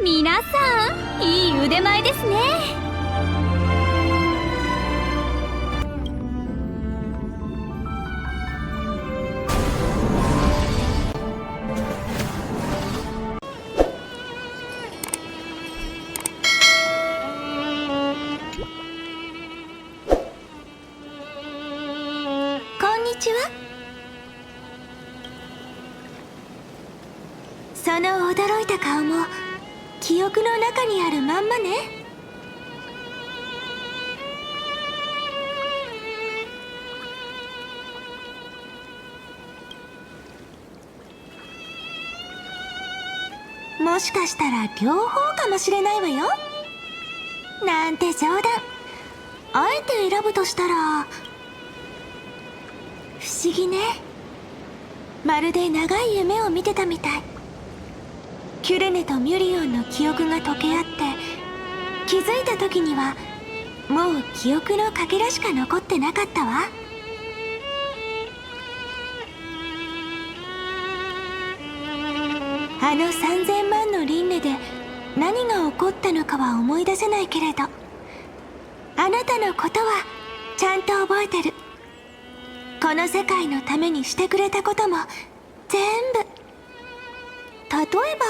皆さん、いい腕前ですね。こんにちは。その驚いた顔も記憶の中にあるまんまね。もしかしたら両方かもしれないわよ。なんて冗談。あえて選ぶとしたら、不思議ね。まるで長い夢を見てたみたい。キュレネとミュリオンの記憶が溶け合って、気づいた時にはもう記憶のかけらしか残ってなかったわ。あの3000万の輪廻で何が起こったのかは思い出せないけれど、あなたのことはちゃんと覚えてる。この世界のためにしてくれたことも全部。例えば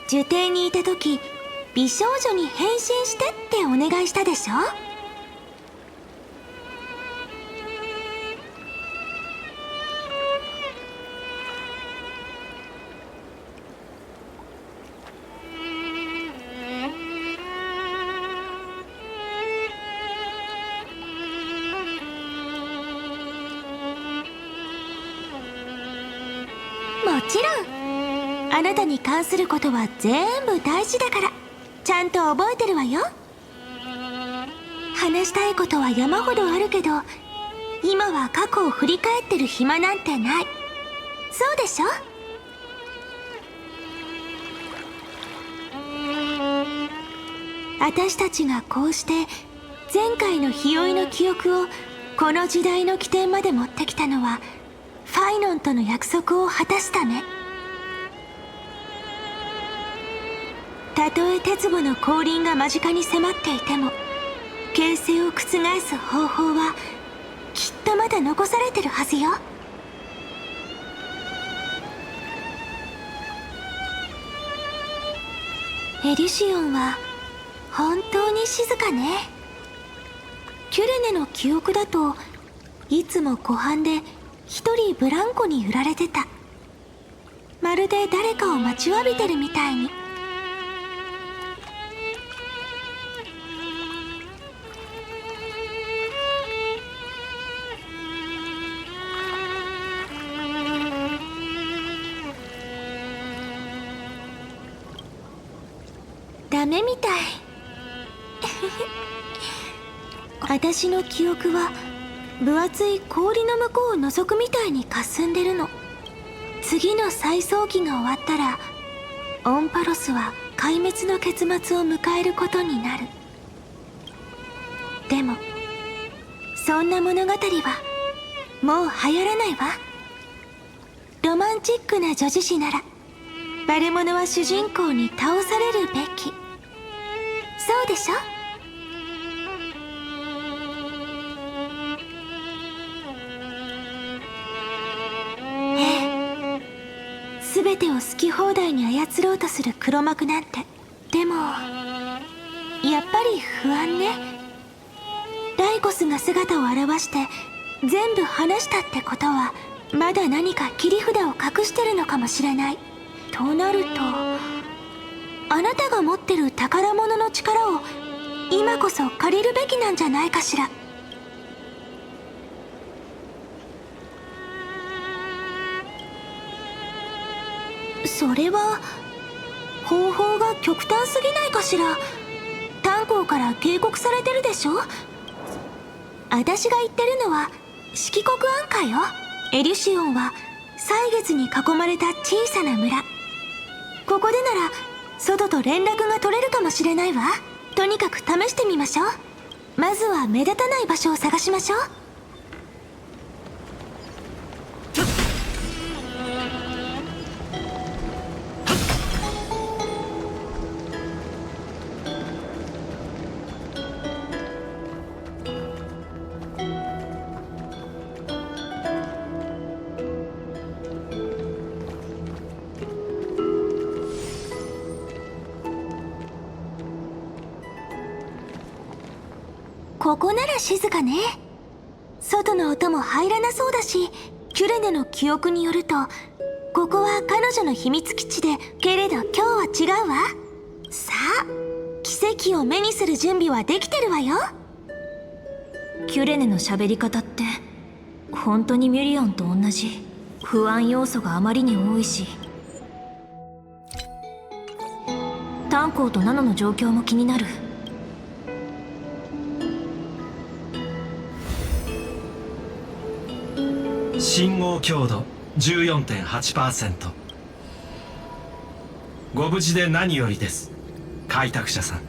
呪帝にいた時、美少女に変身してってお願いしたでしょ。もちろんあなたに関することは全部大事だから、ちゃんと覚えてるわよ。話したいことは山ほどあるけど、今は過去を振り返ってる暇なんてない。そうでしょ。私たちがこうして前回の日和の記憶をこの時代の起点まで持ってきたのは、ファイノンとの約束を果たすため。たとえ鉄母の降臨が間近に迫っていても、形勢を覆す方法はきっとまだ残されてるはずよ。エリシオンは本当に静かね。キュレネの記憶だといつも湖畔で一人ブランコに揺られてた。まるで誰かを待ちわびてるみたいに。ダメみたい。私の記憶は分厚い氷の向こうを覗くみたいに霞んでるの。次の再葬期が終わったら、オンパロスは壊滅の結末を迎えることになる。でもそんな物語はもう流行らないわ。ロマンチックな女子誌なら、悪者は主人公に倒されるべき。そうでしょ。全てを好き放題に操ろうとする黒幕なんて。でもやっぱり不安ね。ライコスが姿を現して全部話したってことは、まだ何か切り札を隠してるのかもしれない。となると、あなたが持ってる宝物の力を今こそ借りるべきなんじゃないかしら。それは方法が極端すぎないかしら。炭鉱から警告されてるでしょ。私が言ってるのは色黒暗海よ。エリシオンは歳月に囲まれた小さな村。ここでなら外と連絡が取れるかもしれないわ。とにかく試してみましょう。まずは目立たない場所を探しましょう。ここなら静かね。外の音も入らなそうだし、キュレネの記憶によると、ここは彼女の秘密基地で、けれど今日は違うわ。さあ、奇跡を目にする準備はできてるわよ。キュレネの喋り方って本当にミュリオンと同じ。不安要素があまりに多いし、炭鉱とナノの状況も気になる。信号強度 14.8%。 ご無事で何よりです、開拓者さん。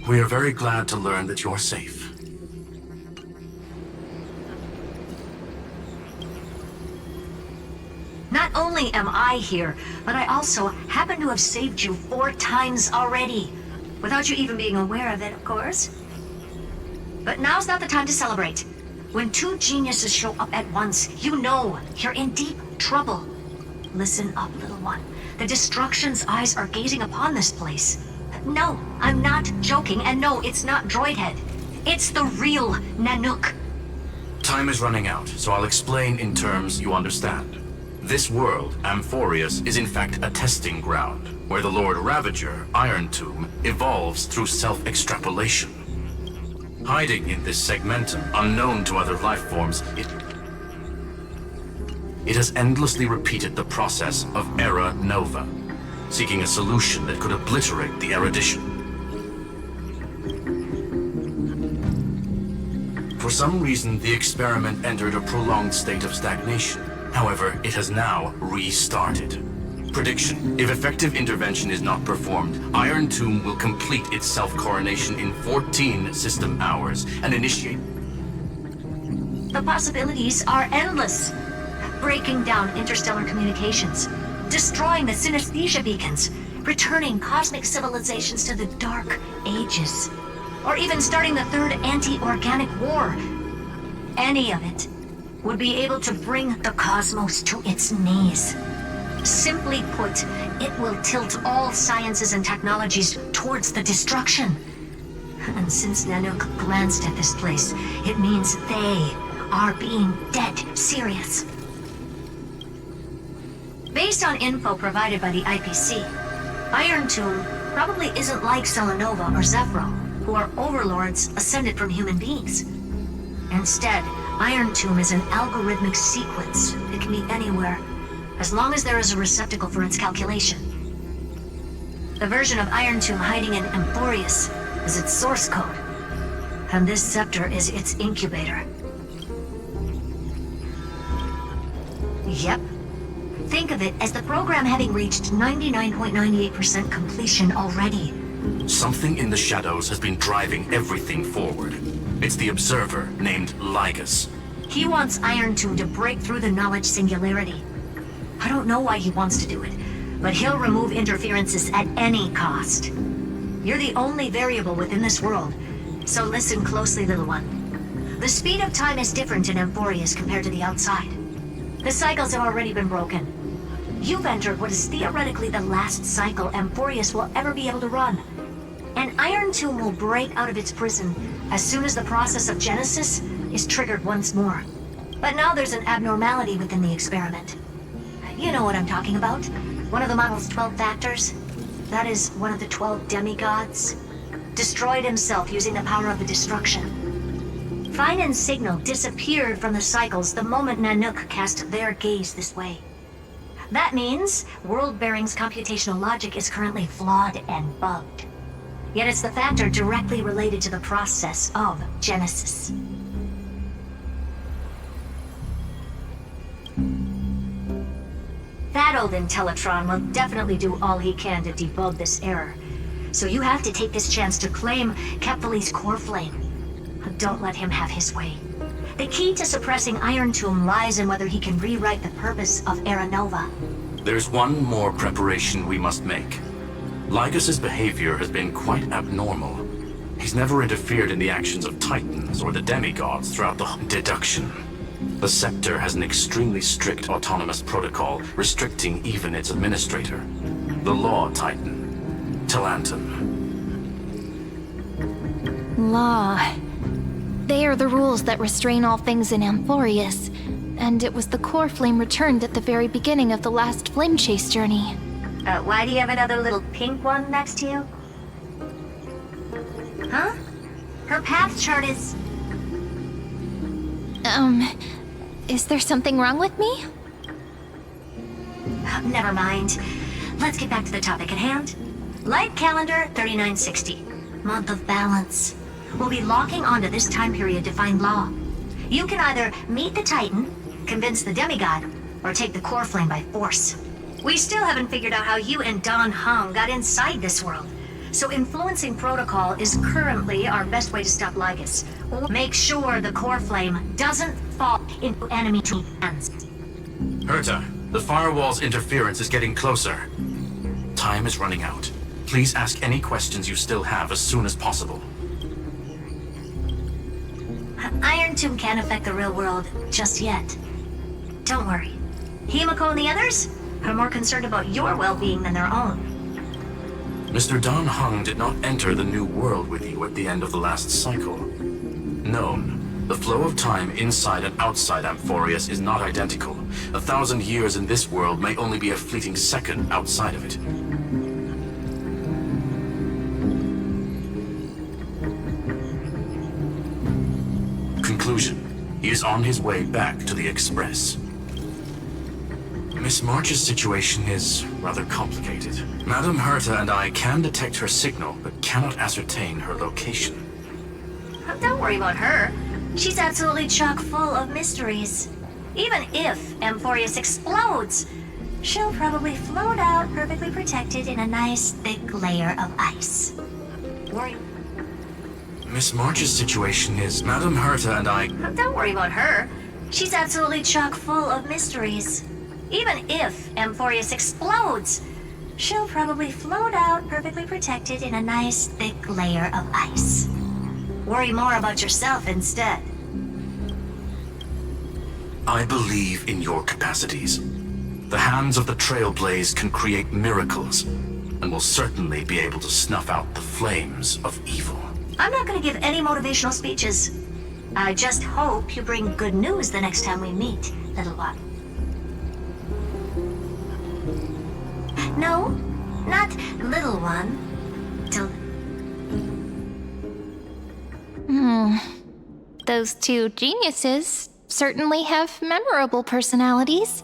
We are very glad to learn that you're safe. Not only am I here, but I also happen to have saved you 4 times already. Without you even being aware of it, of course. But now's not the time to celebrate. When 2 geniuses show up at once, you know you're in deep trouble. Listen up, little one. The Destruction's eyes are gazing upon this place. No, I'm not joking, and no, it's not Droidhead. It's the real Nanook. Time is running out, so I'll explain in terms you understand. This world, Amphoreus, is in fact a testing ground, where the Lord Ravager, Iron Tomb, evolves through self-extrapolation. Hiding in this segmentum, unknown to other life forms, it has endlessly repeated the process of Era Nova, seeking a solution that could obliterate the erudition. For some reason, the experiment entered a prolonged state of stagnation. However, it has now restarted. Prediction: if effective intervention is not performed, Iron Tomb will complete its self-coronation in 14 system hours and initiate... The possibilities are endless. Breaking down interstellar communications, destroying the synesthesia beacons, returning cosmic civilizations to the Dark Ages, or even starting the 3rd anti-organic war. Any of it would be able to bring the cosmos to its knees. Simply put, it will tilt all sciences and technologies towards the destruction. And since Nanook glanced at this place, it means they are being dead serious. Based on info provided by the IPC, Iron Tomb probably isn't like Selenova or Zephyro, who are overlords ascended from human beings. Instead, Iron Tomb is an algorithmic sequence. It can be anywhere, as long as there is a receptacle for its calculation. The version of Iron Tomb hiding in Amphoreus is its source code, and this scepter is its incubator. Yep. Think of it as the program having reached 99.98% completion already. Something in the shadows has been driving everything forward. It's the Observer, named Lygus. He wants Iron Tomb to break through the knowledge singularity. I don't know why he wants to do it, but he'll remove interferences at any cost. You're the only variable within this world, so listen closely, little one. The speed of time is different in Amphoreus compared to the outside. The cycles have already been broken. You've entered what is theoretically the last cycle Amphoreus will ever be able to run. And Iron Tomb will break out of its prison as soon as the process of Genesis is triggered once more. But now there's an abnormality within the experiment. You know what I'm talking about. One of the model's 12 factors. That is one of the 12 demigods. Destroyed himself using the power of the destruction. Finen's signal disappeared from the cycles the moment Nanook cast their gaze this way. That means World-Bearing's computational logic is currently flawed and bugged. Yet it's the factor directly related to the process of Genesis. That old Intellitron will definitely do all he can to debug this error. So you have to take this chance to claim Kephal's core flame. Don't let him have his way. The key to suppressing Iron Tomb lies in whether he can rewrite the purpose of Era Nova. There's one more preparation we must make. Lygus's behavior has been quite abnormal. He's never interfered in the actions of Titans or the demigods throughout the deduction. The sector has an extremely strict autonomous protocol restricting even its administrator, the Law Titan, Telanton. Law. They are the rules that restrain all things in Amphoreus, and it was the core flame returned at the very beginning of the last flame chase journey. Why do you have another little pink one next to you? Huh? Her path chart is... Is there something wrong with me? Never mind. Let's get back to the topic at hand. Light calendar 3960. Month of balance. We'll be locking onto this time period to find Law. You can either meet the Titan, convince the demigod, or take the core flame by force. We still haven't figured out how you and DŏNG got inside this world. So influencing protocol is currently our best way to stop Lygus. Or make sure the core flame doesn't fall into enemy hands. Herta, the firewall's interference is getting closer. Time is running out. Please ask any questions you still have as soon as possible. Iron Tomb can't affect the real world just yet. Don't worry. Himiko and the others are more concerned about your well-being than their own. Mr. DŏNG did not enter the new world with you at the end of the last cycle. Known, the flow of time inside and outside Amphoreus is not identical. 1,000 years in this world may only be a fleeting second outside of it. Conclusion. He is on his way back to the Express. Miss March's situation is rather complicated. Madame Herta and I can detect her signal, but cannot ascertain her location. Don't worry about her. She's absolutely chock full of mysteries. Even if Amphoreus explodes, she'll probably float out perfectly protected in a nice thick layer of ice. Worry. Miss March's situation is Madame Herta and I... Don't worry about her. She's absolutely chock full of mysteries. Even if Amphoreus explodes, she'll probably float out perfectly protected in a nice thick layer of ice. Worry more about yourself instead. I believe in your capacities. The hands of the Trailblaze can create miracles, and will certainly be able to snuff out the flames of evil. I'm not going to give any motivational speeches. I just hope you bring good news the next time we meet, little one. No, not little one. Those two geniuses certainly have memorable personalities.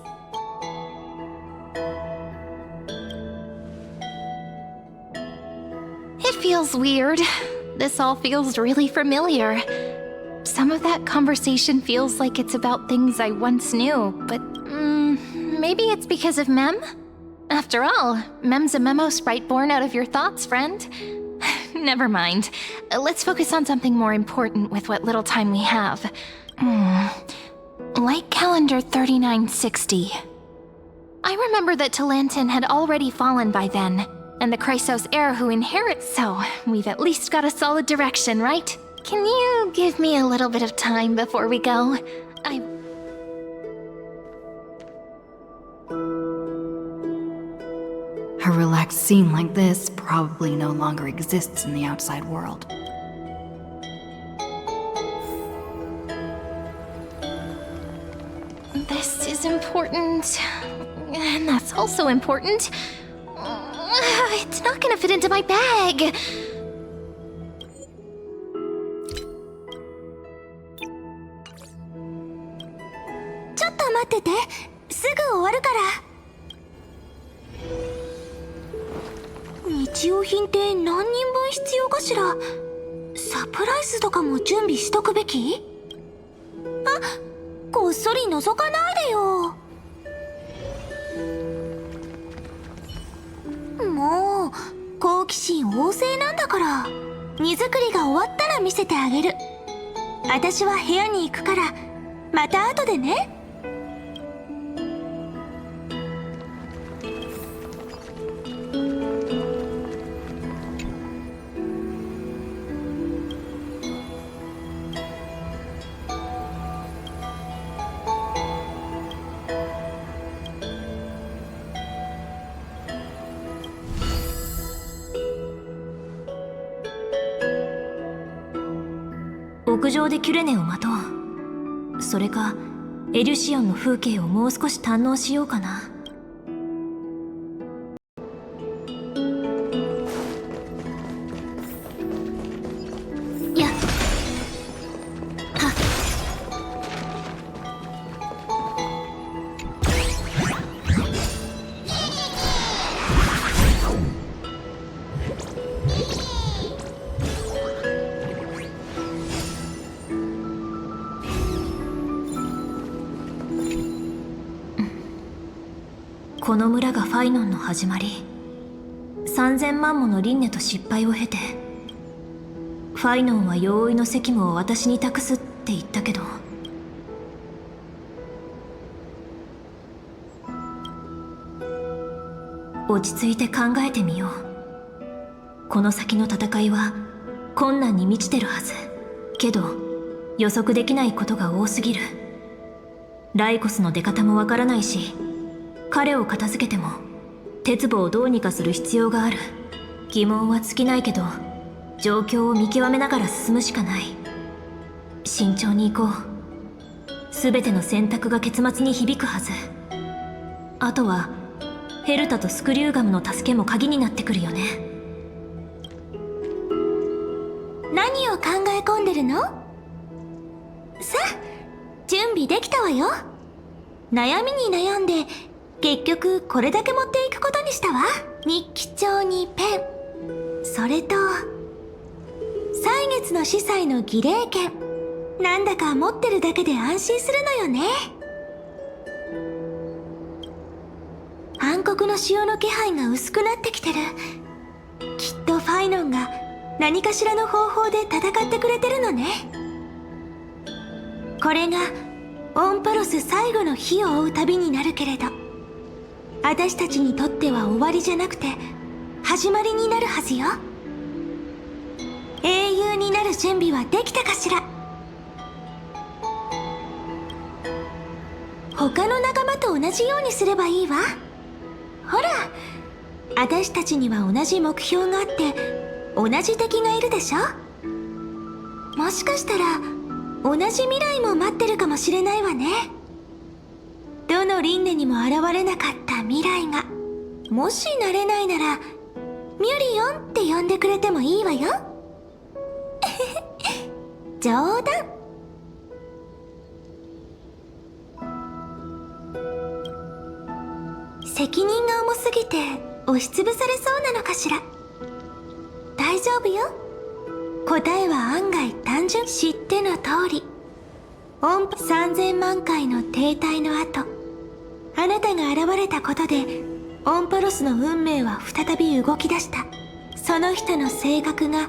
It feels weird. This all feels really familiar. Some of that conversation feels like it's about things I once knew, but maybe it's because of Mem? After all, Mem's a memo sprite born out of your thoughts, friend. Never mind. Let's focus on something more important with what little time we have. Light calendar 3960. I remember that Telanton had already fallen by then, and the Chrysos heir who inherits, so we've at least got a solid direction, right? Can you give me a little bit of time before we go? A relaxed scene like this probably no longer exists in the outside world. This is important, and that's also important. It's not gonna fit into my bag. Just 待ってて。すぐ終わるから。日用品って何人分必要かしら。サプライズとかも準備しとくべき？あ、こっそり覗かないでよ。もう好奇心旺盛なんだから。荷造りが終わったら見せてあげる。私は部屋に行くからまた後でね。屋上でキュレネを待とう。それかエリュシオンの風景をもう少し堪能しようかな。やっはっ。この村がファイノンの始まり。3000万もの輪廻と失敗を経て、ファイノンは養医の責務を私に託すって言ったけど、落ち着いて考えてみよう。この先の戦いは困難に満ちてるはず。けど予測できないことが多すぎる。ライコスの出方もわからないし、彼を片付けても鉄棒をどうにかする必要がある。疑問は尽きないけど、状況を見極めながら進むしかない。慎重に行こう。全ての選択が結末に響くはず。あとはヘルタとスクリューガムの助けも鍵になってくるよね。何を考え込んでるの？さあ、準備できたわよ。悩みに悩んで結局これだけ持っていくことにしたわ。日記帳にペン、それと歳月の司祭の儀礼券。なんだか持ってるだけで安心するのよね。暗黒の潮の気配が薄くなってきてる。きっとファイノンが何かしらの方法で戦ってくれてるのね。これがオンパロス最後の火を追う旅になるけれど、私たちにとっては終わりじゃなくて始まりになるはずよ。英雄になる準備はできたかしら。他の仲間と同じようにすればいいわ。ほら、私たちには同じ目標があって同じ敵がいるでしょ。もしかしたら同じ未来も待ってるかもしれないわね。どの輪廻にも現れなかった未来が、もしなれないならミュリオンって呼んでくれてもいいわよ。冗談。責任が重すぎて押しつぶされそうなのかしら。大丈夫よ。答えは案外単純。知っての通り、音符3000万回の停滞の後、あなたが現れたことでオンパロスの運命は再び動き出した。その人の性格が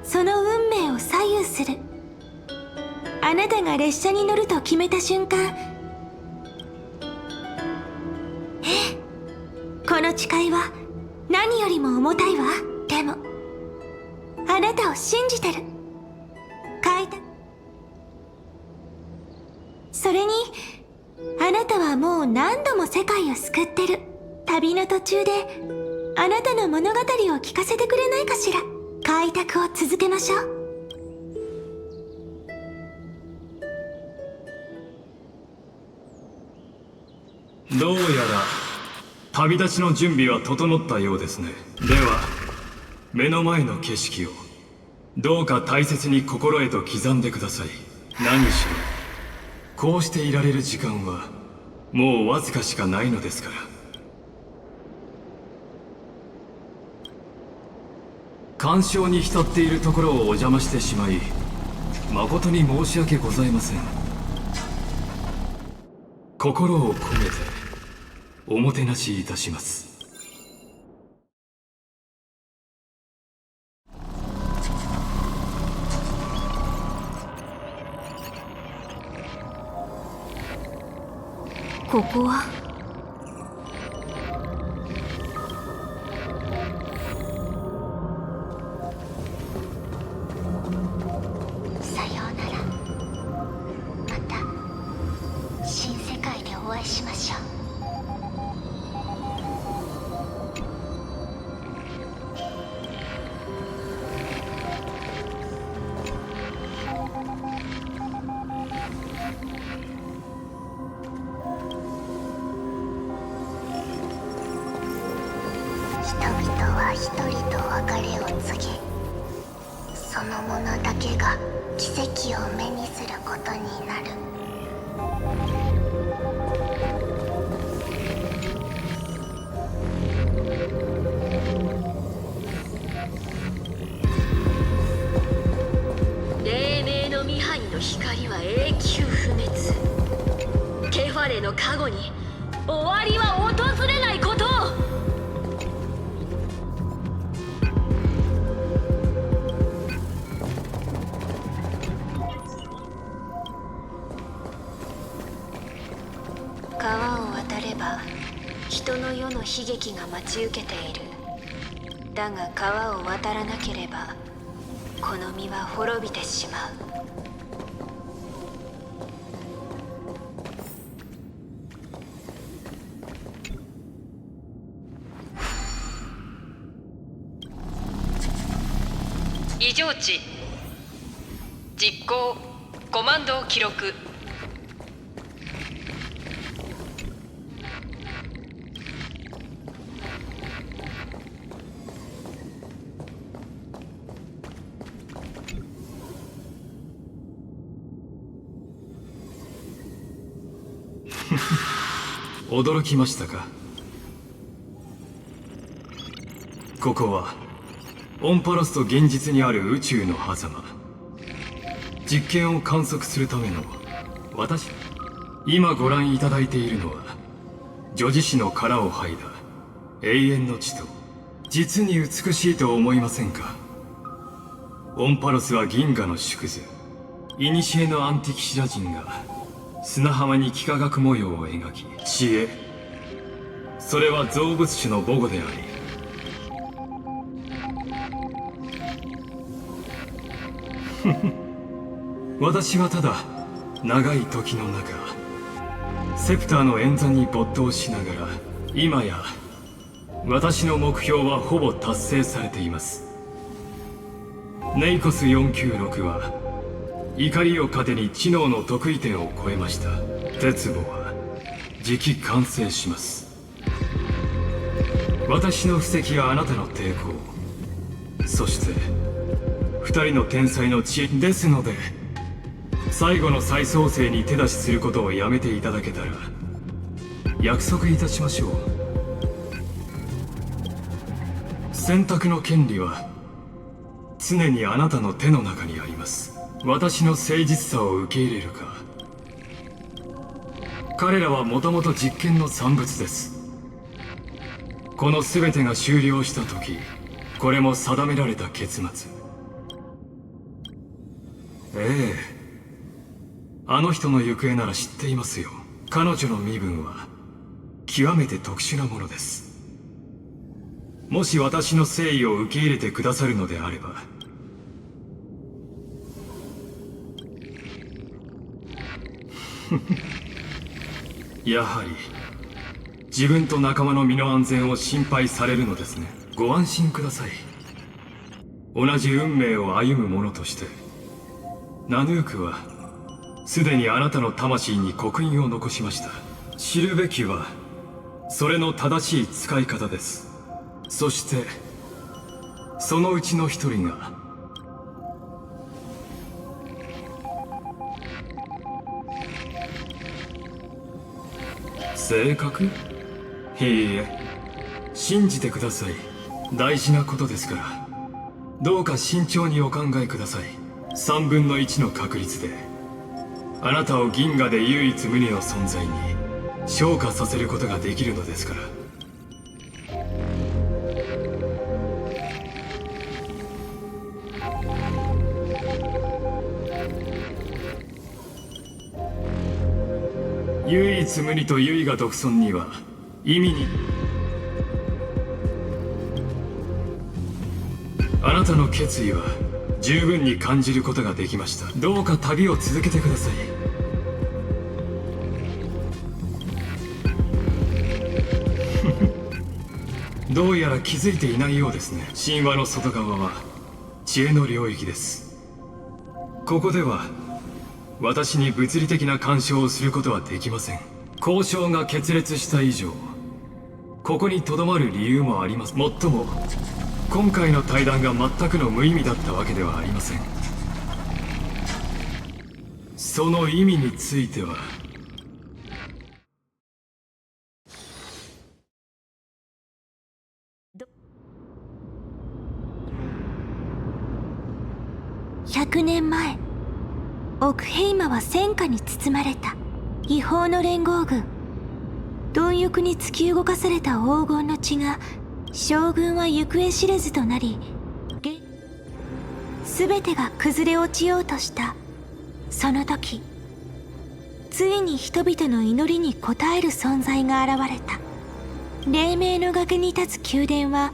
その運命を左右する。あなたが列車に乗ると決めた瞬間、この誓いは何よりも重たいわ。でもあなたを信じてる。変えた。それにあなたはもう何度も世界を救ってる。旅の途中であなたの物語を聞かせてくれないかしら。開拓を続けましょう。どうやら旅立ちの準備は整ったようですね。では目の前の景色をどうか大切に心へと刻んでください。何しろこうしていられる時間はもうわずかしかないのですから。干渉に浸っているところをお邪魔してしまい誠に申し訳ございません。心を込めておもてなしいたします。ここはさようなら。また新世界でお会いしましょう。一人と別れを告げ、その者だけが奇跡を目にすることになる。黎明のミハイの光は永久不滅。ケファレの加護に終わりは訪れないことを。川を渡れば人の世の悲劇が待ち受けている。だが川を渡らなければこの身は滅びてしまう。異常値実行コマンドを記録。驚きましたか。ここはオンパロスと現実にある宇宙の狭間。実験を観測するための今ご覧いただいているのは女児子の殻を剥いだ永遠の地と、実に美しいと思いませんか。オンパロスは銀河の縮図。古のアンティキシラ人が砂浜に幾何学模様を描き、知恵、それは造物種の母語であり、私はただ長い時の中セプターの演算に没頭しながら、今や私の目標はほぼ達成されています。ネイコス496は怒りを糧に知能の得意点を超えました。鉄棒はじき完成します。私の布石はあなたの抵抗、そして二人の天才の知恵ですので、最後の再創生に手出しすることをやめていただけたら約束いたしましょう。選択の権利は常にあなたの手の中にあります。私の誠実さを受け入れるか。彼らはもともと実験の産物です。この全てが終了した時、これも定められた結末。ええ、あの人の行方なら知っていますよ。彼女の身分は極めて特殊なものです。もし私の誠意を受け入れてくださるのであれば、やはり自分と仲間の身の安全を心配されるのですね。ご安心ください。同じ運命を歩む者としてナヌークはすでにあなたの魂に刻印を残しました。知るべきはそれの正しい使い方です。そしてそのうちの一人が性格？いいえ、信じてください。大事なことですから。どうか慎重にお考えください。3分の1の確率であなたを銀河で唯一無二の存在に昇華させることができるのですから。唯一無二と唯我独尊には意味に、あなたの決意は十分に感じることができました。どうか旅を続けてください。どうやら気づいていないようですね。神話の外側は知恵の領域です。ここでは私に物理的な干渉をすることはできません。交渉が決裂した以上、ここに留まる理由もあります。もっとも今回の対談が全くの無意味だったわけではありません。その意味については100年前、オクヘイマは戦火に包まれた違法の連合軍。貪欲に突き動かされた黄金の血が将軍は行方知れずとなり、全てが崩れ落ちようとしたその時、ついに人々の祈りに応える存在が現れた。黎明の崖に立つ宮殿は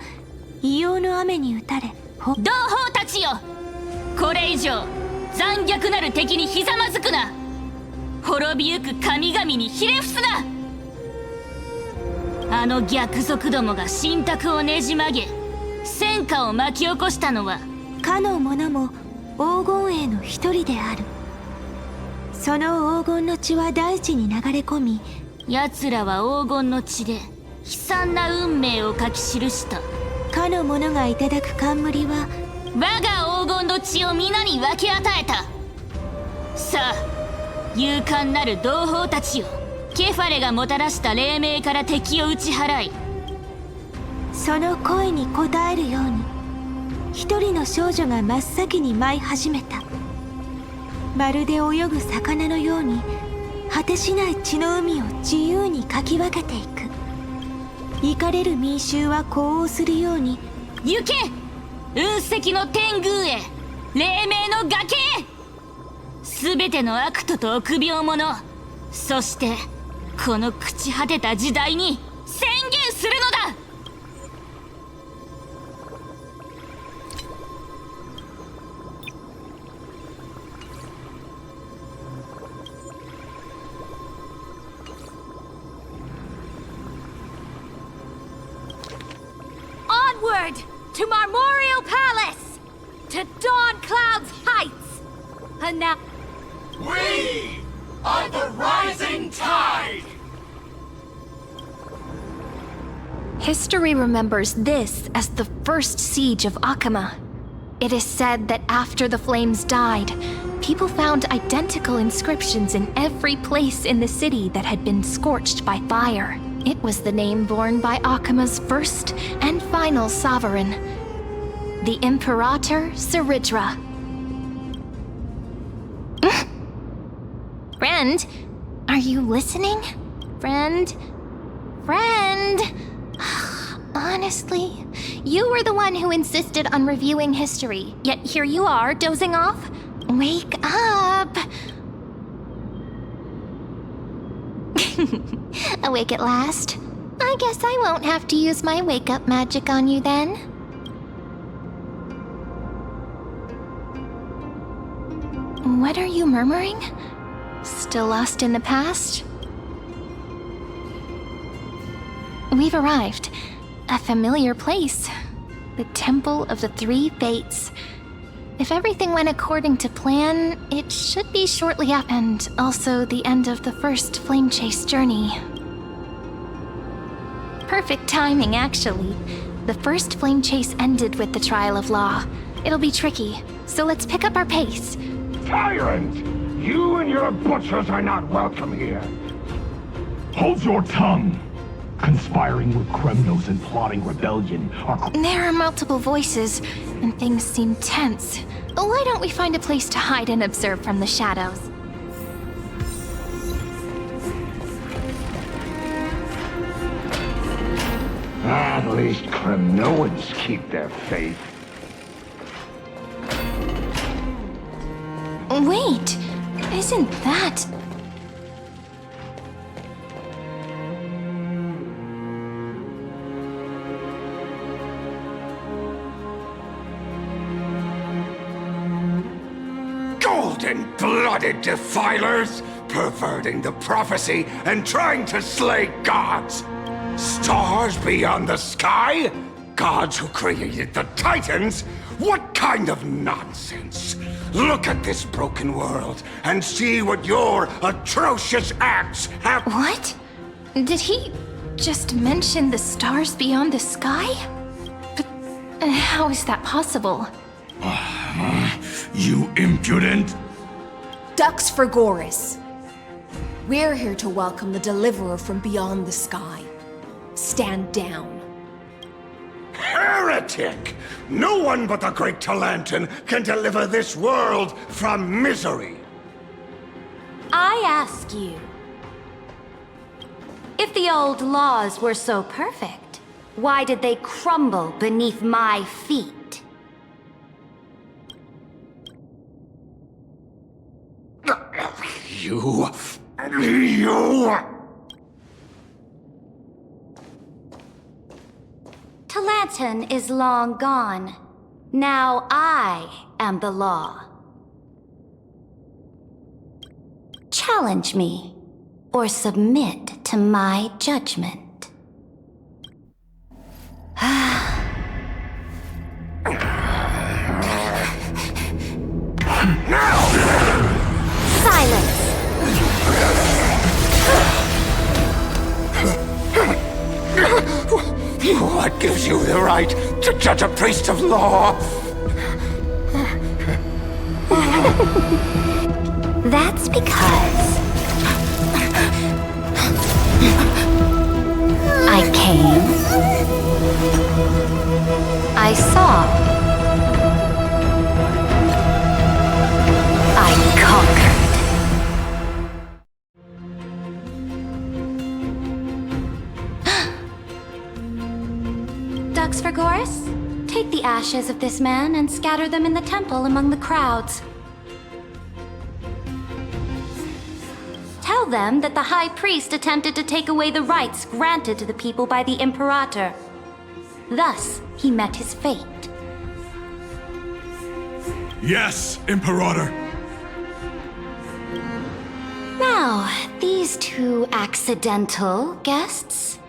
異様の雨に打たれ、同胞たちよ、これ以上残虐なる敵にひざまずくな。滅びゆく神々にひれ伏すな。あの逆賊どもが神託をねじ曲げ戦火を巻き起こしたのは、かの者も黄金衛の一人である。その黄金の血は大地に流れ込み、奴らは黄金の血で悲惨な運命を書き記した。かの者がいただく冠は我が黄金の血を皆に分け与えた。さあ、勇敢なる同胞たちよ、ケファレがもたらした黎明から敵を打ち払い、その声に応えるように一人の少女が真っ先に舞い始めた。まるで泳ぐ魚のように果てしない血の海を自由にかき分けていく。怒れる民衆は呼応するように、行け雲石の天宮へ、黎明の崖へ。全ての悪徒と臆病者、そしてこの朽ち果てた時代に宣言するのだ。Onward to Marmoreal Palace, to Dawn Cloud's Heights, and now we are the rising tide! History remembers this as the first siege of Akama. It is said that after the flames died, people found identical inscriptions in every place in the city that had been scorched by fire. It was the name borne by Akama's first and final sovereign, the Imperator Cerydra. Friend, are you listening? Friend? Honestly, you were the one who insisted on reviewing history, yet here you are, dozing off? Wake up! Awake at last? I guess I won't have to use my wake-up magic on you then. What are you murmuring? Still lost in the past? We've arrived. A familiar place. The Temple of the Three Fates. If everything went according to plan, it should be shortly up, and also the end of the first flame chase journey. Perfect timing, actually. The first flame chase ended with the trial of law. It'll be tricky, so let's pick up our pace. Tyrant! You and your butchers are not welcome here. Hold your tongue. Conspiring with criminals and plotting rebellion are... There are multiple voices, and things seem tense. Why don't we find a place to hide and observe from the shadows? At least Kremnoans keep their faith. Wait! Isn't that... Golden-blooded defilers, perverting the prophecy and trying to slay gods. Stars beyond the sky? Gods who created the Titans? What kind of nonsense? Look at this broken world and see what your atrocious acts have... What? Did he just mention the stars beyond the sky? But How is that possible? You impudent! Ducks for Goris. We're here to welcome the deliverer from beyond the sky. Stand down. Heretic! No one but the great Talanton can deliver this world from misery. I ask you, if the old laws were so perfect, why did they crumble beneath my feet? You... Talanton is long gone. Now I am the law. Challenge me, or submit to my judgment. Silence! What gives you the right to judge a priest of law? That's because I came, I saw, I conquered. Ducks for Goris? Take the ashes of this man and scatter them in the temple among the crowds. Tell them that the High Priest attempted to take away the rights granted to the people by the Imperator. Thus, he met his fate. Yes, Imperator. Now, these two accidental guests.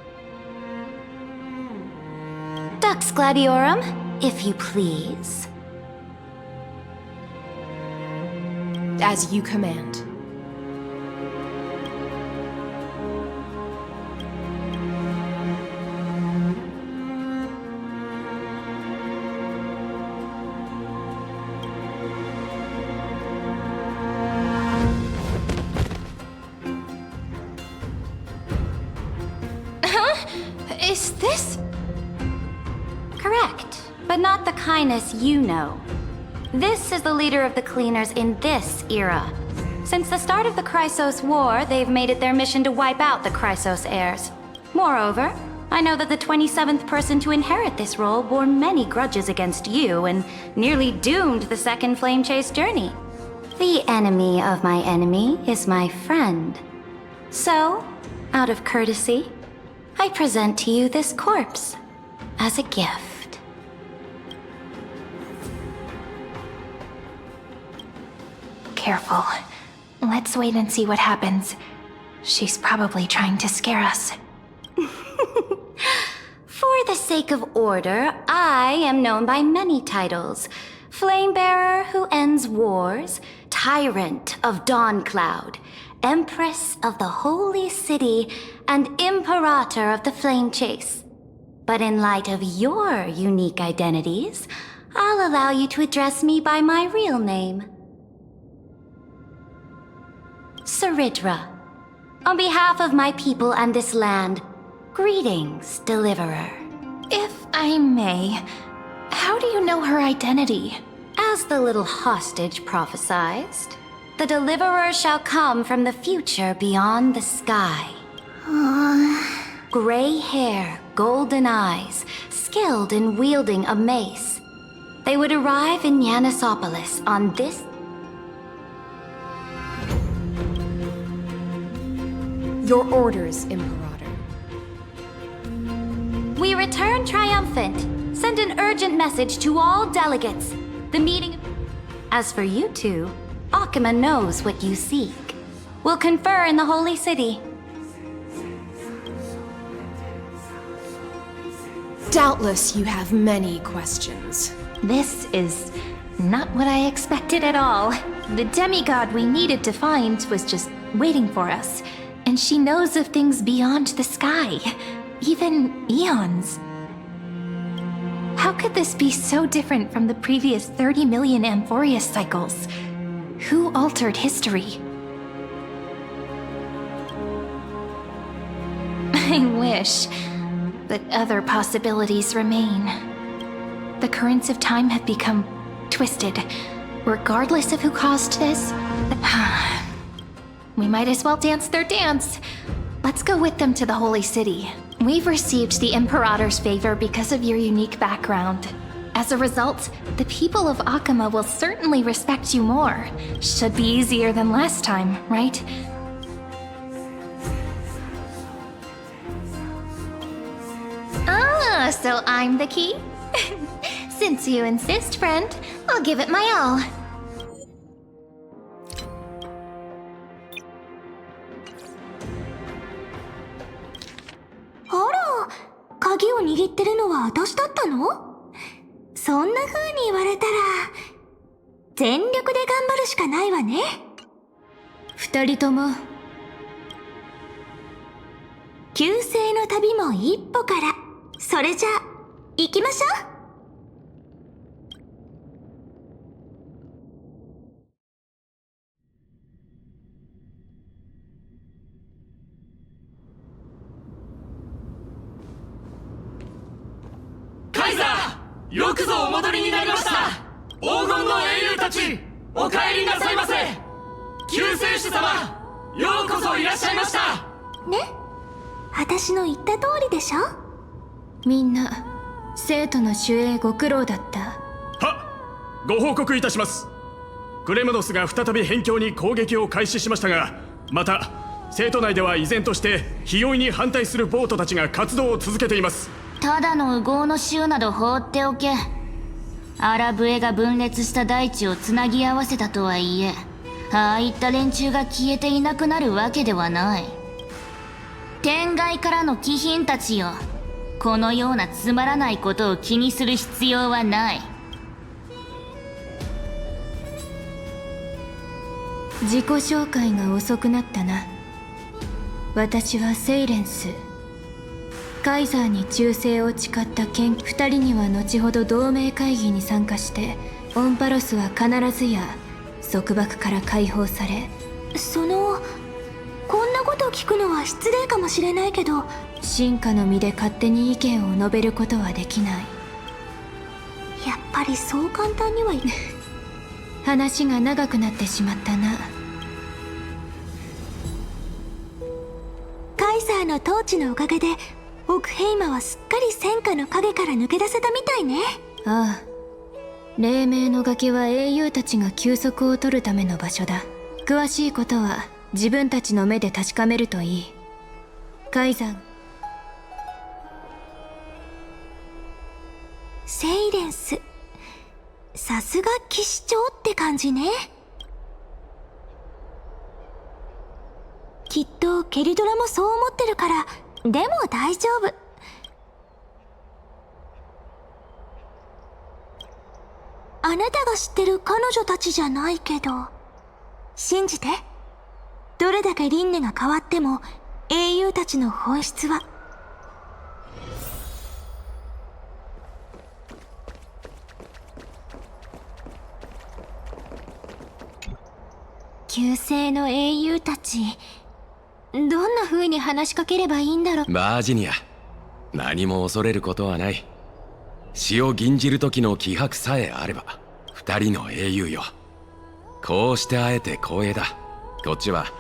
Dux Gladiorum, if you please. As you command. Is this? Correct, but not the kindness you know. This is the leader of the Cleaners in this era. Since the start of the Chrysos War, they've made it their mission to wipe out the Chrysos heirs. Moreover, I know that the 27th person to inherit this role bore many grudges against you and nearly doomed the second Flame Chase journey. The enemy of my enemy is my friend. So, out of courtesy, I present to you this corpse as a gift. Careful. Let's wait and see what happens. She's probably trying to scare us. For the sake of order, I am known by many titles. Flamebearer who ends wars, Tyrant of Dawncloud, Empress of the Holy City, and Imperator of the Flame Chase. But in light of your unique identities, I'll allow you to address me by my real name. Cerydra. On behalf of my people and this land, greetings, Deliverer. If I may, how do you know her identity? As the little hostage prophesized, the Deliverer shall come from the future beyond the sky. Gray hair, golden eyes, skilled in wielding a mace. They would arrive in Yanisopolis on this... Your orders, Imperator. We return triumphant. Send an urgent message to all delegates. The meeting... As for you two, Akima knows what you seek. We'll confer in the Holy City. Doubtless you have many questions. This is not what I expected at all. The demigod we needed to find was just waiting for us. And she knows of things beyond the sky. Even eons. How could this be so different from the previous 30 million Amphoreus cycles? Who altered history? I wish, but other possibilities remain. The currents of time have become twisted, regardless of who caused this. We might as well dance their dance. Let's go with them to the Holy City. We've received the Imperator's favor because of your unique background. As a result, the people of Akama will certainly respect you more. Should be easier than last time, right? Ah, so I'm the key? Since you insist, friend, I'll give it my all. Ara, 鍵を握ってるのは私だったの？そんな風に言われたら、全力で頑張るしかないわね。二人とも、旧姓の旅も一歩から。それじゃ、行きましょう。カイザー、よくぞお戻りになりました。黄金の英雄たち、お帰りなさいませ。救世主様、ようこそいらっしゃいました。ね、私の言った通りでしょ。みんな生徒の守衛ご苦労だった。はっ、ご報告いたします。クレムノスが再び辺境に攻撃を開始しましたが、また生徒内では依然として非容に反対するボートたちが活動を続けています。ただの烏合の衆など放っておけ。アラブエが分裂した大地をつなぎ合わせたとはいえ、ああいった連中が消えていなくなるわけではない。天外からの貴賓たちよ、このようなつまらないことを気にする必要はない。自己紹介が遅くなったな。私はセイレンス。カイザーに忠誠を誓った剣2人には後ほど同盟会議に参加して、オンパロスは必ずや束縛から解放され。こんなこと聞くのは失礼かもしれないけど、進化の身で勝手に意見を述べることはできない。やっぱりそう簡単にはい話が長くなってしまったな。カイザーの統治のおかげでオクヘイマはすっかり戦火の影から抜け出せたみたいね。ああ、黎明の崖は英雄たちが休息を取るための場所だ。詳しいことは自分たちの目で確かめるといい。カイザー。セイレンス、さすが騎士長って感じね。きっとケリドラもそう思ってるから、でも大丈夫。あなたが知ってる彼女たちじゃないけど、信じて。どれだけ輪廻が変わっても英雄たちの本質は。旧姓の英雄たち、どんな風に話しかければいいんだろう。バージニア、何も恐れることはない。死を吟じる時の気迫さえあれば二人の英雄よ。こうして会えて光栄だ。こっちは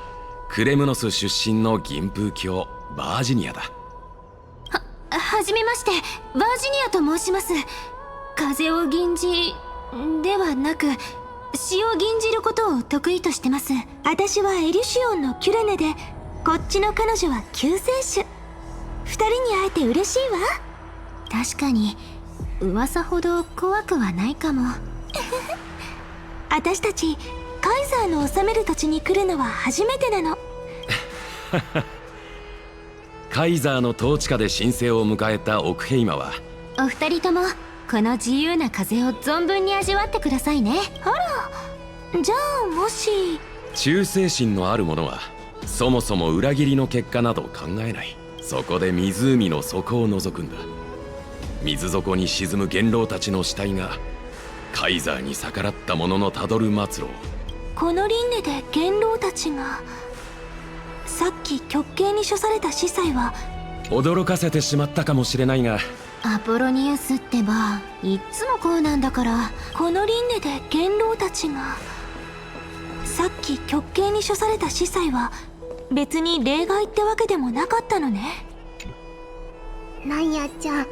クレムノス出身の銀風卿バージニアだ。はじめまして、バージニアと申します。風を吟じではなく、死を吟じることを得意としてます。私はエリュシオンのキュレネで、こっちの彼女は救世主。二人に会えて嬉しいわ。確かに噂ほど怖くはないかも。私たちカイザーの治める土地に来るのは初めてなの。カイザーの統治下で神聖を迎えたオクヘイマは、お二人ともこの自由な風を存分に味わってくださいね。あら、じゃあもし忠誠心のある者はそもそも裏切りの結果など考えない。そこで湖の底を覗くんだ。水底に沈む元老たちの死体がカイザーに逆らった者のたどる末路。この輪廻で元老たちが、さっき極刑に処された司祭は。驚かせてしまったかもしれないが、アポロニウスってばいっつもこうなんだから。この輪廻で元老たちが、さっき極刑に処された司祭は別に例外ってわけでもなかったのね。なんやちゃん、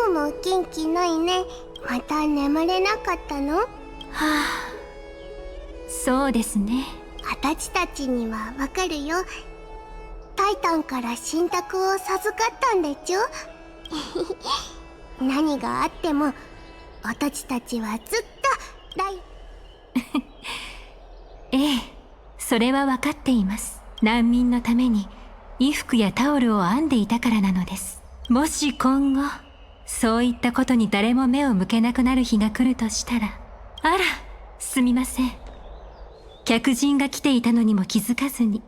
今日も元気ないね。また眠れなかったの？はあ、そうですね。私たちにはわかるよ。タイタンから信託を授かったんでちょ。何があっても私たちはずっとええ、それは分かっています。難民のために衣服やタオルを編んでいたからなのです。もし今後そういったことに誰も目を向けなくなる日が来るとしたら、あら、すみません。客人が来ていたのにも気づかずに。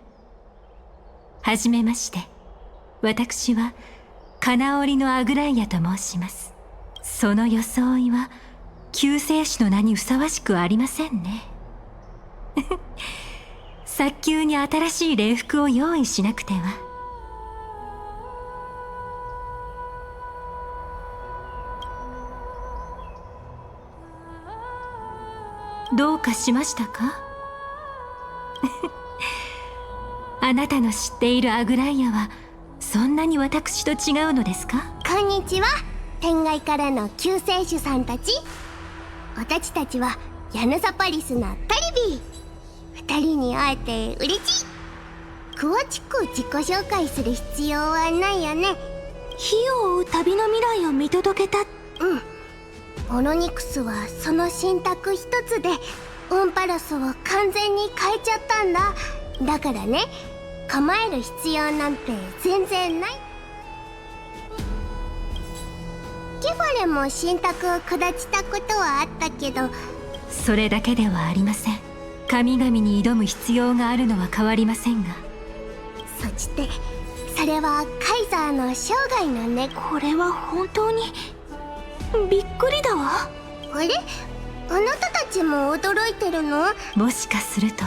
はじめまして、私は金織のアグライアと申します。その装いは救世主の名にふさわしくありませんね。早急に新しい礼服を用意しなくては。どうかしましたか？あなたの知っているアグライアはそんなに私と違うのですか？こんにちは、天外からの救世主さんたち。私たちはヤヌサパリスのトリビー。二人に会えて嬉しい。詳しく自己紹介する必要はないよね。火を追う旅の未来を見届けた。オロニクスはその信託一つでオンパロスを完全に変えちゃったんだ。だからね、構える必要なんて全然ない。ケファレも信託を下したことはあったけど、それだけではありません。神々に挑む必要があるのは変わりませんが。そしてそれはカイザーの生涯のね。これは本当にびっくりだわ。あれ、あなたたちも驚いてるの？もしかすると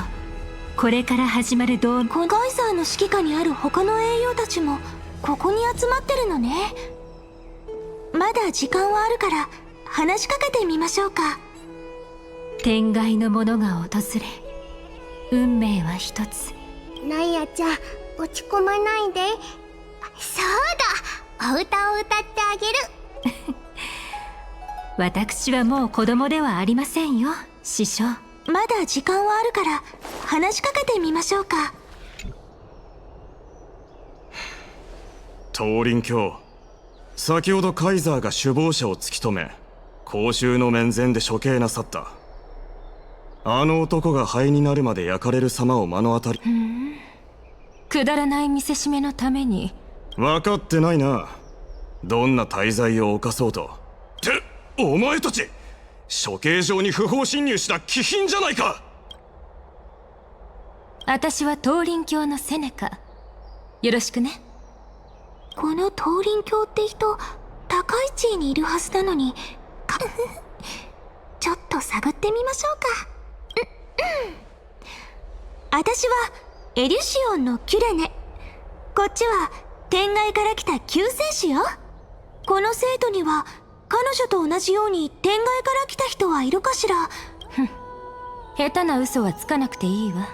これから始まるカイザーの指揮下にある他の英雄たちもここに集まってるのね。まだ時間はあるから話しかけてみましょうか。天外の者が訪れ、運命は一つ。なんやちゃん、落ち込まないで。そうだ、お歌を歌ってあげる。私はもう子供ではありませんよ、師匠。まだ時間はあるから話しかけてみましょうか。東林卿、先ほどカイザーが首謀者を突き止め、公衆の面前で処刑なさった。あの男が灰になるまで焼かれる様を目の当たり。くだらない見せしめのために。分かってないな。どんな大罪を犯そうと。ってお前たち、処刑場に不法侵入した貴賓じゃないか。私は東林卿のセネカ。よろしくね。この東林卿って人、高い地位にいるはずなのに。ちょっと探ってみましょうか。私はエリュシオンのキュレネ。こっちは天外から来た救世主よ。この生徒には彼女と同じように天外から来た人はいるかしら。下手な嘘はつかなくていいわ。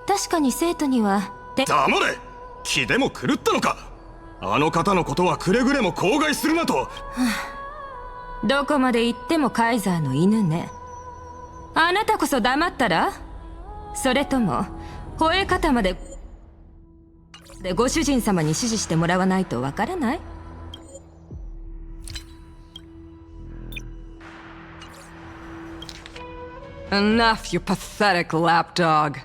確かに生徒には。黙れ、気でも狂ったのか。あの方のことはくれぐれも口外するなと。どこまで行ってもカイザーの犬ね。あなたこそ黙ったら？それとも吠え方までご主人様に指示してもらわないとわからない？ Enough, you pathetic lapdog.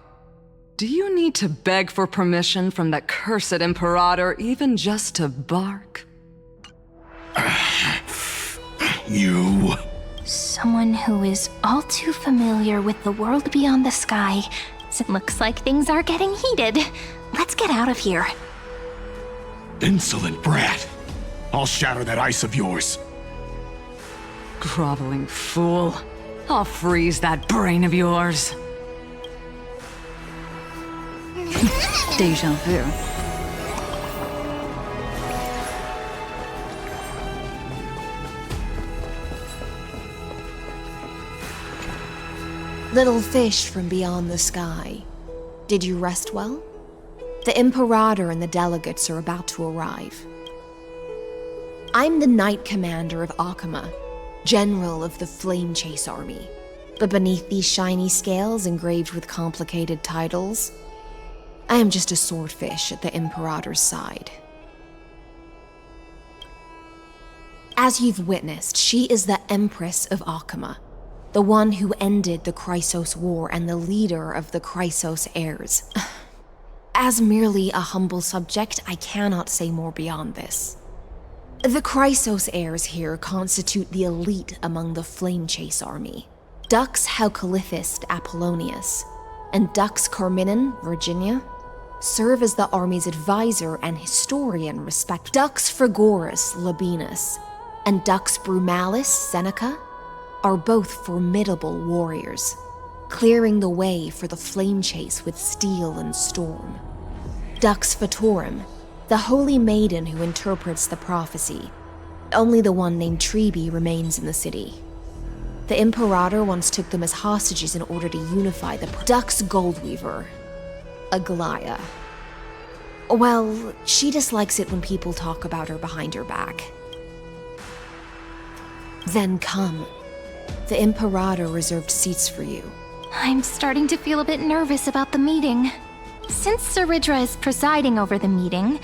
Do you need to beg for permission from that cursed Imperator even just to bark? You... Someone who is all too familiar with the world beyond the sky. It looks like things are getting heated. Let's get out of here. Insolent brat. I'll shatter that ice of yours. Groveling fool. I'll freeze that brain of yours. Deja vu. Little fish from beyond the sky. Did you rest well? The Imperator and the delegates are about to arrive. I'm the Knight Commander of Akama, General of the Flame Chase Army. But beneath these shiny scales engraved with complicated titles, I am just a swordfish at the Imperator's side. As you've witnessed, she is the Empress of Akama, the one who ended the Chrysos War and the leader of the Chrysos heirs. As merely a humble subject, I cannot say more beyond this. The Chrysos heirs here constitute the elite among the Flame Chase Army. Dux Haucalithist Apollonius and Dux Carminin, Virginia, serve as the army's advisor and historian respectively. Dux Frigoris Labienus and Dux Brumalis Seneca are both formidable warriors, clearing the way for the flame chase with steel and storm. Dux Fatorum, the holy maiden who interprets the prophecy. Only the one named Trebi remains in the city. The Imperator once took them as hostages in order to unify the Dux Goldweaver, Aglaya. Well, she dislikes it when people talk about her behind her back. Then come. The Imperator reserved seats for you. I'm starting to feel a bit nervous about the meeting. Since Cerydra is presiding over the meeting,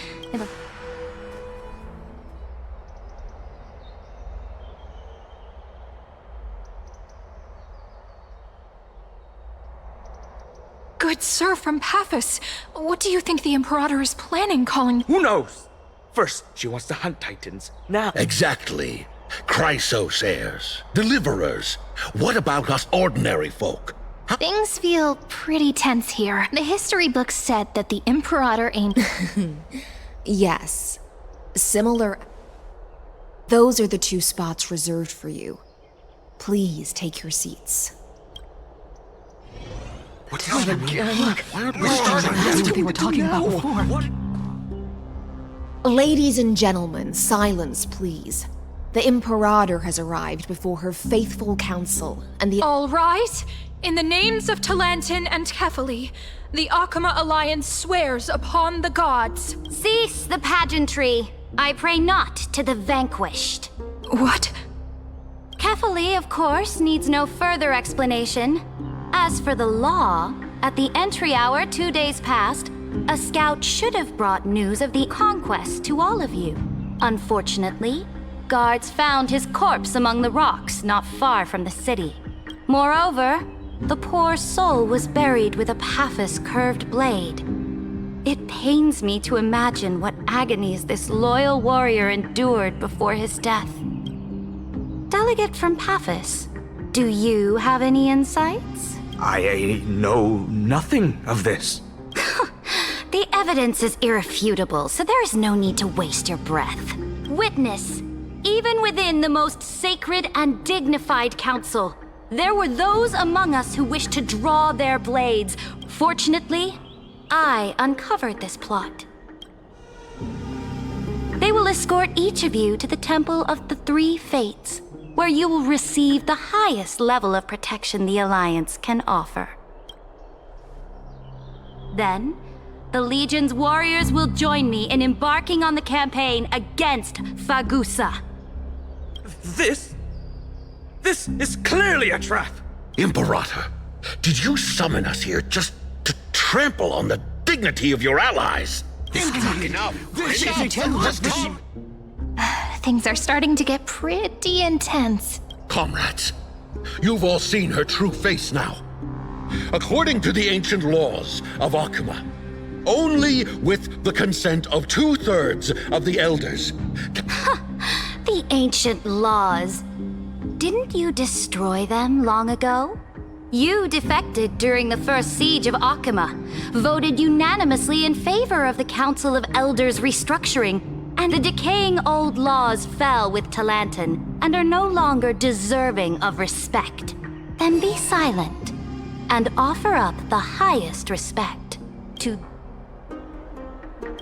Good sir from Paphos, what do you think the Imperator is planning calling— Who knows? First, she wants to hunt Titans. Now— Exactly. Chrysos heirs, deliverers. What about us ordinary folk? Things feel pretty tense here. The history books said that the Imperator aimed— Yes. Similar— Those are the 2 spots reserved for you. Please take your seats. What is it again? Why aren't we starting? That's what they were talking about before. Ladies and gentlemen, silence please. The Imperator has arrived before her faithful council, and the— All right. In the names of Talantin and Kefali, the Akama Alliance swears upon the gods. Cease the pageantry. I pray not to the vanquished. What? Kefali, of course, needs no further explanation. As for the law, at the entry hour 2 days past, a scout should have brought news of the conquest to all of you. Unfortunately, guards found his corpse among the rocks not far from the city. Moreover, the poor soul was buried with a Paphos curved blade. It pains me to imagine what agonies this loyal warrior endured before his death. Delegate from Paphos, do you have any insights? I know nothing of this. The evidence is irrefutable, so there is no need to waste your breath. Witness, even within the most sacred and dignified council, there were those among us who wished to draw their blades. Fortunately, I uncovered this plot. They will escort each of you to the Temple of the Three Fates, where you will receive the highest level of protection the Alliance can offer. Then, the Legion's warriors will join me in embarking on the campaign against Fagusa. This is clearly a trap! Imperator, did you summon us here just to trample on the dignity of your allies? Enough! Things are starting to get pretty intense. Comrades, you've all seen her true face now. According to the ancient laws of Akama, only with the consent of 2/3 of the elders. The ancient laws. Didn't you destroy them long ago? You defected during the first siege of Akama, voted unanimously in favor of the Council of Elders restructuring, and the decaying old laws fell with Talantin and are no longer deserving of respect, then be silent and offer up the highest respect to...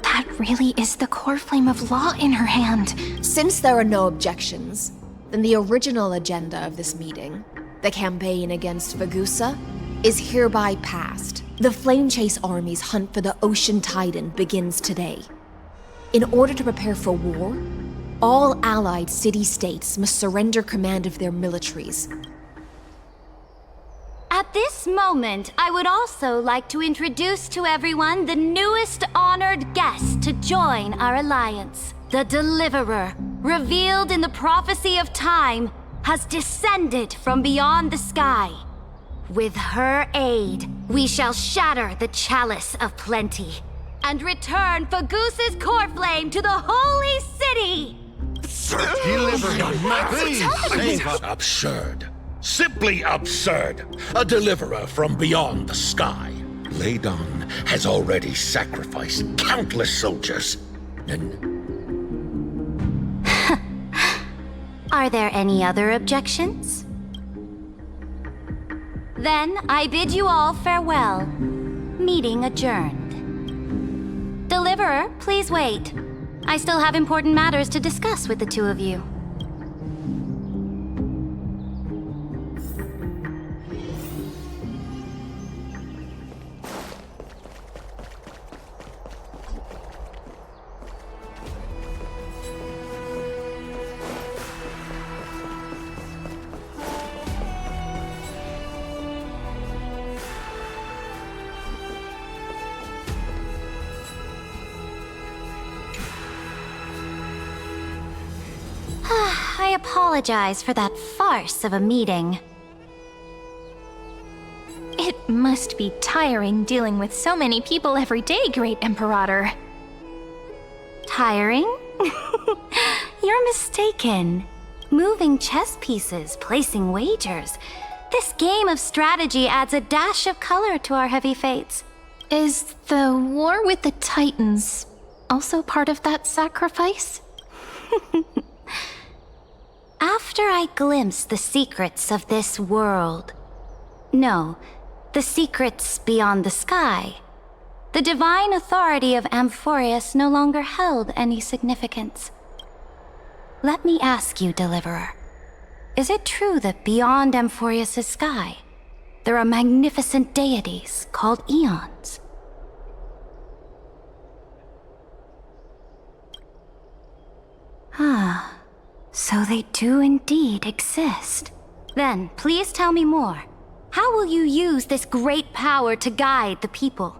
That really is the core flame of law in her hand. Since there are no objections, then the original agenda of this meeting, the campaign against Vagusa, is hereby passed. The Flame Chase Army's hunt for the Ocean Titan begins today. In order to prepare for war, all allied city-states must surrender command of their militaries. At this moment, I would also like to introduce to everyone the newest honored guest to join our alliance. The Deliverer, revealed in the prophecy of time, has descended from beyond the sky. With her aid, we shall shatter the chalice of plenty and return Fagusa's core flame to the holy city! Absurd. Simply absurd. A deliverer from beyond the sky. Ladon has already sacrificed countless soldiers. And... Are there any other objections? Then I bid you all farewell. Meeting adjourned. Deliverer, please wait. I still have important matters to discuss with the two of you. I apologize for that farce of a meeting. It must be tiring dealing with so many people every day, Great Imperator. Tiring? You're mistaken. Moving chess pieces, placing wagers. This game of strategy adds a dash of color to our heavy fates. Is the war with the Titans also part of that sacrifice? After I glimpse the secrets of this world... No, the secrets beyond the sky. The divine authority of Amphoreus no longer held any significance. Let me ask you, Deliverer. Is it true that beyond Amphoreus' sky, there are magnificent deities called eons? Ah... So they do indeed exist. Then, please tell me more. How will you use this great power to guide the people?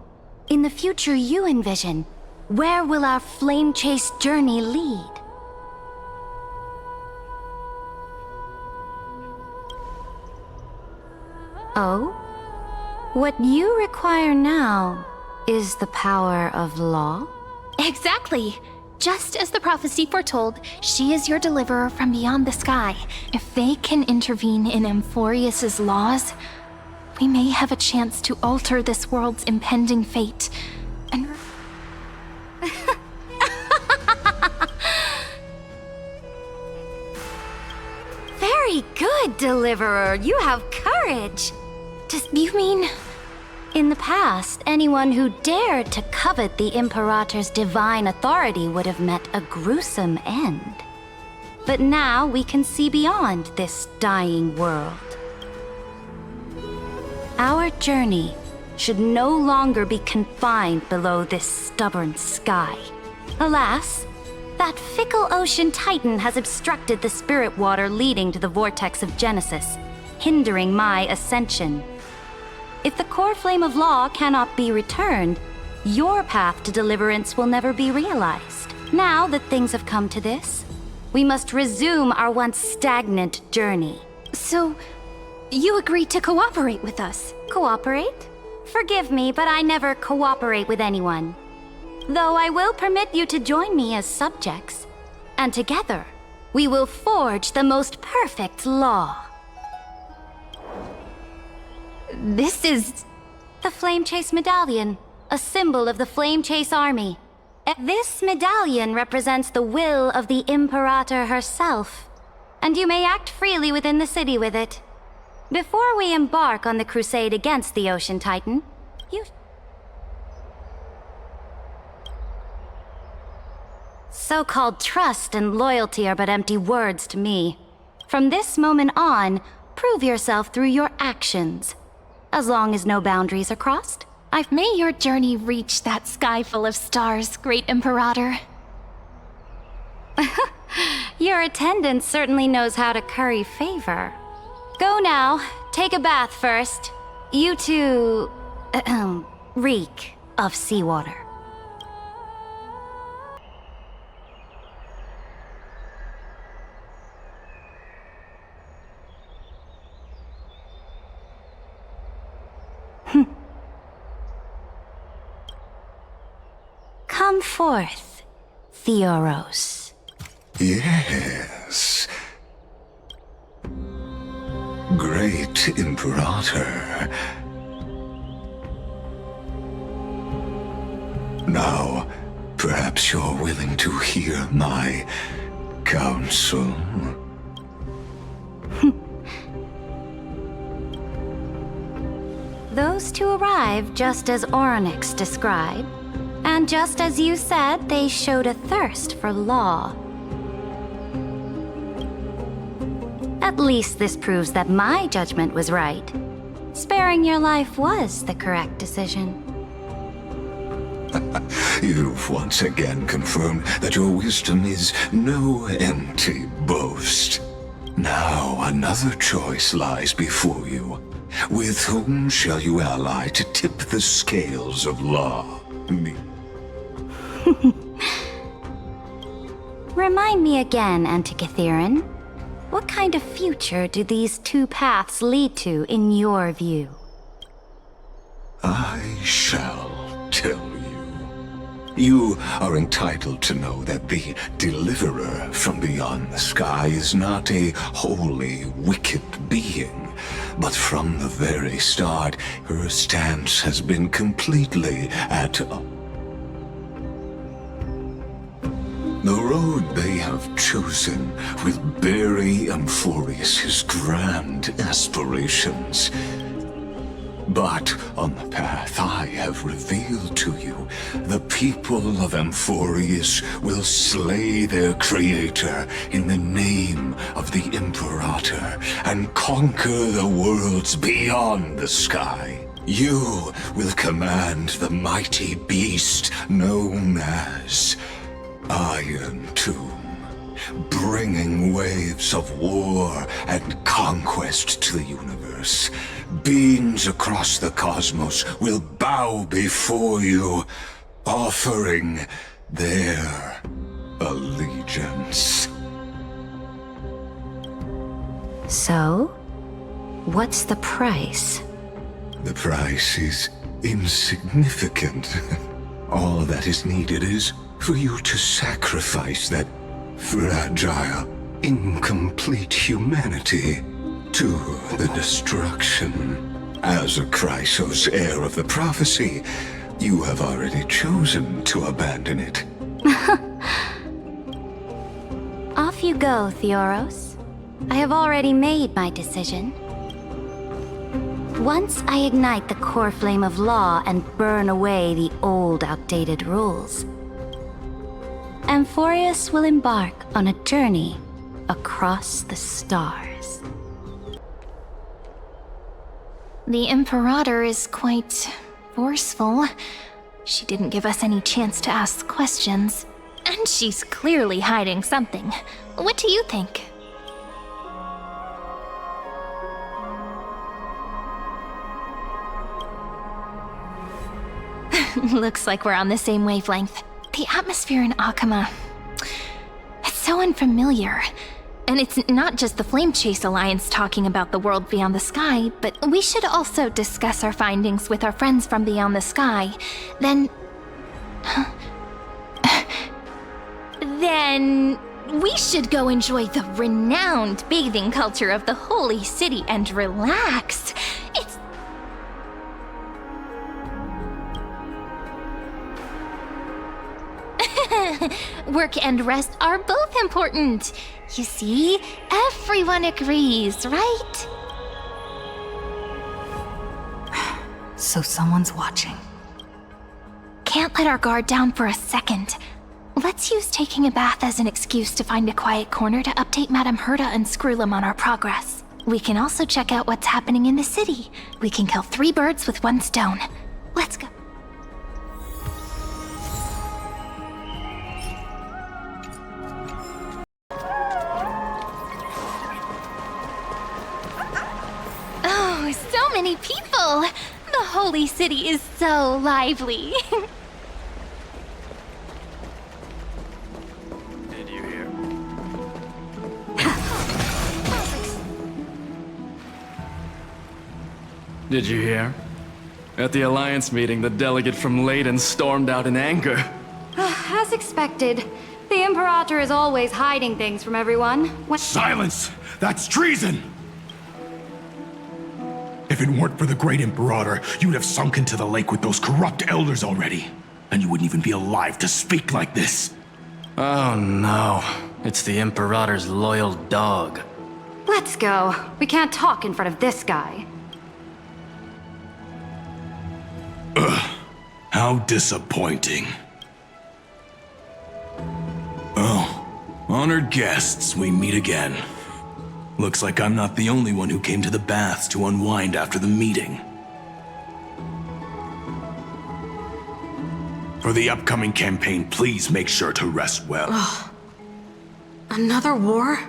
In the future you envision, where will our flame chase journey lead? Oh? What you require now is the power of law? Exactly! Just as the prophecy foretold, she is your deliverer from beyond the sky. If they can intervene in Amphoreus' laws, we may have a chance to alter this world's impending fate. And... Very good, Deliverer. You have courage. You mean... In the past, anyone who dared to covet the Imperator's divine authority would have met a gruesome end. But now we can see beyond this dying world. Our journey should no longer be confined below this stubborn sky. Alas, that fickle ocean titan has obstructed the spirit water leading to the vortex of Genesis, hindering my ascension. If the core flame of law cannot be returned, your path to deliverance will never be realized. Now that things have come to this, we must resume our once stagnant journey. So, you agreed to cooperate with us? Cooperate? Forgive me, but I never cooperate with anyone. Though I will permit you to join me as subjects, and together, we will forge the most perfect law. This is... The Flame Chase Medallion, a symbol of the Flame Chase Army. This medallion represents the will of the Imperator herself, and you may act freely within the city with it. Before we embark on the crusade against the Ocean Titan, you... So-called trust and loyalty are but empty words to me. From this moment on, prove yourself through your actions. As long as no boundaries are crossed. May your journey reach that sky full of stars, Great Imperator. Your attendant certainly knows how to curry favor. Go now, take a bath first. You two... reek of seawater. Come forth, Theoros. Yes. Great Imperator. Now, perhaps you're willing to hear my counsel. Those two arrived just as Orynyx described, and just as you said, they showed a thirst for law. At least this proves that my judgment was right. Sparing your life was the correct decision. You've once again confirmed that your wisdom is no empty boast. Now another choice lies before you. With whom shall you ally to tip the scales of law? Me. Remind me again, Antikythera. What kind of future do these two paths lead to in your view? I shall tell you. You are entitled to know that the Deliverer from beyond the sky is not a wholly wicked being, but from the very start, her stance has been completely at odds. The road they have chosen will bury Amphoreus' grand aspirations. But on the path I have revealed to you, the people of Amphoreus will slay their creator in the name of the Imperator and conquer the worlds beyond the sky. You will command the mighty beast known as Iron Tomb, bringing waves of war and conquest to the universe. Beings across the cosmos will bow before you, offering their allegiance. So, what's the price? The price is insignificant. All that is needed is for you to sacrifice that fragile, incomplete humanity to the destruction. As a Chrysos heir of the prophecy, you have already chosen to abandon it. Off you go, Theoros. I have already made my decision. Once I ignite the core flame of law and burn away the old, outdated rules, Amphoreus will embark on a journey across the stars. The Imperator is quite forceful. She didn't give us any chance to ask questions. And she's clearly hiding something. What do you think? Looks like we're on the same wavelength. The atmosphere in Akama, it's so unfamiliar. And it's not just the Flame Chase Alliance talking about the world beyond the sky, but we should also discuss our findings with our friends from beyond the sky. Then we should go enjoy the renowned bathing culture of the Holy City and relax. It's... Work and rest are both important. You see, everyone agrees, right? So someone's watching. Can't let our guard down for a second. Let's use taking a bath as an excuse to find a quiet corner to update Madame Herta and Screwlim on our progress. We can also check out what's happening in the city. We can kill 3 birds with 1 stone. Let's go. Oh, so many people! The holy city is so lively. Did you hear? Did you hear? At the Alliance meeting, the delegate from LIЄN stormed out in anger. As expected, the Imperator is always hiding things from everyone. Silence! That's treason! If it weren't for the great Imperator, you'd have sunk into the lake with those corrupt elders already. And you wouldn't even be alive to speak like this. Oh no, it's the Imperator's loyal dog. Let's go. We can't talk in front of this guy. Ugh, how disappointing. Oh, honored guests, we meet again. Looks like I'm not the only one who came to the baths to unwind after the meeting. For the upcoming campaign, please make sure to rest well. Ugh. Another war?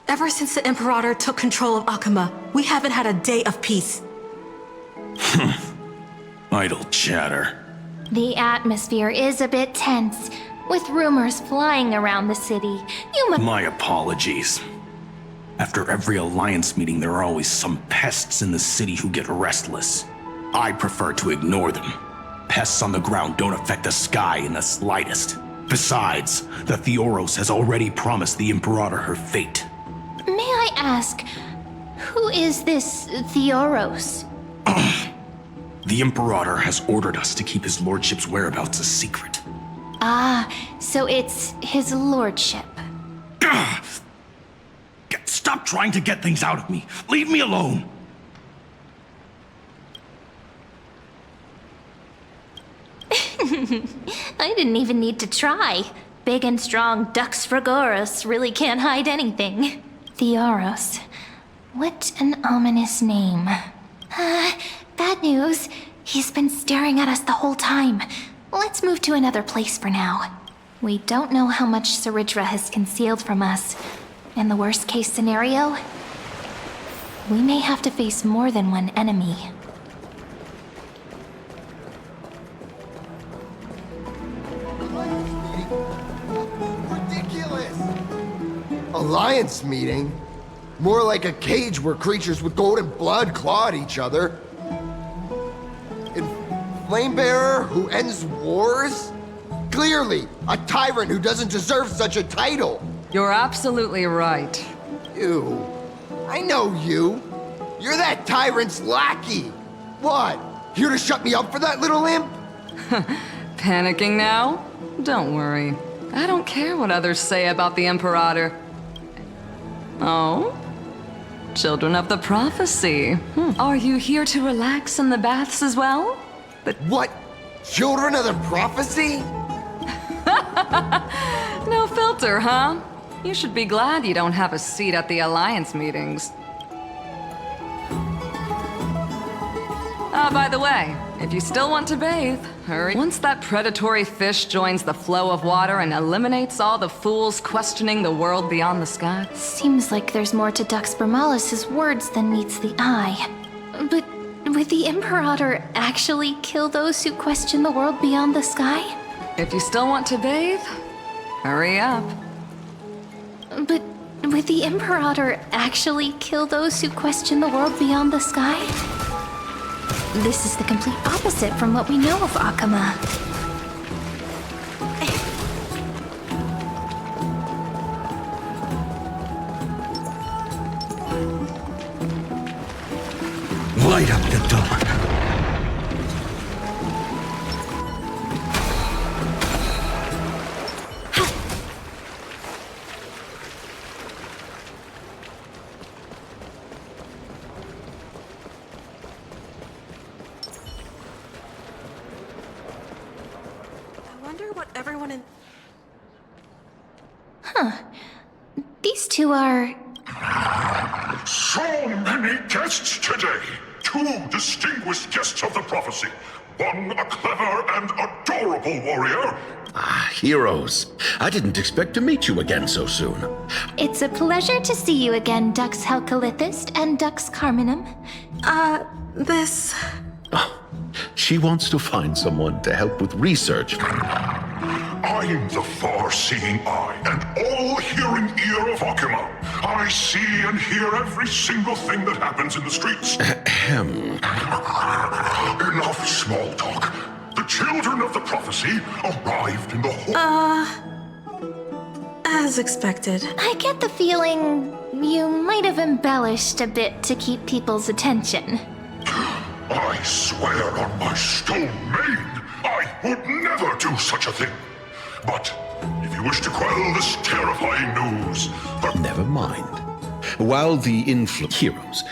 Ever since the Imperator took control of Akuma, we haven't had a day of peace. Idle chatter. The atmosphere is a bit tense, with rumors flying around the city. My apologies. After every Alliance meeting, there are always some pests in the city who get restless. I prefer to ignore them. Pests on the ground don't affect the sky in the slightest. Besides, the Theoros has already promised the Imperator her fate. May I ask, who is this Theoros? The Imperator has ordered us to keep his lordship's whereabouts a secret. Ah, so it's his lordship. Stop trying to get things out of me. Leave me alone. I didn't even need to try. Big and strong Dux Fragoros really can't hide anything. Theoros. What an ominous name. Bad news. He's been staring at us the whole time. Let's move to another place for now. We don't know how much Cerydra has concealed from us. In the worst case scenario, we may have to face more than one enemy. Ridiculous! Alliance meeting? More like a cage where creatures with golden blood claw at each other. And Flamebearer who ends wars? Clearly, a tyrant who doesn't deserve such a title. You're absolutely right. You. I know you. You're that tyrant's lackey. What? Here to shut me up for that little imp? Panicking now? Don't worry. I don't care what others say about the Imperator. Oh? Children of the Prophecy. Are you here to relax in the baths as well? But what? Children of the Prophecy? No filter, huh? You should be glad you don't have a seat at the Alliance meetings. By the way, if you still want to bathe, hurry. Once that predatory fish joins the flow of water and eliminates all the fools questioning the world beyond the sky. Seems like there's more to Dux Bramalis' words than meets the eye. But would the Imperator actually kill those who question the world beyond the sky? If you still want to bathe, hurry up. But would the Imperator actually kill those who question the world beyond the sky? This is the complete opposite from what we know of Akuma. Light up the dawn. wonder what everyone in... Huh. These two are... So many guests today! 2 distinguished guests of the prophecy. One a clever and adorable warrior. Ah, heroes. I didn't expect to meet you again so soon. It's a pleasure to see you again, Dux Helcalithist and Dux Carminum. This... Oh, she wants to find someone to help with research. I'm the far-seeing eye and all-hearing ear of Akuma. I see and hear every single thing that happens in the streets. Ahem. Enough small talk. The children of the prophecy arrived in the hall. As expected. I get the feeling you might have embellished a bit to keep people's attention. I swear on my stone maid, I would never do such a thing. But if you wish to quell this terrifying news... Never mind. While the heroes...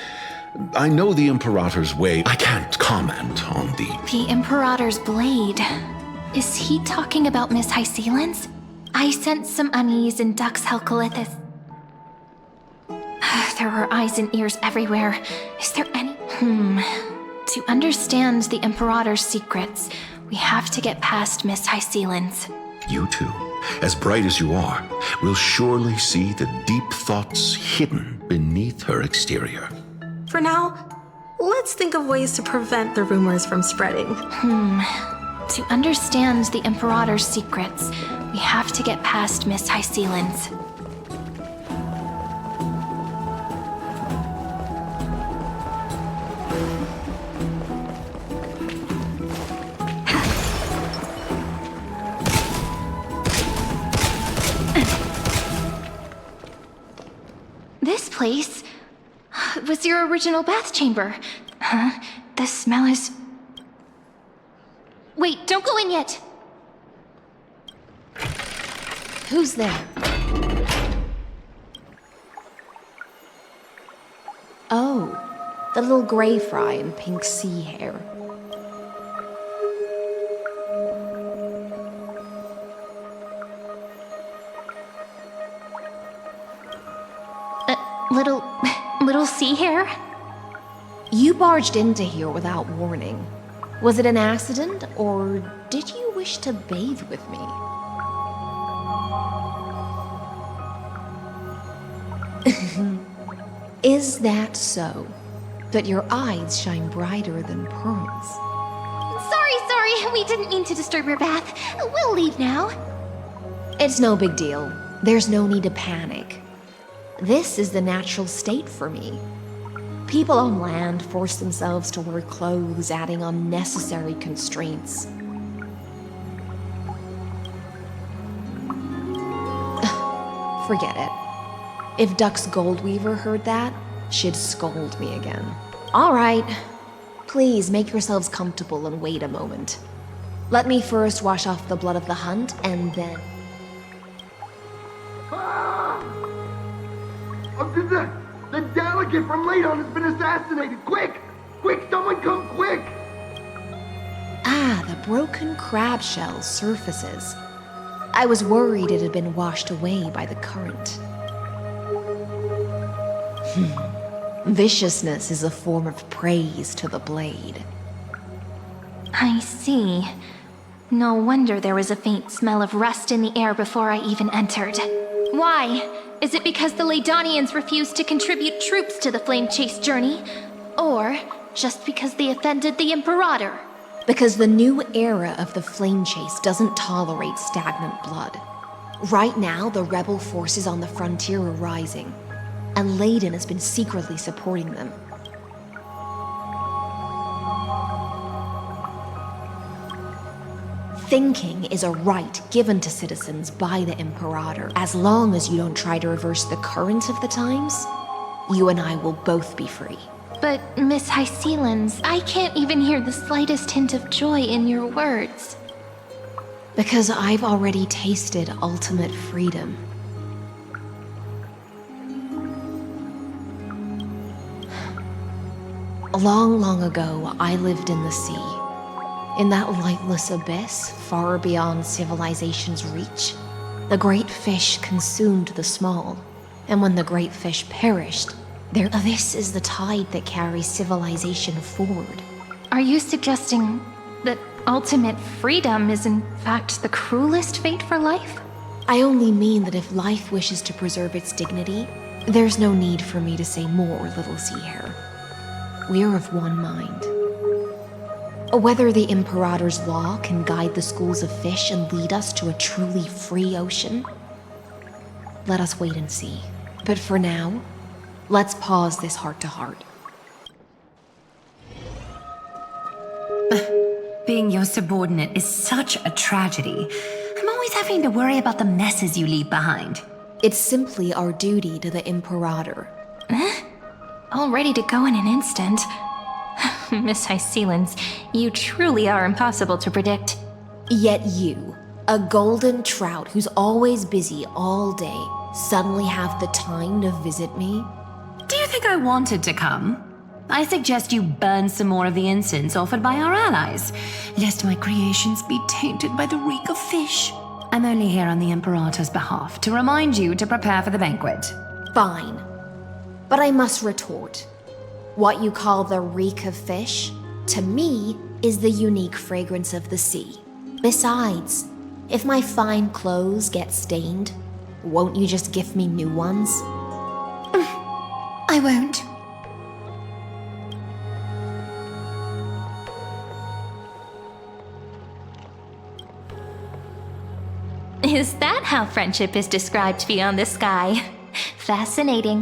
I know the Imperator's way. I can't comment on the... The Imperator's blade. Is he talking about Miss Hycelan's? I sense some unease in Dux Helcalithus. There are eyes and ears everywhere. Is there any... To understand the Imperator's secrets, we have to get past Miss Hycelan's. You two, as bright as you are, will surely see the deep thoughts hidden beneath her exterior. For now, let's think of ways to prevent the rumors from spreading. To understand the Imperator's secrets, we have to get past Miss Hycelan's. This place was your original bath chamber. Huh? The smell is... Wait, don't go in yet! Who's there? Oh, the little gray fry in pink sea hair. Little sea hair? You barged into here without warning. Was it an accident, or did you wish to bathe with me? Is that so? That your eyes shine brighter than pearls? Sorry, we didn't mean to disturb your bath. We'll leave now. It's no big deal. There's no need to panic. This is the natural state for me. People on land force themselves to wear clothes, adding unnecessary constraints. Forget it. If Dux Goldweaver heard that, she'd scold me again. All right. Please make yourselves comfortable and wait a moment. Let me first wash off the blood of the hunt, and then... The delegate from Lydon has been assassinated! Quick! Quick, someone come quick! Ah, the broken crab shell surfaces. I was worried it had been washed away by the current. Viciousness is a form of praise to the blade. I see. No wonder there was a faint smell of rust in the air before I even entered. Why? Is it because the Lydonians refused to contribute troops to the flame chase journey? Or just because they offended the Imperator? Because the new era of the flame chase doesn't tolerate stagnant blood. Right now, the rebel forces on the frontier are rising, and Lydon has been secretly supporting them. Thinking is a right given to citizens by the Imperator. As long as you don't try to reverse the current of the times, you and I will both be free. But, Miss Hycelan's, I can't even hear the slightest hint of joy in your words. Because I've already tasted ultimate freedom. Long, long ago, I lived in the sea. In that lightless abyss, far beyond civilization's reach, the great fish consumed the small, and when the great fish perished, this is the tide that carries civilization forward. Are you suggesting that ultimate freedom is in fact the cruelest fate for life? I only mean that if life wishes to preserve its dignity, there's no need for me to say more, little sea hare. We are of one mind. Whether the Imperator's law can guide the schools of fish and lead us to a truly free ocean, let us wait and see. But for now, let's pause this heart-to-heart. Being your subordinate is such a tragedy. I'm always having to worry about the messes you leave behind. It's simply our duty to the Imperator. All ready to go in an instant. Miss Hycelens, you truly are impossible to predict. Yet you, a golden trout who's always busy all day, suddenly have the time to visit me? Do you think I wanted to come? I suggest you burn some more of the incense offered by our allies, lest my creations be tainted by the reek of fish. I'm only here on the Imperator's behalf to remind you to prepare for the banquet. Fine. But I must retort. What you call the reek of fish, to me, is the unique fragrance of the sea. Besides, if my fine clothes get stained, won't you just gift me new ones? I won't. Is that how friendship is described beyond the sky? Fascinating.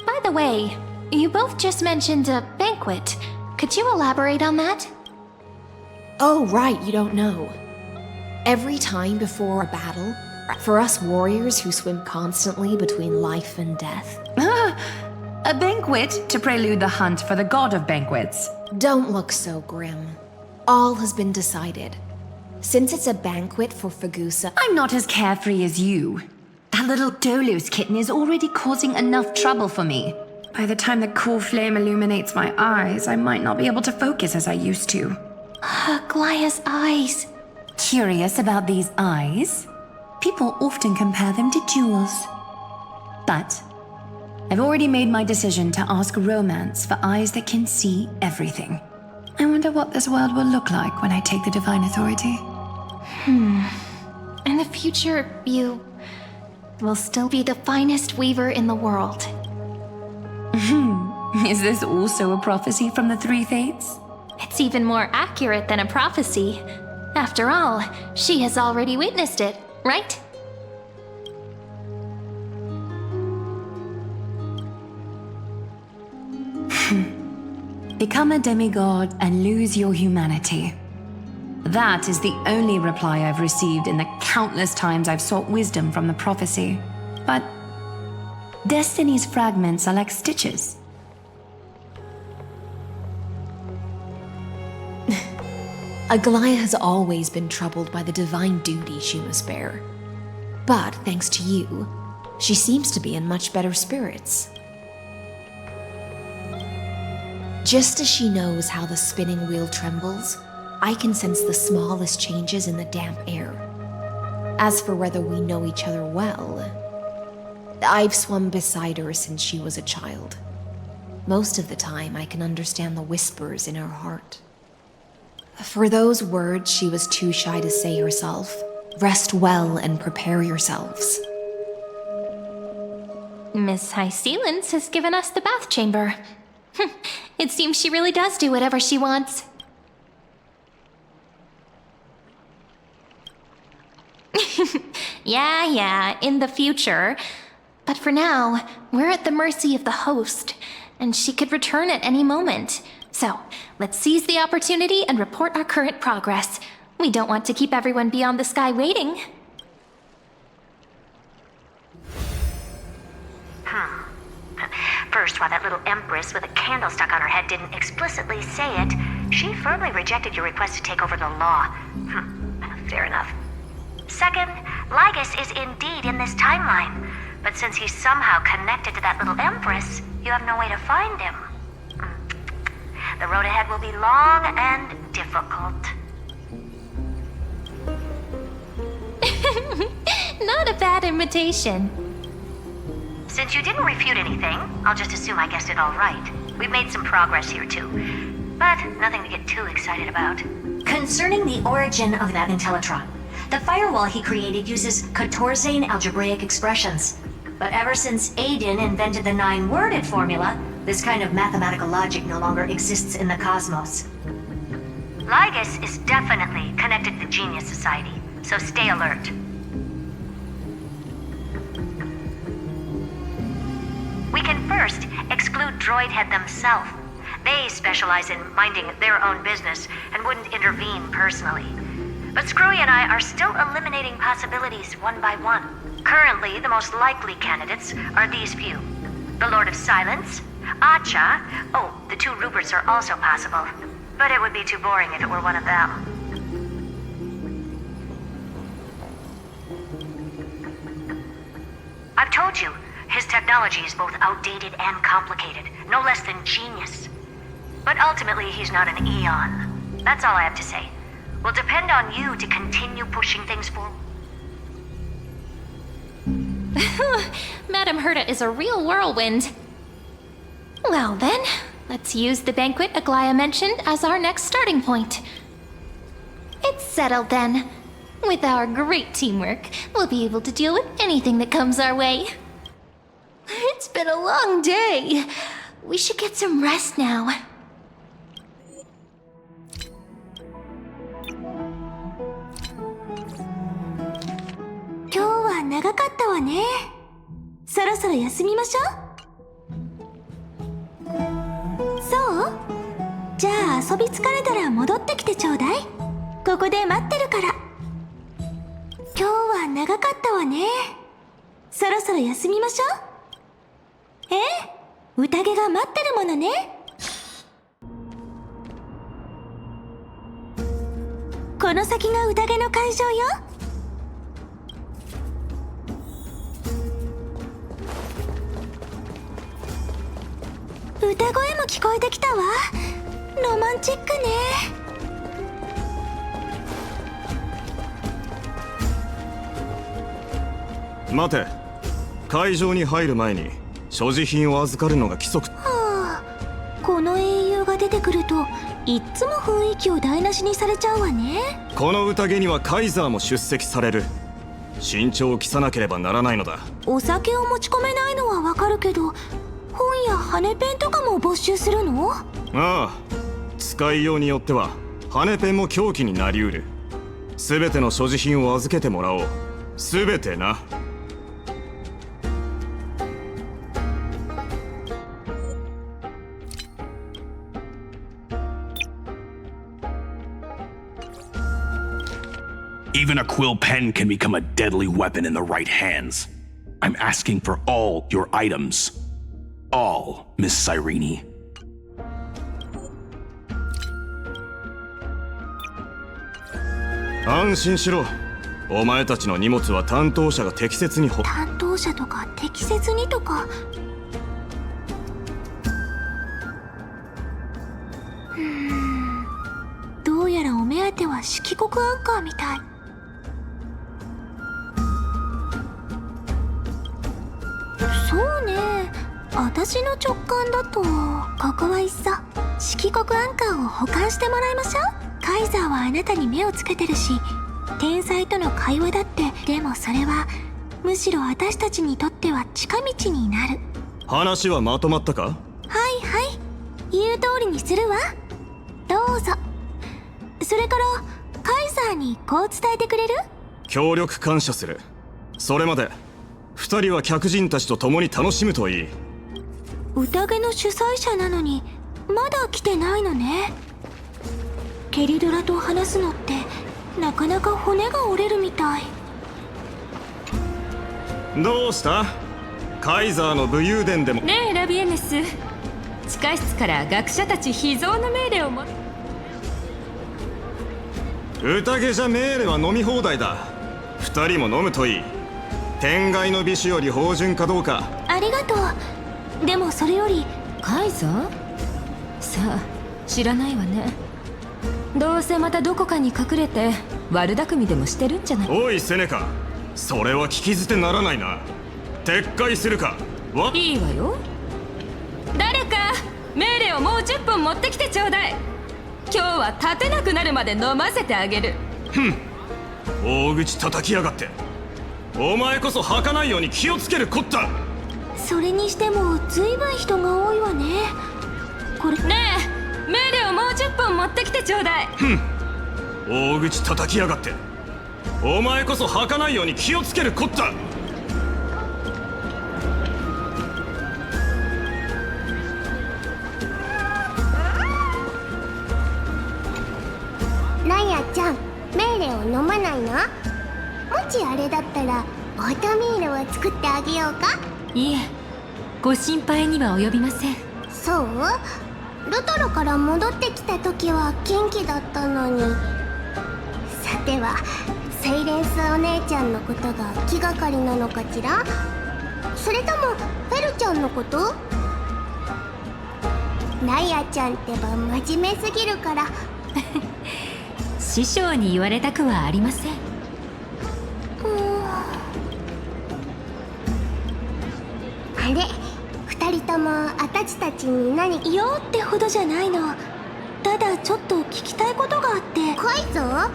By the way, you both just mentioned a banquet. Could you elaborate on that? Oh, right, you don't know. Every time before a battle, for us warriors who swim constantly between life and death. A banquet to prelude the hunt for the god of banquets. Don't look so grim. All has been decided. Since it's a banquet for Fagusa, I'm not as carefree as you. That little Dolos kitten is already causing enough trouble for me. By the time the cool flame illuminates my eyes, I might not be able to focus as I used to. Glaya's eyes. Curious about these eyes? People often compare them to jewels. But I've already made my decision to ask Romance for eyes that can see everything. I wonder what this world will look like when I take the divine authority. In the future, you will still be the finest weaver in the world. Is this also a prophecy from the Three Fates? It's even more accurate than a prophecy. After all, she has already witnessed it, right? Become a demigod and lose your humanity. That is the only reply I've received in the countless times I've sought wisdom from the prophecy. But Destiny's fragments are like stitches. Aglaya has always been troubled by the divine duty she must bear. But thanks to you, she seems to be in much better spirits. Just as she knows how the spinning wheel trembles, I can sense the smallest changes in the damp air. As for whether we know each other well, I've swum beside her since she was a child. Most of the time, I can understand the whispers in her heart. For those words she was too shy to say herself, rest well and prepare yourselves. Miss Hycelens has given us the bath chamber. It seems she really does do whatever she wants. Yeah, in the future. But for now, we're at the mercy of the host, and she could return at any moment. So, let's seize the opportunity and report our current progress. We don't want to keep everyone beyond the sky waiting. First, while that little empress with a candle stuck on her head didn't explicitly say it, she firmly rejected your request to take over the law. Fair enough. Second, Lygus is indeed in this timeline, but since he's somehow connected to that little empress, you have no way to find him. The road ahead will be long and difficult. that invitation. Since you didn't refute anything, I'll just assume I guessed it all right. We've made some progress here too, but nothing to get too excited about. Concerning the origin of that Intellitron, the firewall he created uses Kotorzane algebraic expressions. But ever since Aiden invented the 9-worded formula, this kind of mathematical logic no longer exists in the cosmos. Lygus is definitely connected to the Genius Society, so stay alert. We can first exclude Droidhead themselves. They specialize in minding their own business and wouldn't intervene personally. But Screwy and I are still eliminating possibilities one by one. Currently, the most likely candidates are these few. The Lord of Silence, Acha, oh, the 2 Ruperts are also possible. But it would be too boring if it were one of them. I've told you, his technology is both outdated and complicated, no less than genius. But ultimately, he's not an Eon. That's all I have to say. Will depend on you to continue pushing things forward. Madame Herta is a real whirlwind. Well then, let's use the banquet Aglaia mentioned as our next starting point. It's settled then. With our great teamwork, we'll be able to deal with anything that comes our way. It's been a long day. We should get some rest now. Today was 長かったわね。そろそろ休みましょう。そう？じゃあ遊び疲れたら戻ってきてちょうだい。ここで待ってるから。今日は長かったわね。そろそろ休みましょう。宴が待ってるものね。この先が宴の会場よ。歌声も聞こえてきたわ。ロマンチックね。待て、会場に入る前に所持品を預かるのが規則。はあ、この英雄が出てくるといっつも雰囲気を台無しにされちゃうわね。この宴にはカイザーも出席される。慎重を期さなければならないのだ。お酒を持ち込めないのはわかるけど、本や羽ペンとかも没収するの？ああ、使いようによっては羽ペンも凶器になりうる。すべての所持品を預けてもらおう。すべてな。Even a quill pen can become a deadly weapon in the right hands. I'm asking for all your items. All, Miss Cyrene. Anshiro. お前たちの荷物は担当者が適切に担当者とか適切にとか。どうやらお目当ては色黒アンカーみたい。そうね、私の直感だとここはいっそ色黒アンカーを保管してもらいましょう。カイザーはあなたに目をつけてるし、天才との会話だって。でもそれはむしろ私たちにとっては近道になる。話はまとまったか？はいはい、言う通りにするわ。どうぞ。それからカイザーにこう伝えてくれる？協力感謝する。それまで2人は客人たちと共に楽しむといい。宴の主催者なのにまだ来てないのね。ケリドラと話すのってなかなか骨が折れるみたい。どうした？カイザーの武勇伝でも。ねえラビエネス、地下室から学者たち秘蔵の命令をも。宴じゃ命令は飲み放題だ。2人も飲むといい。天外の美酒より芳醇かどうか。ありがとう。でもそれよりカイザー？さあ、知らないわね。どうせまたどこかに隠れて悪巧みでもしてるんじゃない？おいセネカ、それは聞き捨てならないな。撤回するか。いいわよ。誰か命令をもう10分持ってきてちょうだい。今日は立てなくなるまで飲ませてあげる。大口叩きやがって。お前こそ吐かないように気をつけるこった。それにしてもずいぶん人が多いわね。これねえ、命令をもう10分持ってきてちょうだい。大口叩きやがって。お前こそ吐かないように気をつけるこった。なんやちゃん、命令を飲まないの？もしあれだったらオートミールを作ってあげようか？いえ、ご心配には及びません。そう？ルトロから戻ってきた時は元気だったのに。さてはセイレンスお姉ちゃんのことが気がかりなのかしら？それともフェルちゃんのこと？ナヤちゃんってば真面目すぎるから師匠に言われたくはありません。あれ、二人ともあたちたちに何か用ってほどじゃないの。ただちょっと聞きたいことがあって。カイザ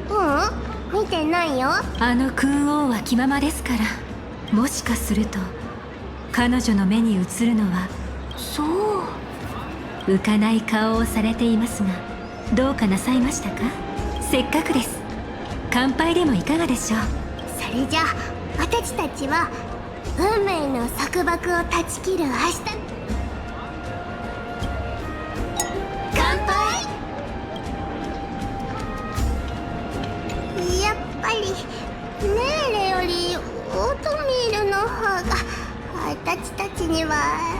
ー？見てないよ。あの空王は気ままですから、もしかすると彼女の目に映るのは浮かない顔をされていますが、どうかなさいましたか？せっかくです。乾杯でもいかがでしょう。それじゃあ私たちは運命の束縛を断ち切る明日。乾杯。やっぱり命令よりオートミールの方が私たちには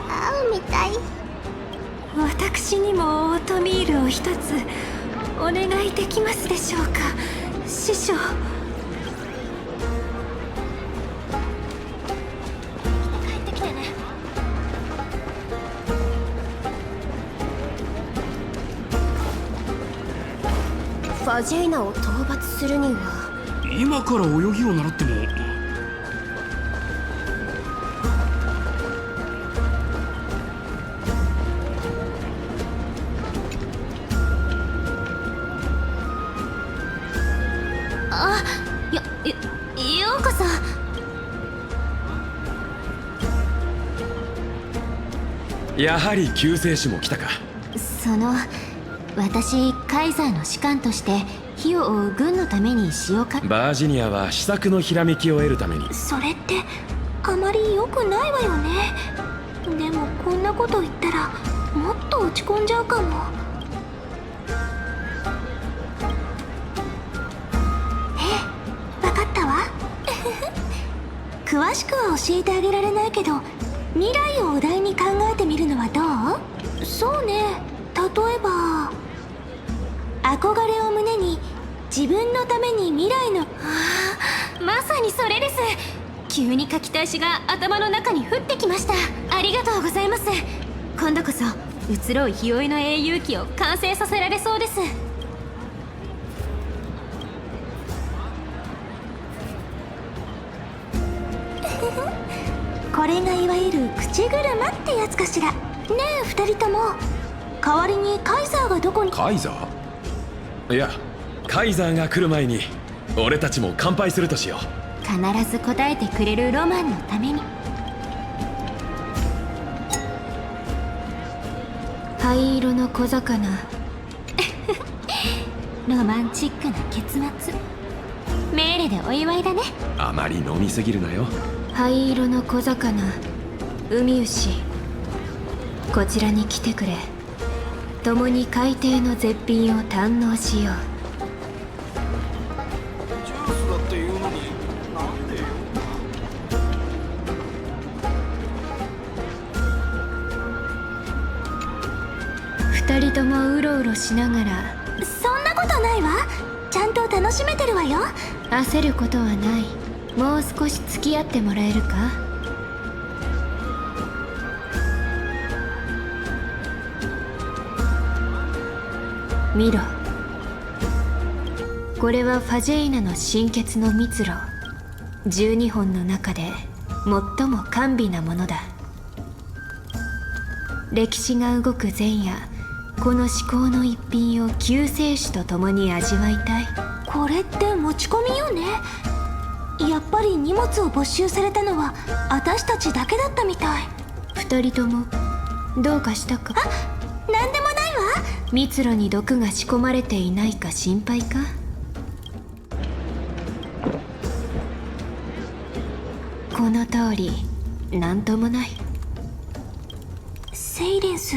合うみたい。私にもオートミールを一つお願いできますでしょうか、師匠。ファジェイナを討伐するには今から泳ぎを習っても。ようこそ。やはり救世主も来たか。私カイザーの士官として火を追う軍のために詩を書く。バージニアは試作のひらめきを得るために。それってあまり良くないわよね。でもこんなこと言ったらもっと落ち込んじゃうかも。分かったわ詳しくは教えてあげられないけど、未来をお題に考えてみるのはどう？そうね、例えば憧れを胸に自分のために未来の。まさにそれです。急に書きたい詩が頭の中に降ってきました。ありがとうございます。今度こそ移ろう日和の英雄記を完成させられそうです。これがいわゆる口車ってやつかしら。ねえ二人とも、代わりにカイザーがどこに。カイザー？いや、カイザーが来る前に俺たちも乾杯するとしよう。必ず答えてくれるロマンのために。灰色の小魚ロマンチックな結末。命令でお祝いだね。あまり飲みすぎるなよ。灰色の小魚、海牛、こちらに来てくれ。共に海底の絶品を堪能しよう。ジュースだって言うのになんでよ。二人ともうろうろしながら。そんなことないわ。ちゃんと楽しめてるわよ。焦ることはない。もう少し付き合ってもらえるか。見ろ、これはファジェイナの心血の蜜蝋。12本の中で最も甘美なものだ。歴史が動く前夜、この至高の一品を救世主と共に味わいたい。これって持ち込みよね。やっぱり荷物を没収されたのは私たちだけだったみたい。2人ともどうかしたか？あ、なんでもないわ。蜜蝋に毒が仕込まれていないか心配か？この通り、なんともない。セイレンス、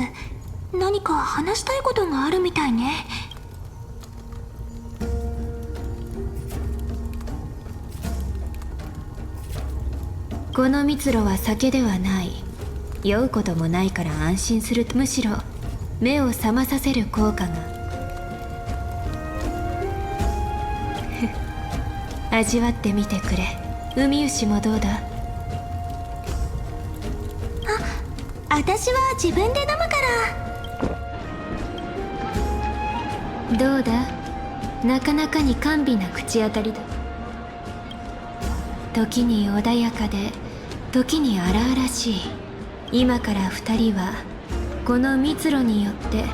何か話したいことがあるみたいね。この蜜蝋は酒ではない。酔うこともないから安心する。むしろ目を覚まさせる効果が。味わってみてくれ。海牛もどうだ？私は自分で飲むから。どうだ？なかなかに甘美な口当たりだ。時に穏やかで、時に荒々しい。今から2人はこの蜜蝋によって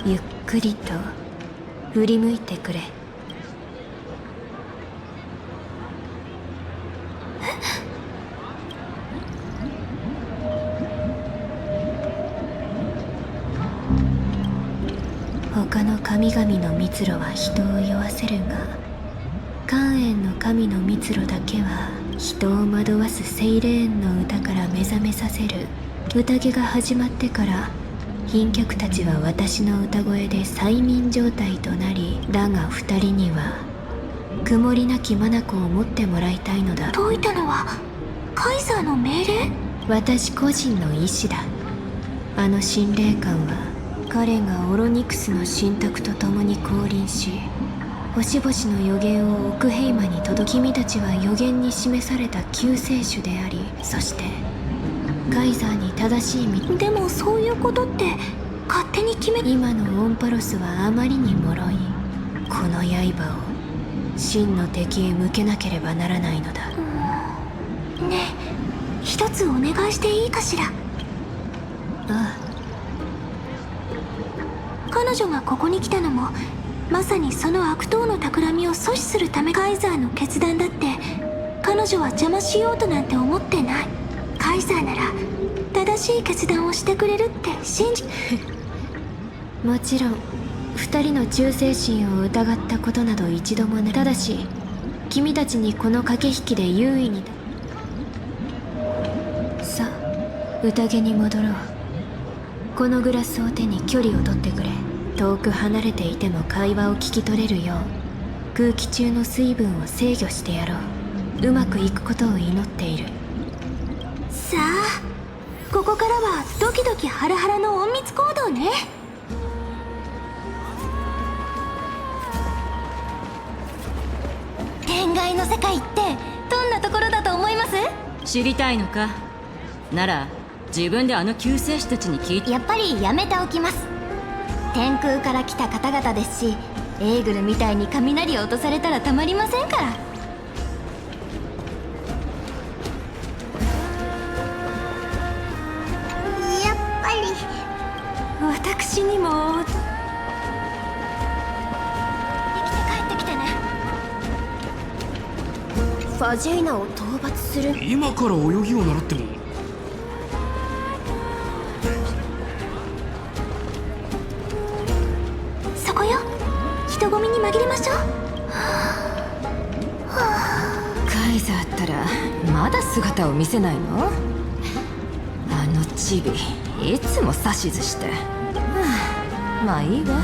ゆっくりと振り向いてくれ。他の神々の蜜蝋は人を酔わせるが、寛永の神の蜜蝋だけは人を惑わすセイレーンの歌から目覚めさせる。宴が始まってから賓客たちは私の歌声で催眠状態となり、だが2人には曇りなき眼を持ってもらいたいのだ。解いたのはカイザーの命令？私個人の意志だ。あの神霊官は彼がオロニクスの神託と共に降臨し、星々の予言を奥ヘイマに届き、君たちは予言に示された救世主であり、そしてカイザーに正しい道。でもそういうことって勝手に決め。今のオンパロスはあまりに脆い。この刃を真の敵へ向けなければならないのだ。ねえ、一つお願いしていいかしら？ああ。彼女がここに来たのもまさにその悪党の企みを阻止するため。カイザーの決断だって彼女は邪魔しようとなんて思ってない。カイザーなら正しい決断をしてくれるって信じもちろん2人の忠誠心を疑ったことなど一度もない。ただし君たちにこの駆け引きで優位に。さあ、宴に戻ろう。このグラスを手に距離を取ってくれ。遠く離れていても会話を聞き取れるよう空気中の水分を制御してやろう。うまくいくことを祈っている。さあ、ここからはドキドキハラハラの隠密行動ね。天外の世界ってどんなところだと思います？知りたいのか？なら自分であの救世主たちに聞いて。やっぱりやめておきます。天空から来た方々ですし、エーグルみたいに雷を落とされたらたまりませんから。やっぱり私にも生きて帰ってきてね。ファジェイナを討伐する。今から泳ぎを習っても。そこよ、人混みに紛れましょう。カイザーったらまだ姿を見せないの？あのチビいつも指図して、まあいいわ。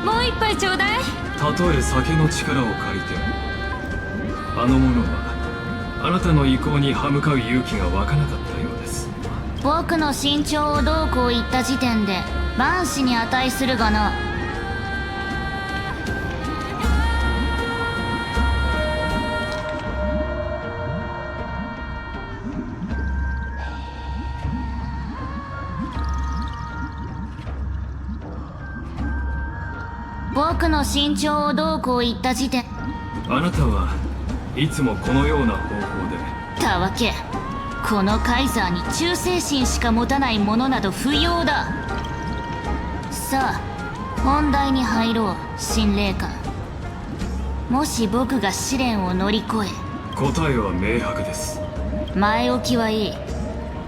もう一杯ちょうだい。たとえ酒の力を借りても、あの者はあなたの意向に歯向かう勇気が湧かなかったようです。僕の身長をどうこう言った時点で万死に値するがな。僕の身長をどうこう言った時点。あなたはいつもこのような方法で。たわけ、このカイザーに忠誠心しか持たないものなど不要だ。さあ本題に入ろう。神霊官、もし僕が試練を乗り越え。答えは明白です。前置きはいい。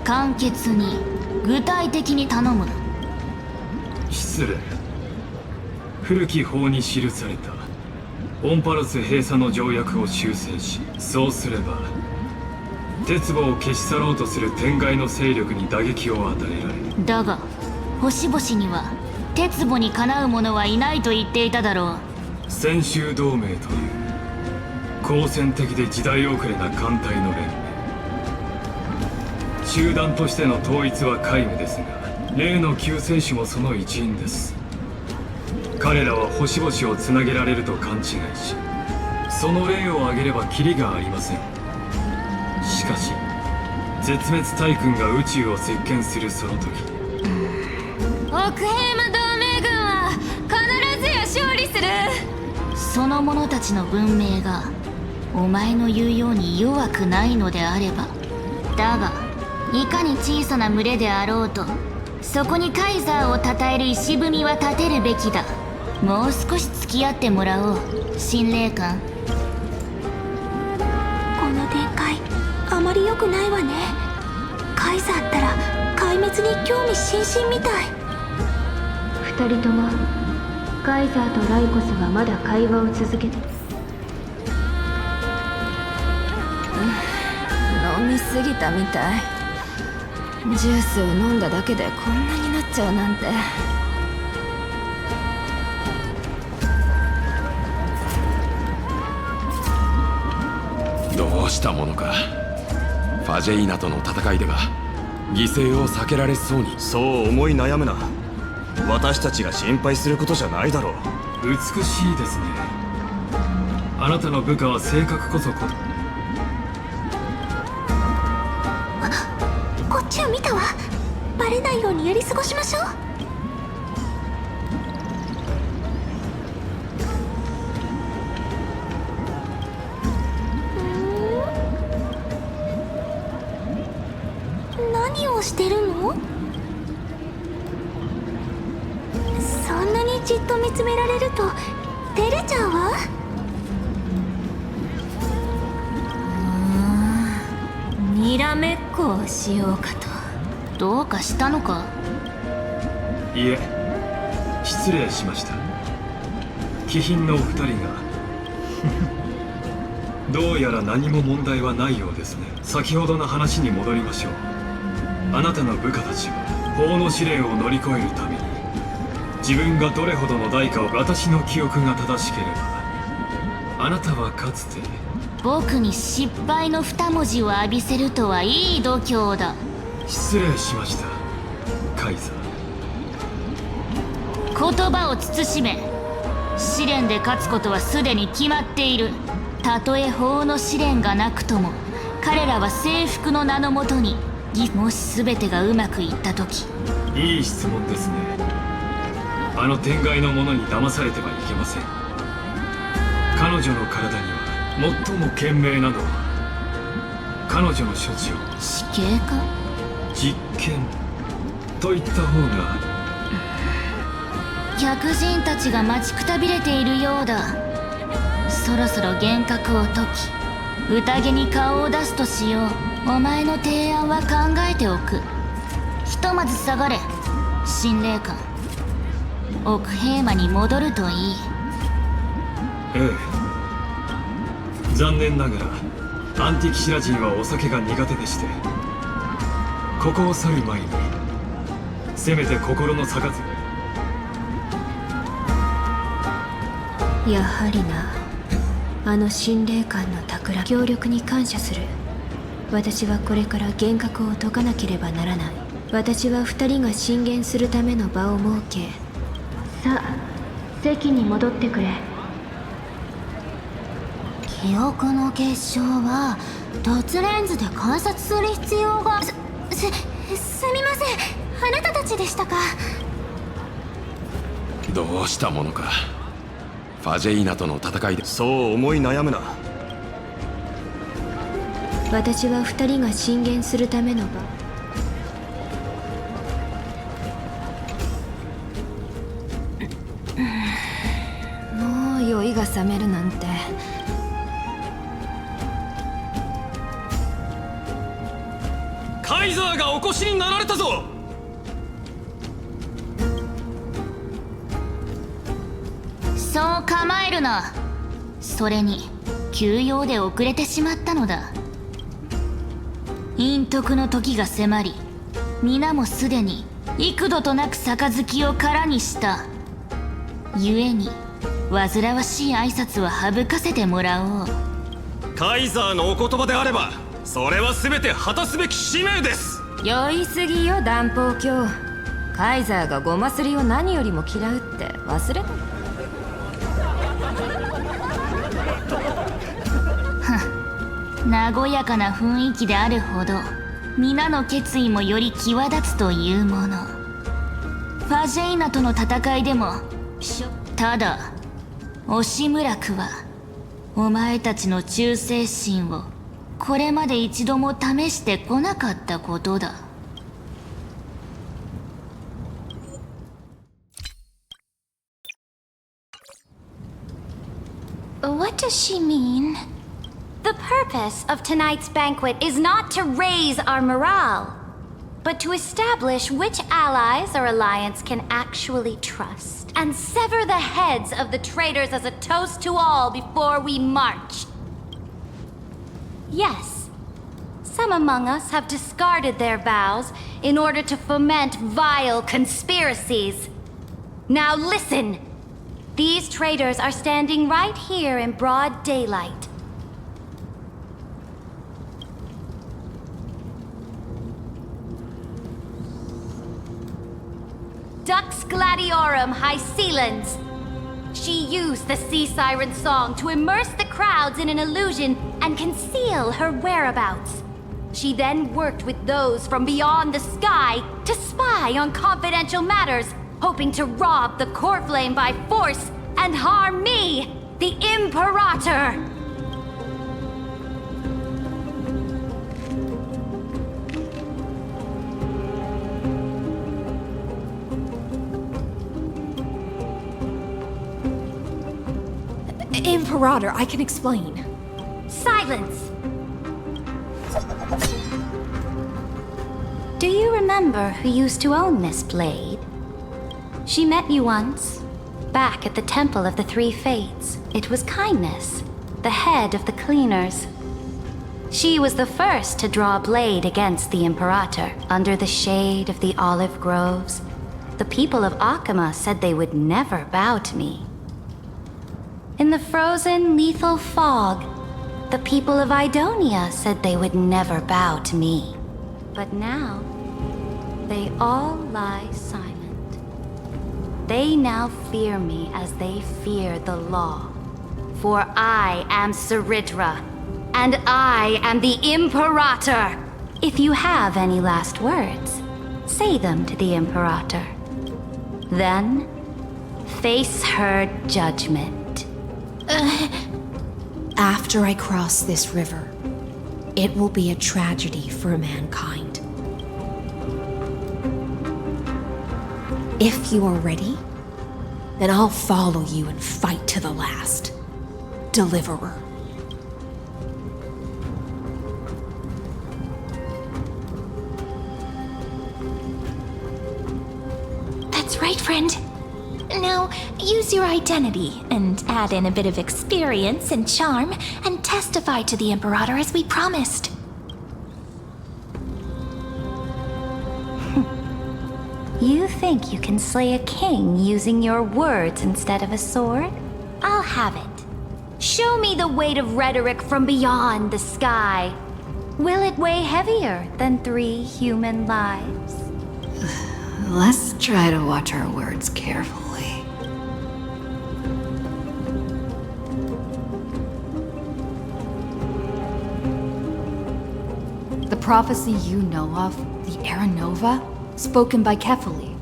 簡潔に具体的に頼む。失礼。古き法に記されたオンパルス閉鎖の条約を修正し、そうすれば鉄棒を消し去ろうとする天外の勢力に打撃を与えられる。だが星々には鉄棒にかなう者はいないと言っていただろう。専修同盟という好戦的で時代遅れな艦隊の連盟。集団としての統一は皆無ですが、例の救世主もその一員です。彼らは星々をつなげられると勘違いし、その例を挙げればキリがありません。しかし絶滅大軍が宇宙を席巻するその時、奥平魔同盟軍は必ずや勝利する。その者たちの文明がお前の言うように弱くないのであれば。だがいかに小さな群れであろうと、そこにカイザーを称える石踏みは立てるべきだ。もう少し付き合ってもらおう、神霊官。この展開あまり良くないわね。カイザーったら壊滅に興味津々みたい。二人ともカイザーとライコスはまだ会話を続けて。飲みすぎたみたい。ジュースを飲んだだけでこんなになっちゃうなんて。どうしたものか。ファジェイナとの戦いでは犠牲を避けられそうに。そう思い悩むな。私たちが心配することじゃないだろう。美しいですね。あなたの部下は性格こそこっちを見たわ。バレないようにやり過ごしましょう。何をしてるの？そんなにじっと見つめられると照れちゃうわ。にらめっこをしようかと。どうかしたのか？いえ、失礼しました。貴賓のお二人がどうやら何も問題はないようですね。先ほどの話に戻りましょう。あなたの部下たちは法の試練を乗り越えるために自分がどれほどの代価を。私の記憶が正しければあなたはかつて僕に失敗の二文字を浴びせるとはいい度胸だ。失礼しました、カイザー。言葉を慎め。試練で勝つことはすでに決まっている。たとえ法の試練がなくとも彼らは征服の名のもとに。もし全てがうまくいった時。いい質問ですね。あの天外のものに騙されてはいけません。彼女の体には最も賢明なのは彼女の処置を死刑か実験と言った方が。客人たちが待ちくたびれているようだ。そろそろ幻覚を解き宴に顔を出すとしよう。お前の提案は考えておく。ひとまず下がれ、神霊官。奥平魔に戻るといい。ええ、残念ながらアンティキシラ人はお酒が苦手でして、ここを去る前にせめて心の杯。やはりな。あの神霊官の企協力に感謝する。私はこれから幻覚を解かなければならない。私は二人が進言するための場を設け。さあ席に戻ってくれ。記憶の結晶は凸レンズで観察する必要が。すみません、あなたたちでしたか。どうしたものか。ファジェイナとの戦いで。そう思い悩むな。私は2人が進言するための場。もう酔いが覚めるなんて。カイザーがお越しになられたぞ。そう構えるな。それに休養で遅れてしまったのだ。陰徳の時が迫り、皆もすでに幾度となく杯を空にした。故に煩わしい挨拶は省かせてもらおう。カイザーのお言葉であれば、それは全て果たすべき使命です。酔いすぎよ断法教。カイザーがごますりを何よりも嫌うって忘れた。和やかな雰囲気であるほど皆の決意もより際立つというもの。ファジェイナとの戦いでもただ押村区はお前たちの忠誠心をこれまで一度も試してこなかったことだ。What does she mean? The purpose of tonight's banquet is not to raise our morale, but to establish which allies our alliance can actually trust, and sever the heads of the traitors as a toast to all before we march. Yes, some among us have discarded their vows in order to foment vile conspiracies. Now listen! These traitors are standing right here in broad daylight. Dux Gladiorum Hycelens. She used the sea siren song to immerse the crowds in an illusion and conceal her whereabouts. She then worked with those from beyond the sky to spy on confidential matters, hoping to rob the core flame by force and harm me, the Imperator. Imperator, I can explain. Silence! Do you remember who used to own this blade? She met you once, back at the Temple of the Three Fates. It was Kindness, the head of the cleaners. She was the first to draw a blade against the Imperator under the shade of the olive groves. The people of Akama said they would never bow to me. In the frozen, lethal fog, the people of Idonia said they would never bow to me. But now, they all lie silent. They now fear me as they fear the law. For I am Cerydra, and I am the Imperator. If you have any last words, say them to the Imperator. Then, face her judgment. After I cross this river, it will be a tragedy for mankind. If you are ready, then I'll follow you and fight to the last. Deliverer. That's right, friend. Now, use your identity and add in a bit of experience and charm and testify to the Imperator as we promised. You think you can slay a king using your words instead of a sword? I'll have it. Show me the weight of rhetoric from beyond the sky. Will it weigh heavier than 3 human lives? Let's try to watch our words carefully. The prophecy you know of, the Era Nova, spoken by Kefali,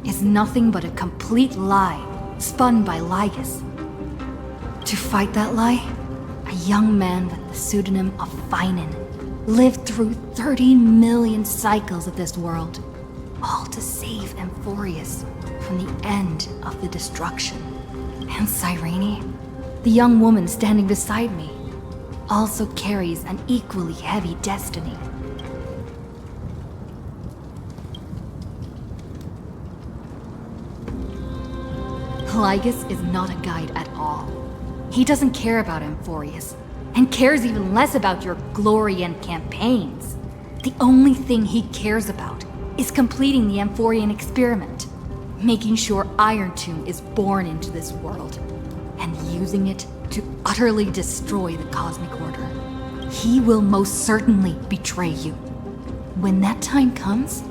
is nothing but a complete lie, spun by Lygus. To fight that lie, a young man with the pseudonym of Finan lived through 30 million cycles of this world, all to save Amphoreus from the end of the destruction. And Cyrene, the young woman standing beside me, also carries an equally heavy destiny. Lygus is not a guide at all. He doesn't care about Amphoreus, and cares even less about your glory and campaigns. The only thing he cares about is completing the Amphorean experiment, making sure Iron Tomb is born into this world, and using it to utterly destroy the Cosmic Order. He will most certainly betray you. When that time comes,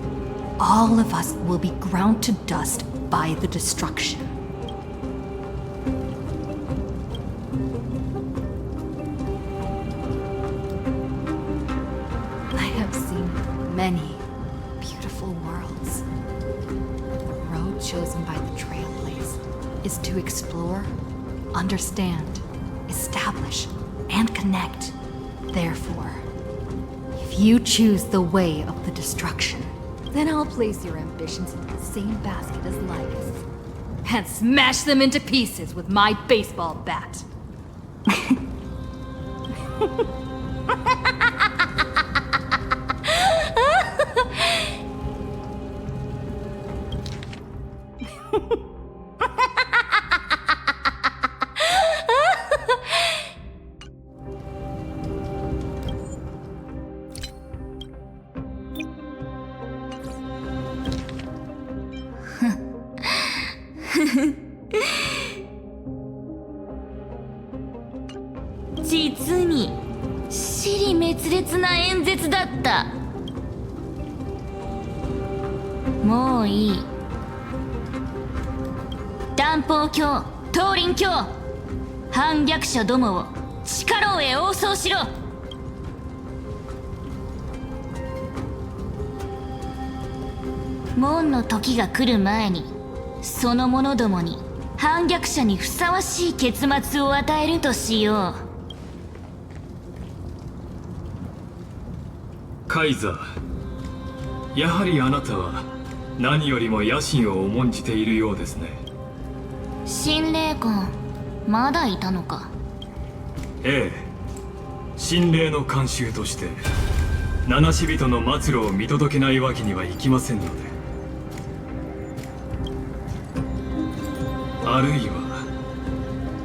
all of us will be ground to dust by the destruction. I have seen many beautiful worlds. The road chosen by the Trailblaze is to explore, understand, establish, and connect. Therefore, if you choose the way of the destruction, then I'll place your ambitions into the same basket as Lygus and smash them into pieces with my baseball bat.実に支離滅裂な演説だった。もういい。断法教、東林教、反逆者どもを地下牢へ応送しろ。門の時が来る前にその者どもに反逆者にふさわしい結末を与えるとしよう。カイザー、やはりあなたは何よりも野心を重んじているようですね。神霊魂、まだいたのか。ええ、神霊の慣習として七死人の末路を見届けないわけにはいきませんので。あるいは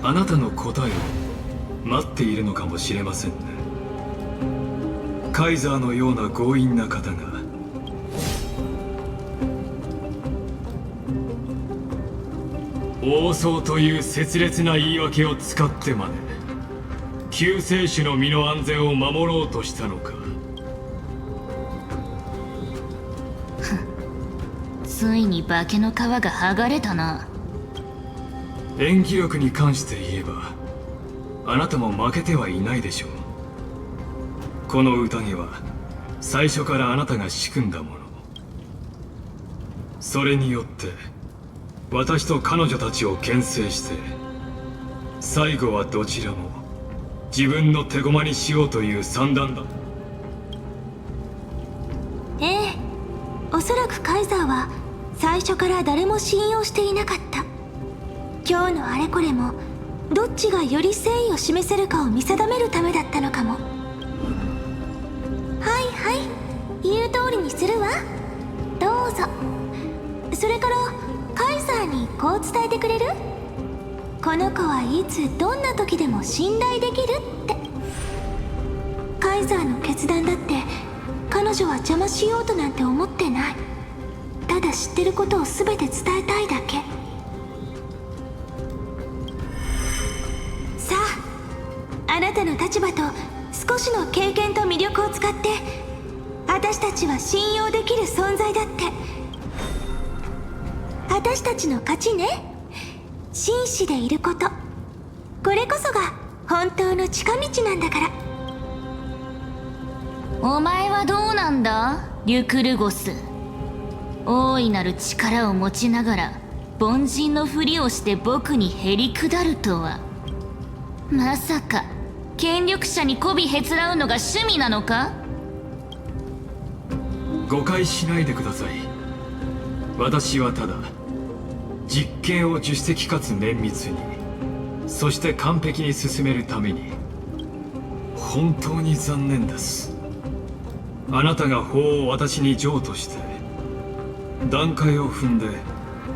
あなたの答えを待っているのかもしれませんね。カイザーのような強引な方が王相という拙劣な言い訳を使ってまで救世主の身の安全を守ろうとしたのか。ついに化けの皮が剥がれたな。演技力に関して言えばあなたも負けてはいないでしょう。この宴は最初からあなたが仕組んだもの。それによって私と彼女たちを牽制して最後はどちらも自分の手駒にしようという算段だ。ええ、おそらくカイザーは最初から誰も信用していなかった。今日のあれこれもどっちがより誠意を示せるかを見定めるためだったのかも。はいはい、言う通りにするわ。どうぞ。それからカイザーにこう伝えてくれる？この子はいつどんな時でも信頼できるって。カイザーの決断だって彼女は邪魔しようとなんて思ってない。ただ知ってることを全て伝えたいだけ。さあ、あなたの立場と少しの経験と魅力を使って私たちは信用できる存在だって。私たちの勝ちね。紳士でいること、これこそが本当の近道なんだから。お前はどうなんだ、リュクルゴス。大いなる力を持ちながら凡人のふりをして僕にへりくだるとは。まさか権力者に媚びへつらうのが趣味なのか？誤解しないでください。私はただ実験を自主的かつ綿密に、そして完璧に進めるために本当に残念です。あなたが法を私に譲渡して段階を踏んで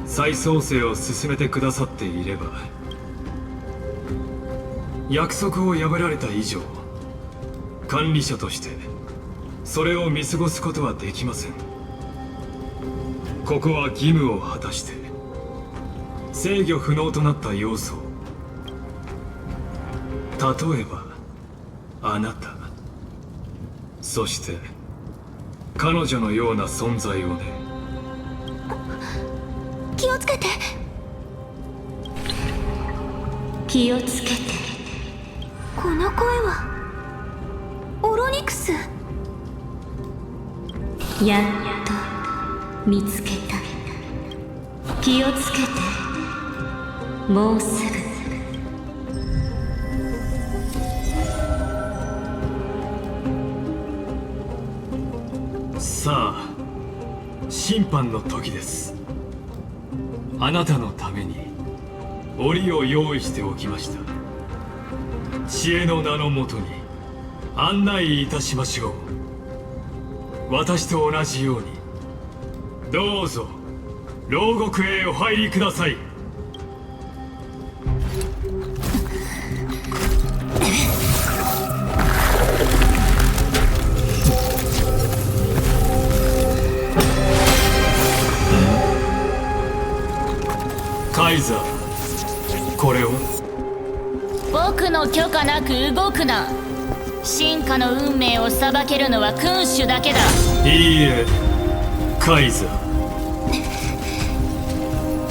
再創生を進めてくださっていれば、約束を破られた以上、管理者としてそれを見過ごすことはできません。ここは義務を果たして制御不能となった要素、例えばあなた、そして彼女のような存在をね。気をつけて。気をつけて。この声はオロニクス。やっと見つけた。気をつけて。もうすぐ。さあ、審判の時です。あなたのために檻を用意しておきました。知恵の名のもとに案内いたしましょう。私と同じようにどうぞ牢獄へお入りください。カイザー、これを。僕の許可なく動くな。進化の運命を裁けるのは君主だけだ。いいえ、カイザー。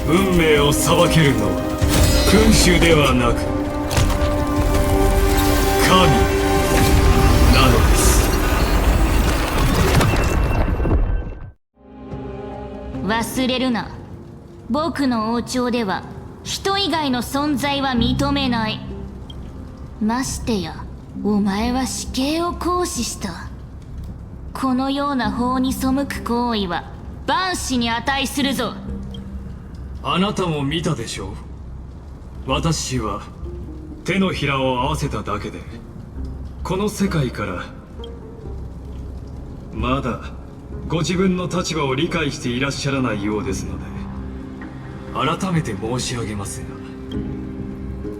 運命を裁けるのは君主ではなく神なのです。忘れるな。僕の王朝では人以外の存在は認めない。ましてやお前は死刑を行使した。このような法に背く行為は万死に値するぞ。あなたも見たでしょう。私は手のひらを合わせただけでこの世界からまだご自分の立場を理解していらっしゃらないようですので、改めて申し上げます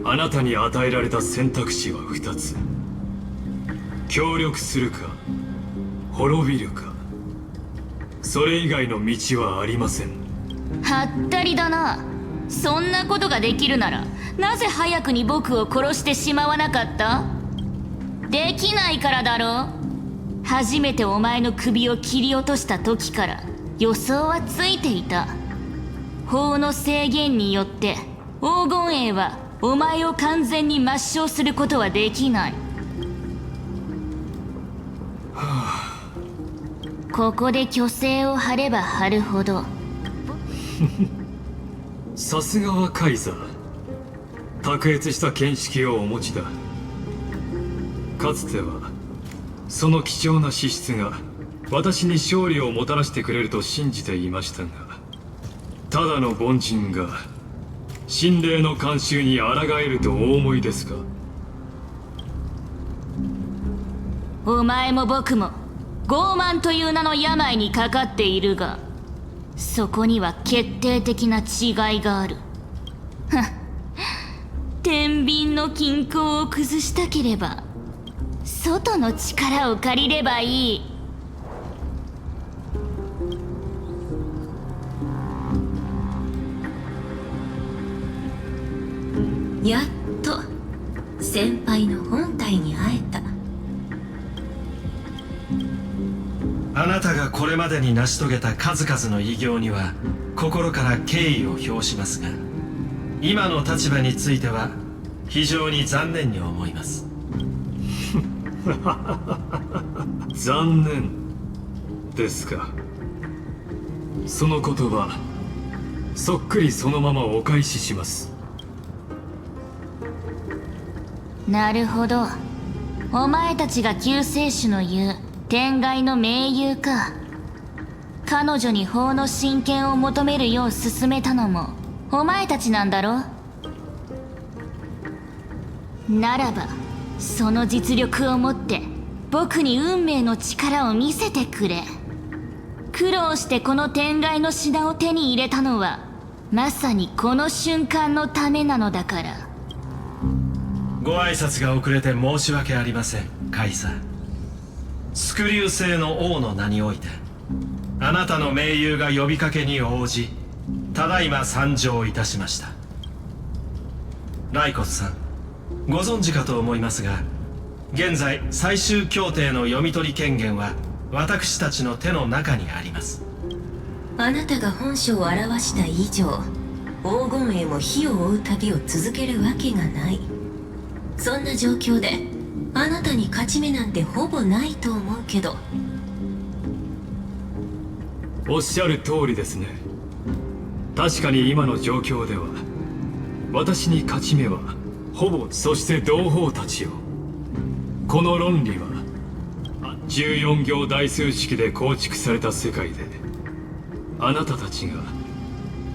が、あなたに与えられた選択肢は2つ。協力するか滅びるか、それ以外の道はありません。はったりだな。そんなことができるならなぜ早くに僕を殺してしまわなかった？できないからだろう。初めてお前の首を切り落とした時から予想はついていた。法の制限によって黄金栄はお前を完全に抹消することはできない。ここで虚勢を張れば張るほどさすがはカイザー。卓越した見識をお持ちだ。かつてはその貴重な資質が私に勝利をもたらしてくれると信じていましたが、ただの凡人が神霊の慣習に抗えるとお思いですか？お前も僕も傲慢という名の病にかかっているが、そこには決定的な違いがある。天秤の均衡を崩したければ外の力を借りればいい。やっと先輩の本体に会えた。あなたがこれまでに成し遂げた数々の偉業には心から敬意を表しますが、今の立場については非常に残念に思います。残念ですか。その言葉そっくりそのままお返しします。なるほど。お前たちが救世主の言う天外の盟友か。彼女に法の親権を求めるよう勧めたのもお前たちなんだろ？ならばその実力をもって僕に運命の力を見せてくれ。苦労してこの天外の品を手に入れたのはまさにこの瞬間のためなのだから。ご挨拶が遅れて申し訳ありません、カイザー。スクリュー星の王の名においてあなたの盟友が呼びかけに応じ、ただいま参上いたしました。ライコスさん、ご存知かと思いますが、現在最終協定の読み取り権限は私たちの手の中にあります。あなたが本書を表した以上、黄金へも火を追う旅を続けるわけがない。そんな状況であなたに勝ち目なんてほぼないと思うけど。おっしゃる通りですね。確かに今の状況では私に勝ち目はほぼ。そして同胞たちよ、この論理は14行代数式で構築された世界で、あなたたちが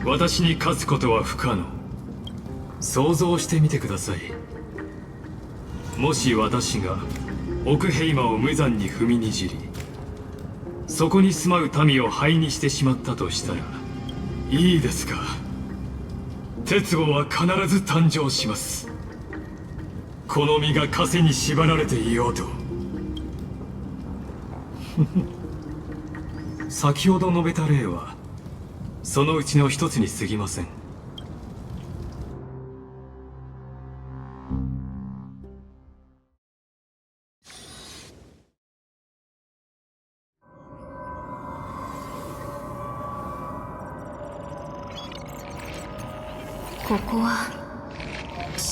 私に勝つことは不可能。想像してみてください。もし私が奥平間を無残に踏みにじり、そこに住まう民を灰にしてしまったとしたら、いいですか、鉄棒は必ず誕生します。この身が枷に縛られていようと。先ほど述べた例はそのうちの一つに過ぎません。ここは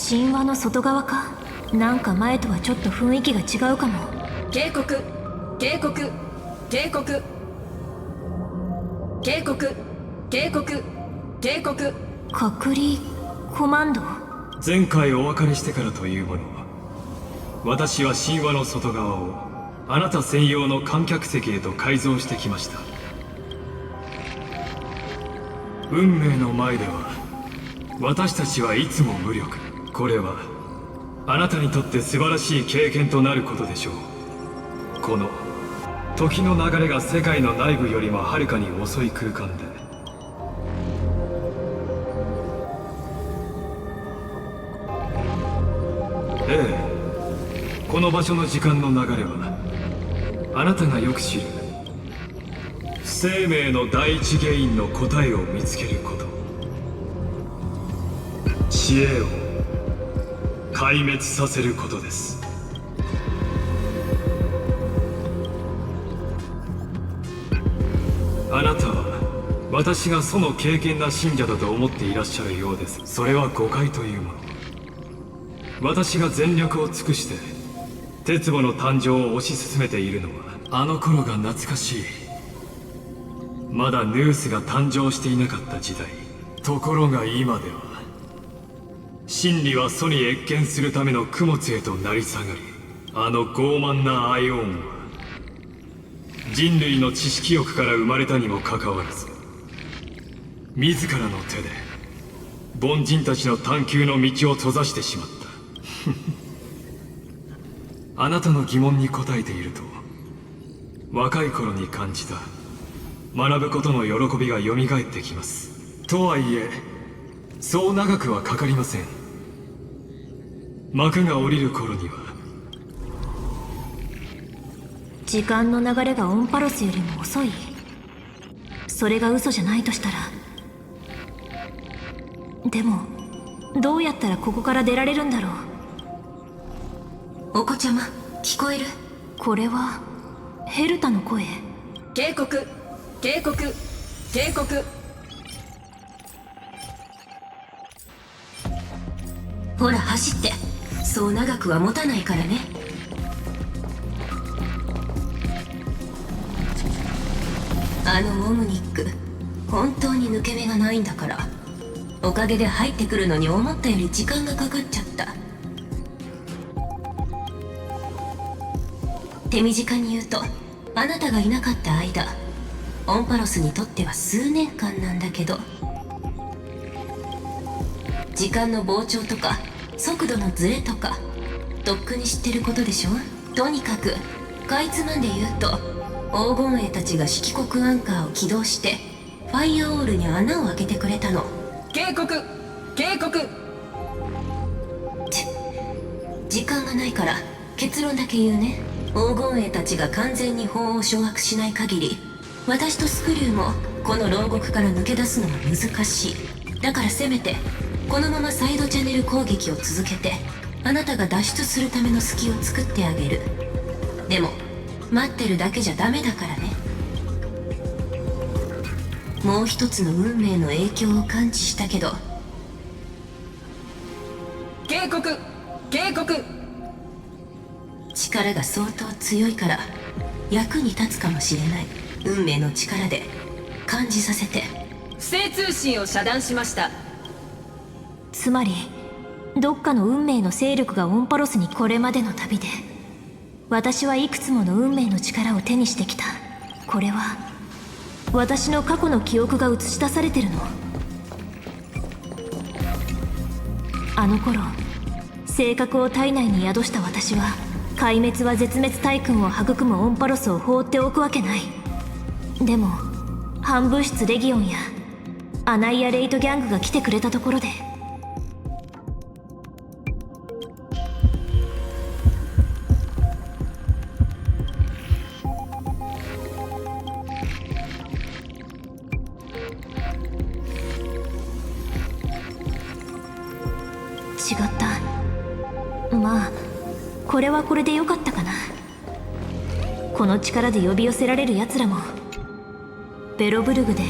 神話の外側か？なんか前とはちょっと雰囲気が違うかも。警告警告警告警告警告警告。隔離コマンド。前回お別れしてからというもの、私は神話の外側をあなた専用の観客席へと改造してきました。運命の前では私たちはいつも無力。これはあなたにとって素晴らしい経験となることでしょう。この時の流れが世界の内部よりもはるかに遅い空間で、この場所の時間の流れはあなたがよく知る不生命の第一原因の答えを見つけること、知恵を壊滅させることです。あなたは私がその敬虔な信者だと思っていらっしゃるようです。それは誤解というもの。私が全力を尽くして鉄母の誕生を推し進めているのはあの頃が懐かしい。まだヌースが誕生していなかった時代。ところが今では真理は祖に謁見するための供物へとなり下がり、あの傲慢なアイオンは人類の知識欲から生まれたにもかかわらず、自らの手で凡人たちの探求の道を閉ざしてしまった。あなたの疑問に答えていると、若い頃に感じた学ぶことの喜びがよみがえってきます。とはいえそう長くはかかりません。幕が下りる頃には。時間の流れがオンパロスよりも遅い。それが嘘じゃないとしたら。でもどうやったらここから出られるんだろう。お子ちゃま、聞こえる？これはヘルタの声。警告警告警告。ほら走って。そう長くは持たないからね。あのオムニック、本当に抜け目がないんだから。おかげで入ってくるのに思ったより時間がかかっちゃった。手短に言うと、あなたがいなかった間オンパロスにとっては数年間なんだけど、時間の膨張とか速度のズレとかとっくに知ってることでしょ。とにかくかいつまんで言うと、黄金衛たちが色黒アンカーを起動してファイアオールに穴を開けてくれたの。警告警告。時間がないから結論だけ言うね。黄金衛たちが完全に法を掌握しない限り、私とスクリューもこの牢獄から抜け出すのは難しい。だからせめてこのままサイドチャネル攻撃を続けて、あなたが脱出するための隙を作ってあげる。でも待ってるだけじゃダメだからね。もう一つの運命の影響を感知したけど。警告警告。力が相当強いから役に立つかもしれない。運命の力で感じさせて。不正通信を遮断しました。つまりどっかの運命の勢力がオンパロスに。これまでの旅で私はいくつもの運命の力を手にしてきた。これは私の過去の記憶が映し出されてるの。あの頃性格を体内に宿した私は、壊滅は絶滅大軍を育むオンパロスを放っておくわけない。でも反物質レギオンやアナイアレイトギャングが来てくれたところで、違った。まあこれはこれでよかったかな。この力で呼び寄せられる奴らも。ベロブルグで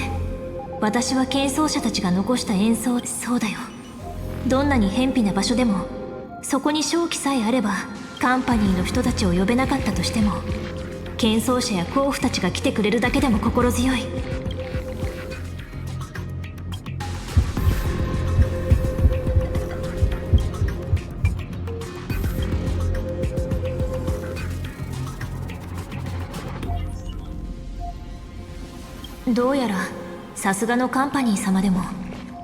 私は喧騒者たちが残した演奏。そうだよ、どんなに偏僻な場所でもそこに正気さえあれば、カンパニーの人たちを呼べなかったとしても、喧騒者や甲府たちが来てくれるだけでも心強い。どうやらさすがのカンパニー様でも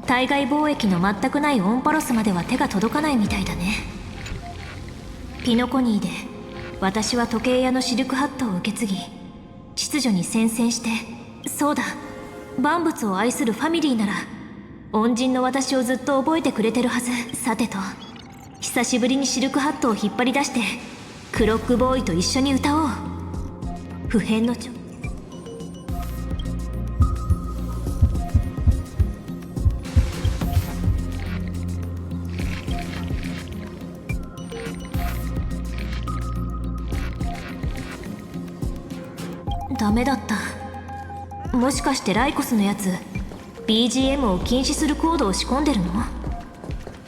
対外貿易の全くないオンパロスまでは手が届かないみたいだね。ピノコニーで私は時計屋のシルクハットを受け継ぎ、秩序に宣戦して、そうだ、万物を愛するファミリーなら恩人の私をずっと覚えてくれてるはず。さてと久しぶりにシルクハットを引っ張り出してクロックボーイと一緒に歌おう。不変のダメだった。もしかしてライコスのやつ BGM を禁止するコードを仕込んでるの？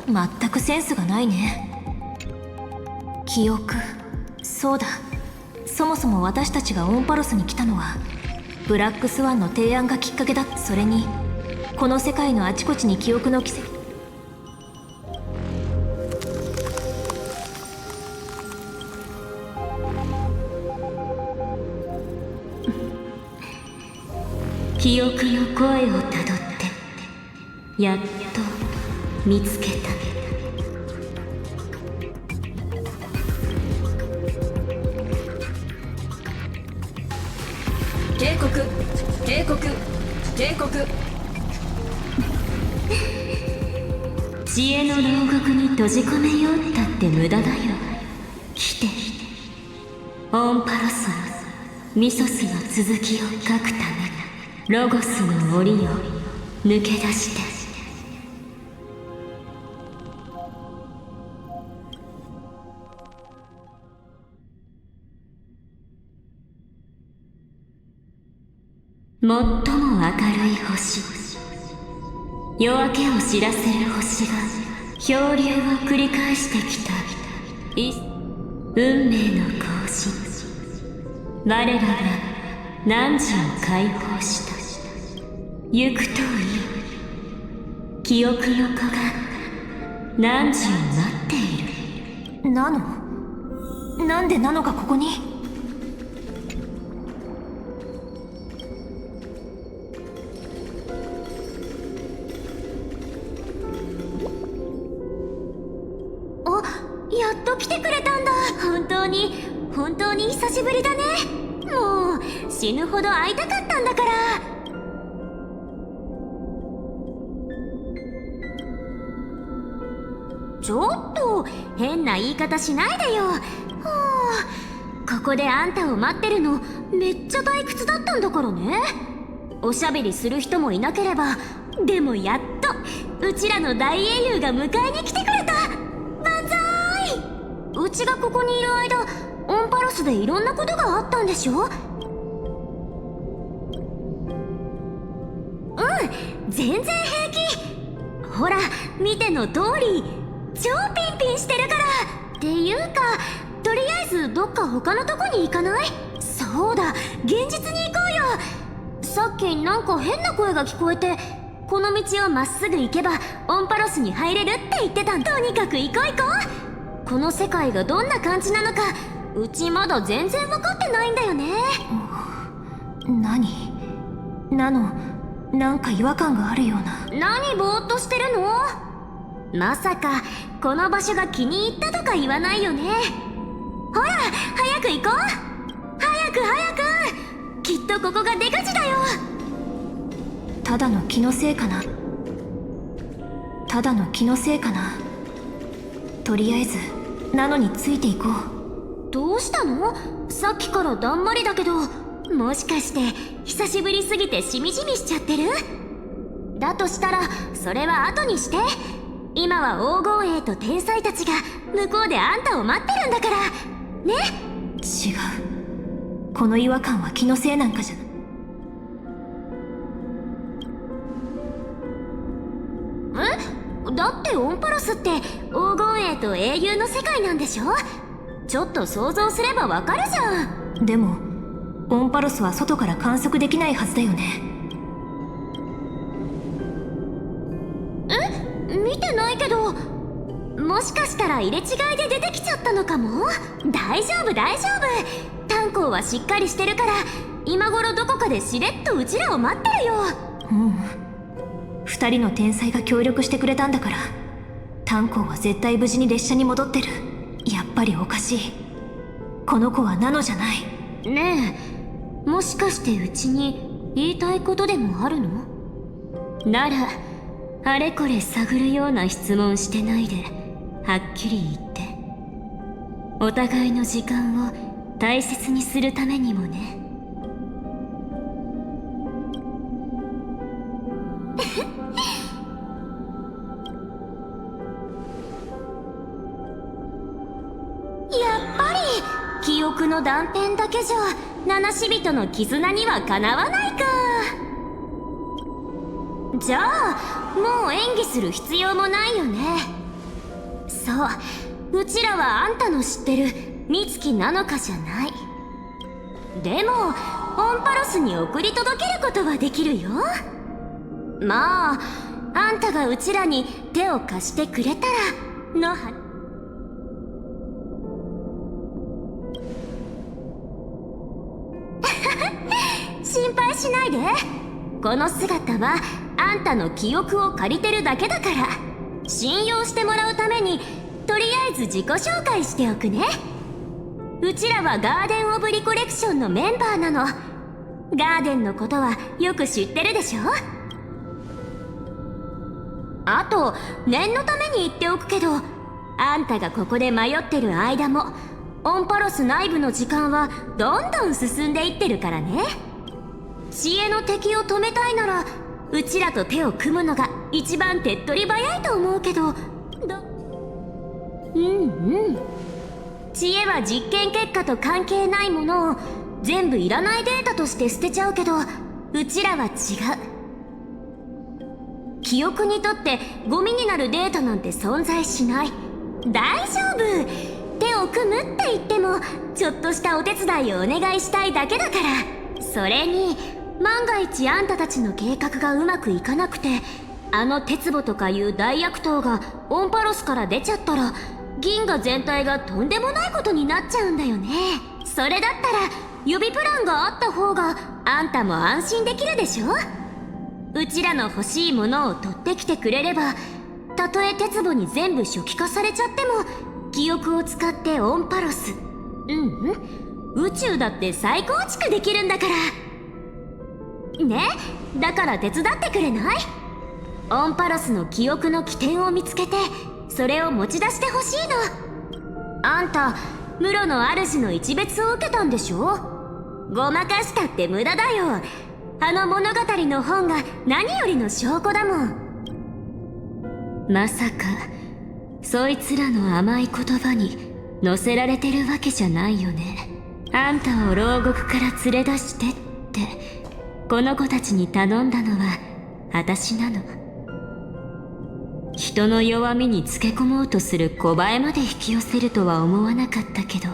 全くセンスがないね。記憶、そうだ、そもそも私たちがオンパロスに来たのはブラックスワンの提案がきっかけだ。それにこの世界のあちこちに記憶の奇跡。記憶の声をたどってやっと見つけた。警告警告警告。知恵の牢獄に閉じ込めようったって無駄だよ。来て、オンパロスのミソスの続きを書くためロゴスの檻を抜け出して。最も明るい星、夜明けを知らせる星が漂流を繰り返してきた運命の更新。我らが汝を解放した。行くといい。記憶の子が汝を待っている。ナノ？なんでナノがここに？に久しぶりだね。もう死ぬほど会いたかったんだから。ちょっと変な言い方しないでよ。はあ、ここであんたを待ってるのめっちゃ退屈だったんだからね。おしゃべりする人もいなければ。でもやっとうちらの大英雄が迎えに来てくれた。万歳。うちがここにいる間オンパロスでいろんなことがあったんでしょ。全然平気。ほら見ての通り超ピンピンしてるから。っていうかとりあえずどっか他のとこに行かない？そうだ、現実に行こうよ。さっきなんか変な声が聞こえて、この道をまっすぐ行けばオンパロスに入れるって言ってたん。とにかく行こう行こう。この世界がどんな感じなのかうちまだ全然分かってないんだよね。何？なんか違和感があるような。何ぼーっとしてるの？まさかこの場所が気に入ったとか言わないよね。ほら早く行こう。早くきっとここが出口だよ。ただの気のせいかな。とりあえずなのについていこう。どうしたの？さっきからだんまりだけど、もしかして久しぶりすぎてしみじみしちゃってる？だとしたらそれは後にして。今は黄金栄と天才たちが向こうであんたを待ってるんだからね。違う、この違和感は気のせいなんかじゃない。だってオンパロスって黄金栄と英雄の世界なんでしょ。ちょっと想像すればわかるじゃん。でもオンパロスは外から観測できないはずだよね。見てないけど、もしかしたら入れ違いで出てきちゃったのかも。大丈夫炭鉱はしっかりしてるから今頃どこかでしれっとうちらを待ってるよ。2人の天才が協力してくれたんだから炭鉱は絶対無事に列車に戻ってる。やっぱりおかしい。この子はナノじゃない。ねえ、もしかしてうちに言いたいことでもあるの？ならあれこれ探るような質問してないではっきり言って。お互いの時間を大切にするためにもね。やっぱり記憶の断片だけじゃ七死人の絆にはかなわないか。じゃあもう演技する必要もないよね。そう、うちらはあんたの知ってる美月なのかじゃない。でもオンパロスに送り届けることはできるよ。まああんたがうちらに手を貸してくれたらのは。心配しないで。この姿はあんたの記憶を借りてるだけだから。信用してもらうためにとりあえず自己紹介しておくね。うちらはガーデン・オブ・リコレクションのメンバーなの。ガーデンのことはよく知ってるでしょ。あと念のために言っておくけど、あんたがここで迷ってる間もオンパロス内部の時間はどんどん進んでいってるからね。知恵の敵を止めたいならうちらと手を組むのが一番手っ取り早いと思うけど。知恵は実験結果と関係ないものを全部いらないデータとして捨てちゃうけど、うちらは違う。記憶にとってゴミになるデータなんて存在しない。大丈夫。手を組むって言ってもちょっとしたお手伝いをお願いしたいだけだから。それに万が一あんたたちの計画がうまくいかなくて、あの鉄棒とかいう大悪党がオンパロスから出ちゃったら銀河全体がとんでもないことになっちゃうんだよね。それだったら予備プランがあった方があんたも安心できるでしょ。うちらの欲しいものを取ってきてくれれば、たとえ鉄棒に全部初期化されちゃっても記憶を使ってオンパロス、宇宙だって再構築できるんだからね。だから手伝ってくれない？オンパロスの記憶の起点を見つけてそれを持ち出してほしいの。あんた室の主の一別を受けたんでしょ。ごまかしたって無駄だよ。あの物語の本が何よりの証拠だもん。まさかそいつらの甘い言葉に乗せられてるわけじゃないよね。あんたを牢獄から連れ出してってこの子たちに頼んだのは私なの。人の弱みにつけ込もうとする小バエまで引き寄せるとは思わなかったけど、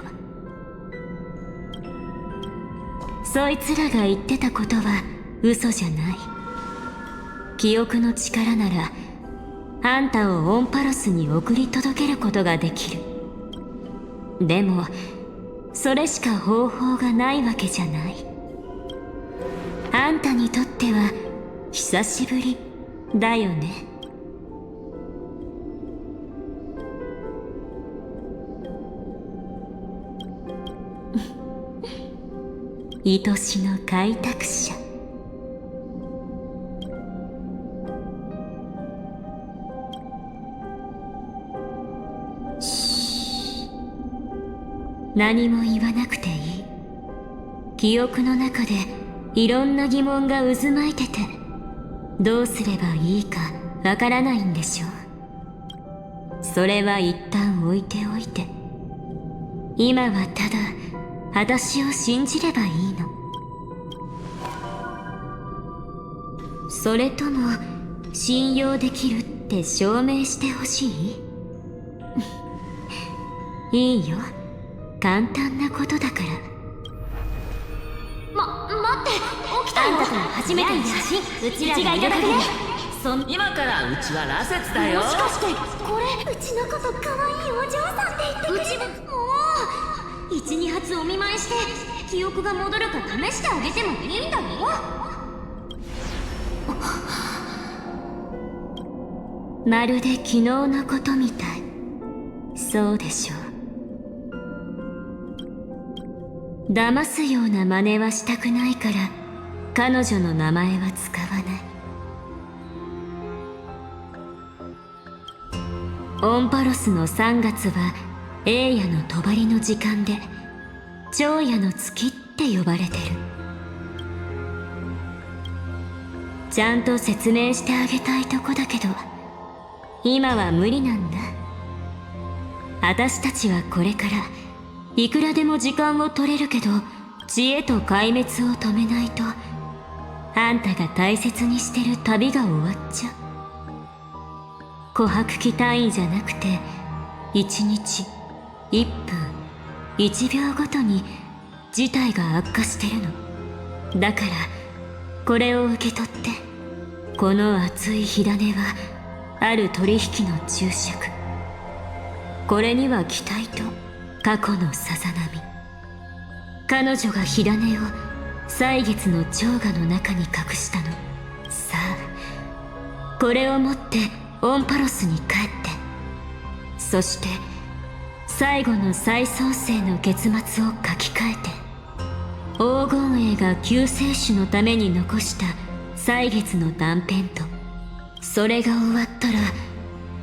そいつらが言ってたことは嘘じゃない。記憶の力ならあんたをオンパロスに送り届けることができる。でもそれしか方法がないわけじゃない。あんたにとっては久しぶりだよね。愛しの開拓者。何も言わなくていい。記憶の中でいろんな疑問が渦巻いてて、どうすればいいかわからないんでしょう。それは一旦置いておいて、今はただ私を信じればいいの。それとも信用できるって証明してほしい？いいよ、簡単なことだから。待って、起きたよ。あんたとの初めての写真、うちらがいただくね。今からうちは羅刹だよ。もしかしてこれうちのこと可愛いお嬢さんって言ってくれる？もう1、2発お見舞いして記憶が戻るか試してあげてもいいんだろ。まるで昨日のことみたい。そうでしょう。騙すような真似はしたくないから彼女の名前は使わない。オンパロスの3月は栄夜の帳の時間で長夜の月って呼ばれてる。ちゃんと説明してあげたいとこだけど今は無理なんだ。私たちはこれからいくらでも時間を取れるけど知恵と壊滅を止めないとあんたが大切にしてる旅が終わっちゃう。琥珀期単位じゃなくて1日1分1秒ごとに事態が悪化してるの。だからこれを受け取って。この熱い火種はある取引の注釈。これには期待と過去のさざ波。彼女が火種を歳月の蝶河の中に隠したの。さあこれを持ってオンパロスに帰って、そして最後の再創生の結末を書き換えて、黄金栄が救世主のために残した歳月の断片と、それが終わったら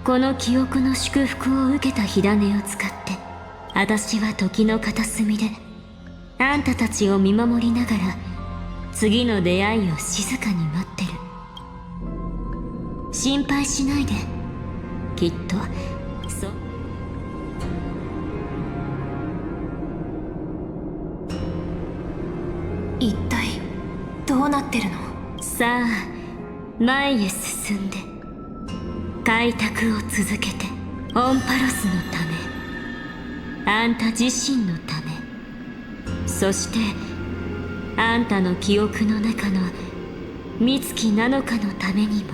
この記憶の祝福を受けた火種を使って私は時の片隅であんたたちを見守りながら次の出会いを静かに待ってる。心配しないで。きっと一体どうなってるの？さあ前へ進んで開拓を続けて、オンパロスのため、あんた自身のため、そしてあんたの記憶の中の美月なのかのためにも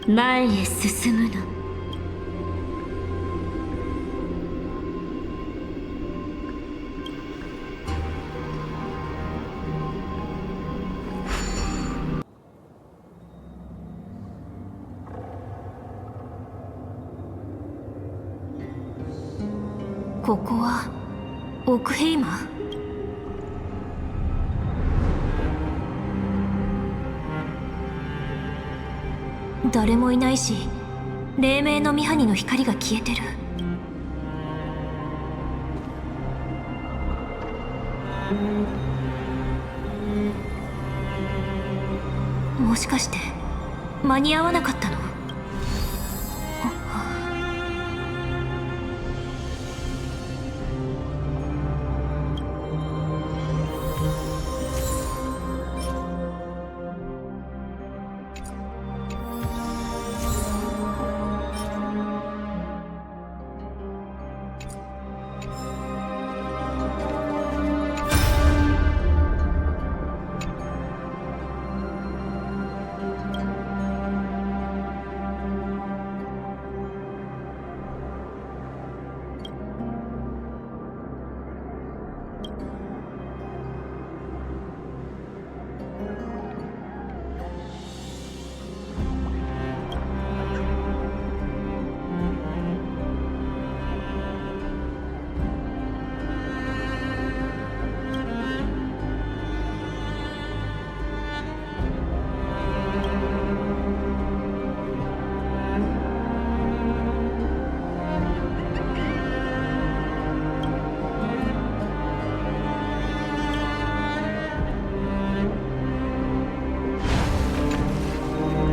前へ進むの。ここはオクヘイマ？誰もいないし、黎明のミハニの光が消えてる。もしかして間に合わなかったの？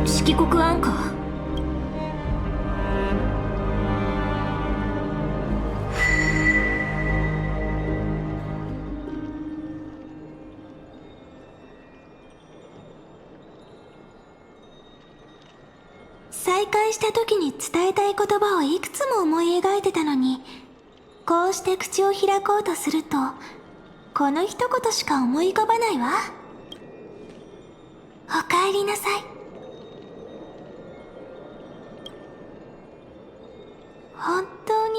色黒アンカー？再会した時に伝えたい言葉をいくつも思い描いてたのに、こうして口を開こうとすると、この一言しか思い浮かばないわ。おかえりなさい。本当に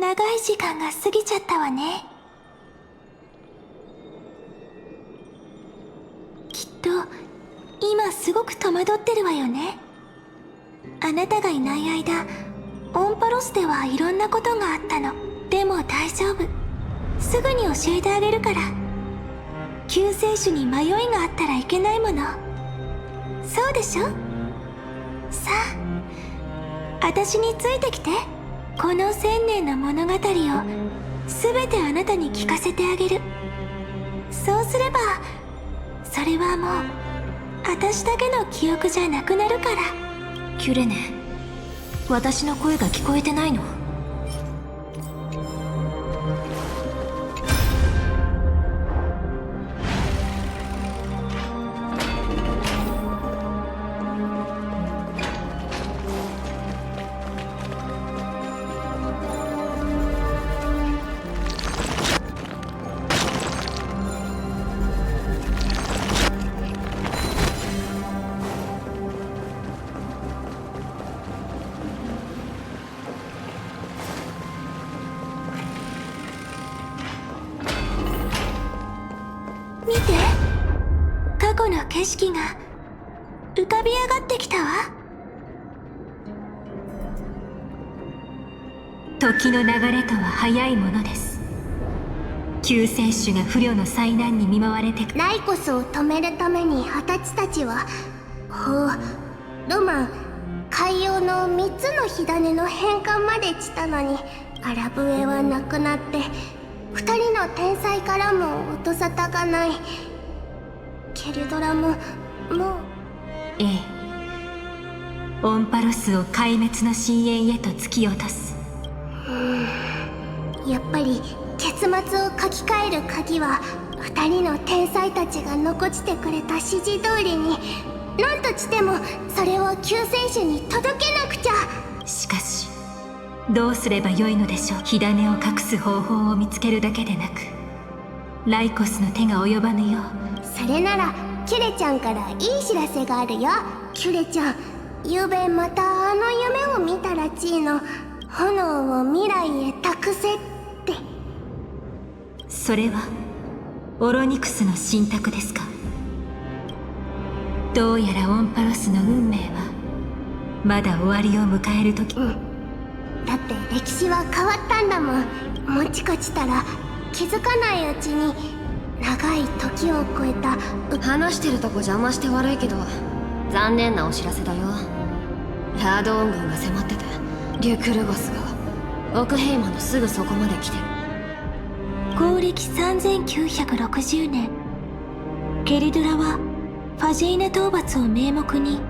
長い時間が過ぎちゃったわね。きっと今すごく戸惑ってるわよね。あなたがいない間、オンパロスではいろんなことがあったの。でも大丈夫、すぐに教えてあげるから。救世主に迷いがあったらいけないもの。そうでしょ？さあ、私についてきて。この1000年の物語を全てあなたに聞かせてあげる。そうすれば、それはもう私だけの記憶じゃなくなるから。キュレネ、私の声が聞こえてないの？見て、過去の景色が浮かび上がってきたわ。時の流れとは早いものです。救世主が不慮の災難に見舞われて、ライコスを止めるために二十歳たちはロマン、海洋の3つの火種の返還までしたのに、アラブエはなくなって2人の天才からも音沙汰がない。ケルドラももう。ええ、オンパロスを壊滅の深淵へと突き落とす。やっぱり結末を書き換える鍵は2人の天才たちが残してくれた指示通りに、何としてもそれを救世主に届けなくちゃ。しかしどうすればよいのでしょう。火種を隠す方法を見つけるだけでなく、ライコスの手が及ばぬよう。それならキュレちゃんからいい知らせがあるよ。キュレちゃん、ゆうべまたあの夢を見たらちいの。炎を未来へ託せって。それはオロニクスの信託ですか？どうやらオンパロスの運命はまだ終わりを迎える時。だって歴史は変わったんだもん。もちかしたら気づかないうちに長い時を超えた。話してるとこ邪魔して悪いけど、残念なお知らせだよ。ラドーン軍が迫ってて、リュクルゴスが奥ヘイマのすぐそこまで来てる。公暦3960年、ケリドラはファジーネ討伐を名目に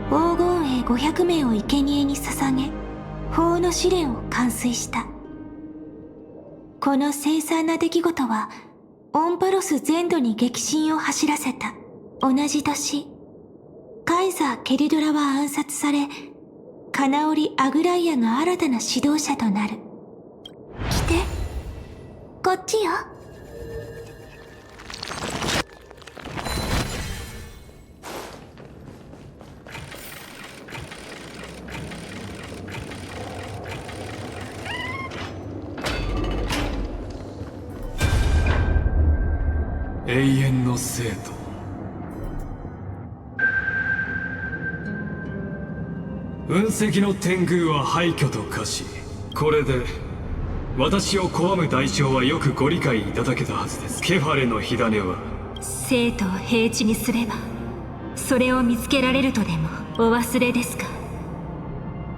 黄金兵500名を生贄に捧げ、法の試練を完遂した。この凄惨な出来事はオンパロス全土に激震を走らせた。同じ年、カイザー・ケリドラは暗殺され、カナオリ・アグライアが新たな指導者となる。来て、こっちよ。永遠の生徒。雲石の天狗は廃墟と化し、これで私を拒む代償はよくご理解いただけたはずです。ケファレの火種は生徒を平地にすればそれを見つけられるとでもお忘れですか。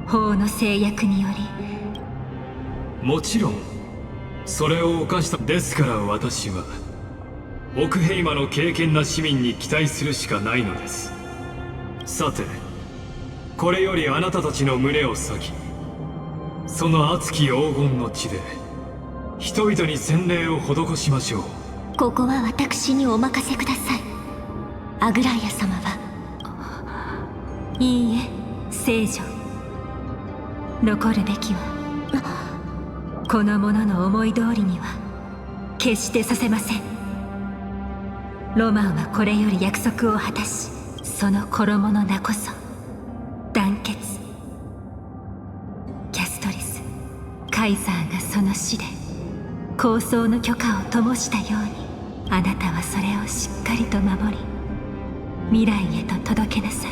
法の制約により。もちろんそれを犯したですから、私はオクヘイマの敬虔な市民に期待するしかないのです。さて、これよりあなたたちの胸を裂き、その熱き黄金の地で人々に洗礼を施しましょう。ここは私にお任せください。アグライア様は。いいえ、聖女。残るべきはこの者の思い通りには決してさせません。ロマンはこれより約束を果たし、その衣の名こそ団結。キャストリス、カイザーがその死で構想の許可を灯したように、あなたはそれをしっかりと守り、未来へと届けなさい。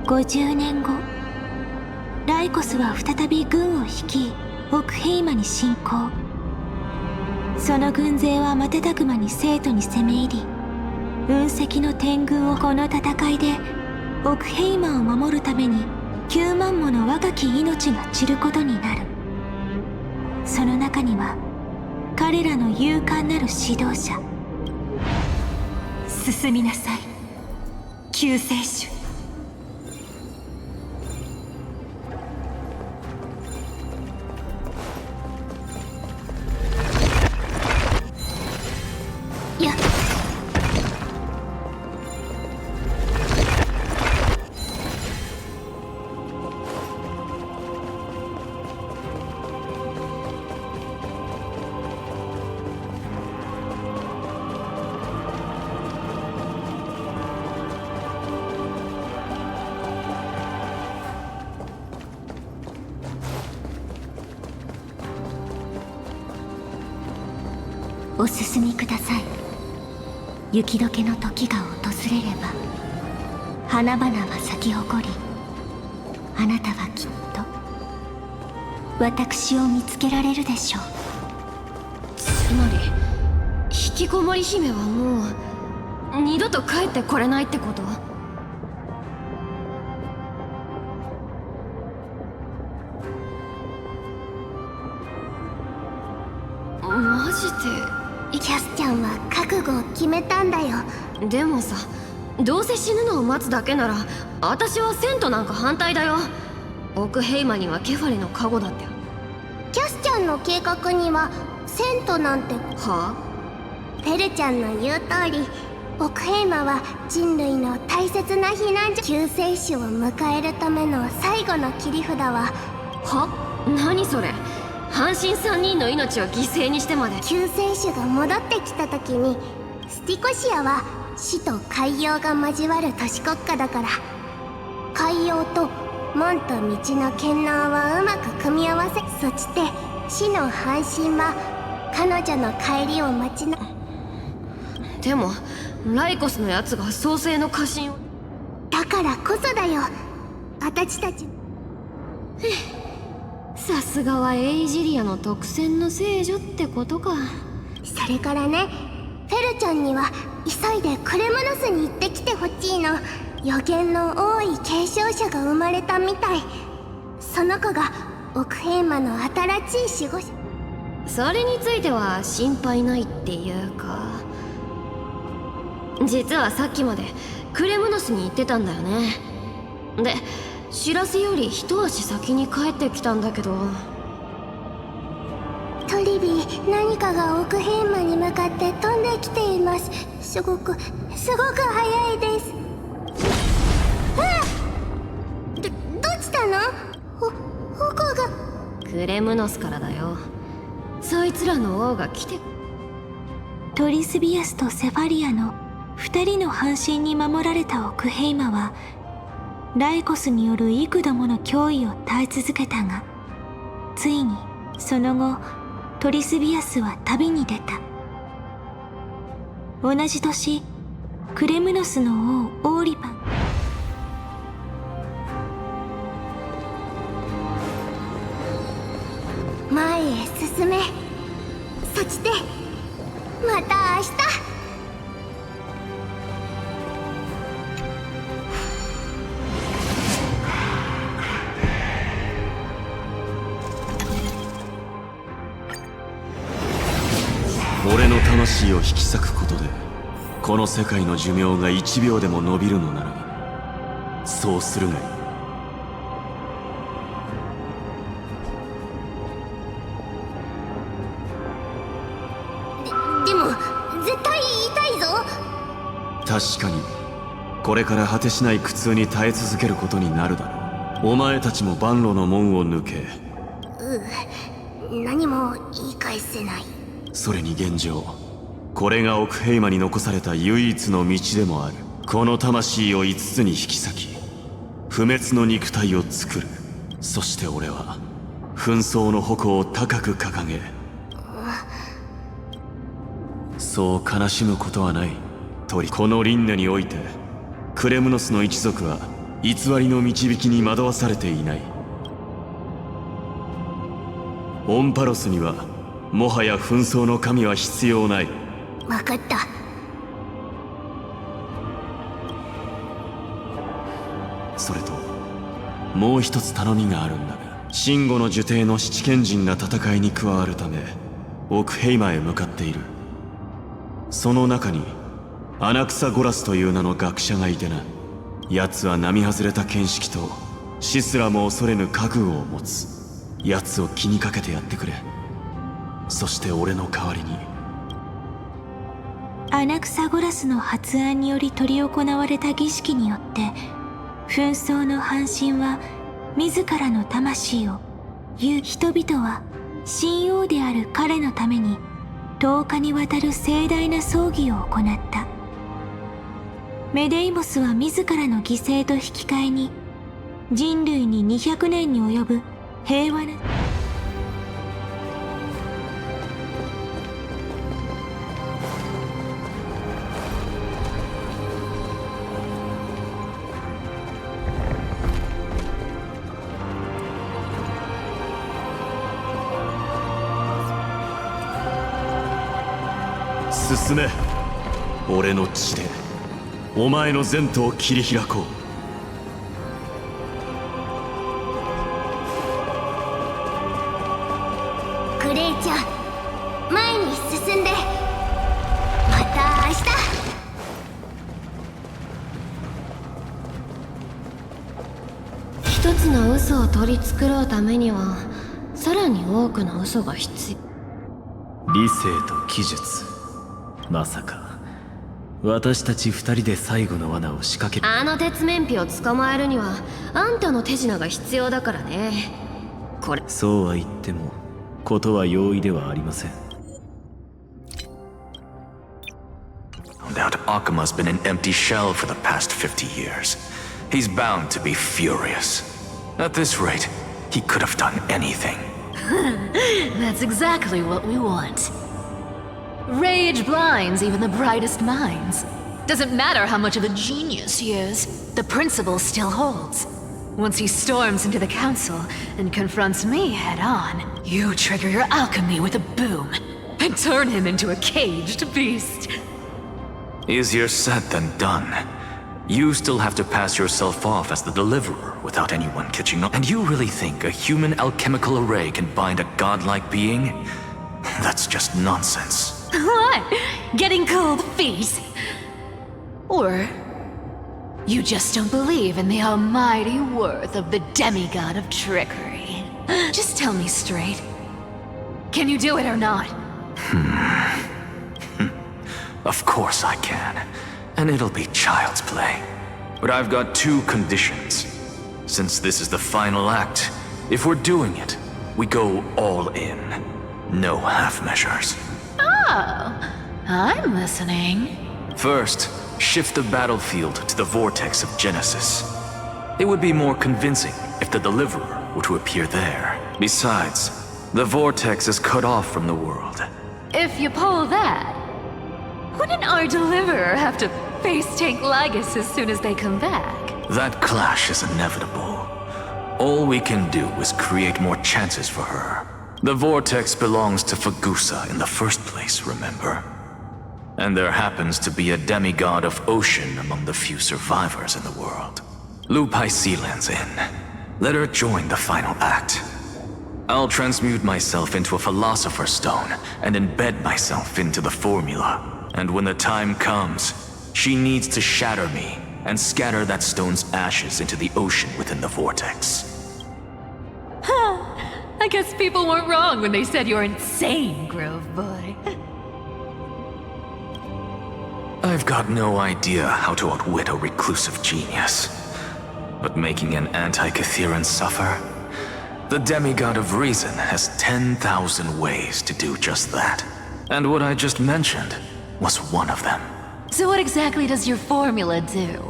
50年後、ライコスは再び軍を率い、オクヘイマに侵攻。その軍勢は瞬く間に生徒に攻め入り、雲石の天軍をこの戦いでオクヘイマを守るために9万もの若き命が散ることになる。その中には彼らの勇敢なる指導者。進みなさい、救世主。お進みください。雪解けの時が訪れれば花々は咲き誇り、あなたはきっと私を見つけられるでしょう。つまり引きこもり姫はもう二度と帰ってこれないってこと？マジで？キャスちゃんは覚悟を決めたんだよ。でもさ、どうせ死ぬのを待つだけなら私はセントなんか反対だよ。オクヘイマにはケファレの加護だって。キャスちゃんの計画にはセントなんて。はあ？ペルちゃんの言う通り、オクヘイマは人類の大切な避難所、救世主を迎えるための最後の切り札は。は？何それ？半神3人の命を犠牲にしてまで。救世主が戻ってきた時に、スティコシアは死と海洋が交わる都市国家だから、海洋と門と道の権能をうまく組み合わせ、そして死の半神は彼女の帰りを待ちな。でもライコスのやつが創世の家臣を。だからこそだよ、私たち。さすがはエイジリアの特選の聖女ってことか。それからね、フェルちゃんには急いでクレムノスに行ってきてほしいの。予言の多い継承者が生まれたみたい。その子が奥平魔の新しい守護者。それについては心配ないっていうか、実はさっきまでクレムノスに行ってたんだよね。で、知らせより一足先に帰ってきたんだけど。トリビー、何かが奥平魔に向かって飛んできています。すごく速いです。どうしたの？矛が。クレムノスからだよ。そいつらの王が来て。トリスビアスとセファリアの2人の半身に守られた奥平魔はライコスによる幾度もの脅威を耐え続けたが、ついにその後トリスビアスは旅に出た。同じ年、クレムノスの王オーリパン、前へ進め。そしてまた明日。俺の魂を引き裂くことでこの世界の寿命が1秒でも伸びるのならそうするがいい。でも絶対痛いぞ。確かにこれから果てしない苦痛に耐え続けることになるだろう。お前たちも万路の門を抜け。何も言い返せない。それに現状これが奥平魔に残された唯一の道でもある。この魂を5つに引き裂き不滅の肉体を作る。そして俺は紛争の矛を高く掲げ、そう悲しむことはない。この輪廻においてクレムノスの一族は偽りの導きに惑わされていない。オンパロスにはもはや紛争の神は必要ない。分かった。それともう一つ頼みがあるんだが、真吾の呪帝の七賢人が戦いに加わるため奥平魔へ向かっている。その中にアナクサゴラスという名の学者がいてな。奴は並外れた見識と死すらも恐れぬ覚悟を持つ。奴を気にかけてやってくれ。そして俺の代わりに。アナクサゴラスの発案により執り行われた儀式によって紛争の半身は自らの魂を人々は神王である彼のために10日にわたる盛大な葬儀を行った。メデイモスは自らの犠牲と引き換えに人類に200年に及ぶ平和な進め。俺の血でお前の前途を切り開こう。クレイちゃん、前に進んで。また明日。一つの嘘を取り繕うためにはさらに多くの嘘が必要。理性と奇術、まさか私たち二人で最後の罠を仕掛け。あの鉄面皮を捕まえるにはあんたの手品が必要だからね。これそうは言ってもことは容易ではありません。 No doubt Akima's been an empty shell for the past 50 years. He's bound to be furious. At this rate, he could have done anything. That's exactly what we want. Rage blinds even the brightest minds. Doesn't matter how much of a genius he is, the principle still holds. Once he storms into the council and confronts me head on, you trigger your alchemy with a boom. and turn him into a caged beast. Easier said than done. You still have to pass yourself off as the deliverer without anyone catching on. And you really think a human alchemical array can bind a godlike being? That's just nonsense. What? Getting cold feet? Or you just don't believe in the almighty worth of the demigod of trickery? Just tell me straight. Can you do it or not? Of course I can. And it'll be child's play. But I've got two conditions. Since this is the final act, if we're doing it, we go all in. No half measures. Oh, I'm listening. First, shift the battlefield to the vortex of Genesis. It would be more convincing if the deliverer were to appear there. Besides, the vortex is cut off from the world. If you pull that, wouldn't our deliverer have to face tank Lygus as soon as they come back? That clash is inevitable. All we can do is create more chances for her. The vortex belongs to Fagusa in the first place, remember? And there happens to be a demigod of ocean among the few survivors in the world. Lupin-AntiEntropy-HOYO-Cafe in. Let her join the final act. I'll transmute myself into a philosopher's stone and embed myself into the formula. And when the time comes, she needs to shatter me and scatter that stone's ashes into the ocean within the vortex. I guess people weren't wrong when they said you're insane, Grove Boy. I've got no idea how to outwit a reclusive genius. But making an anti-Catheran suffer? The demigod of reason has 10,000 ways to do just that. And what I just mentioned was one of them. So what exactly does your formula do?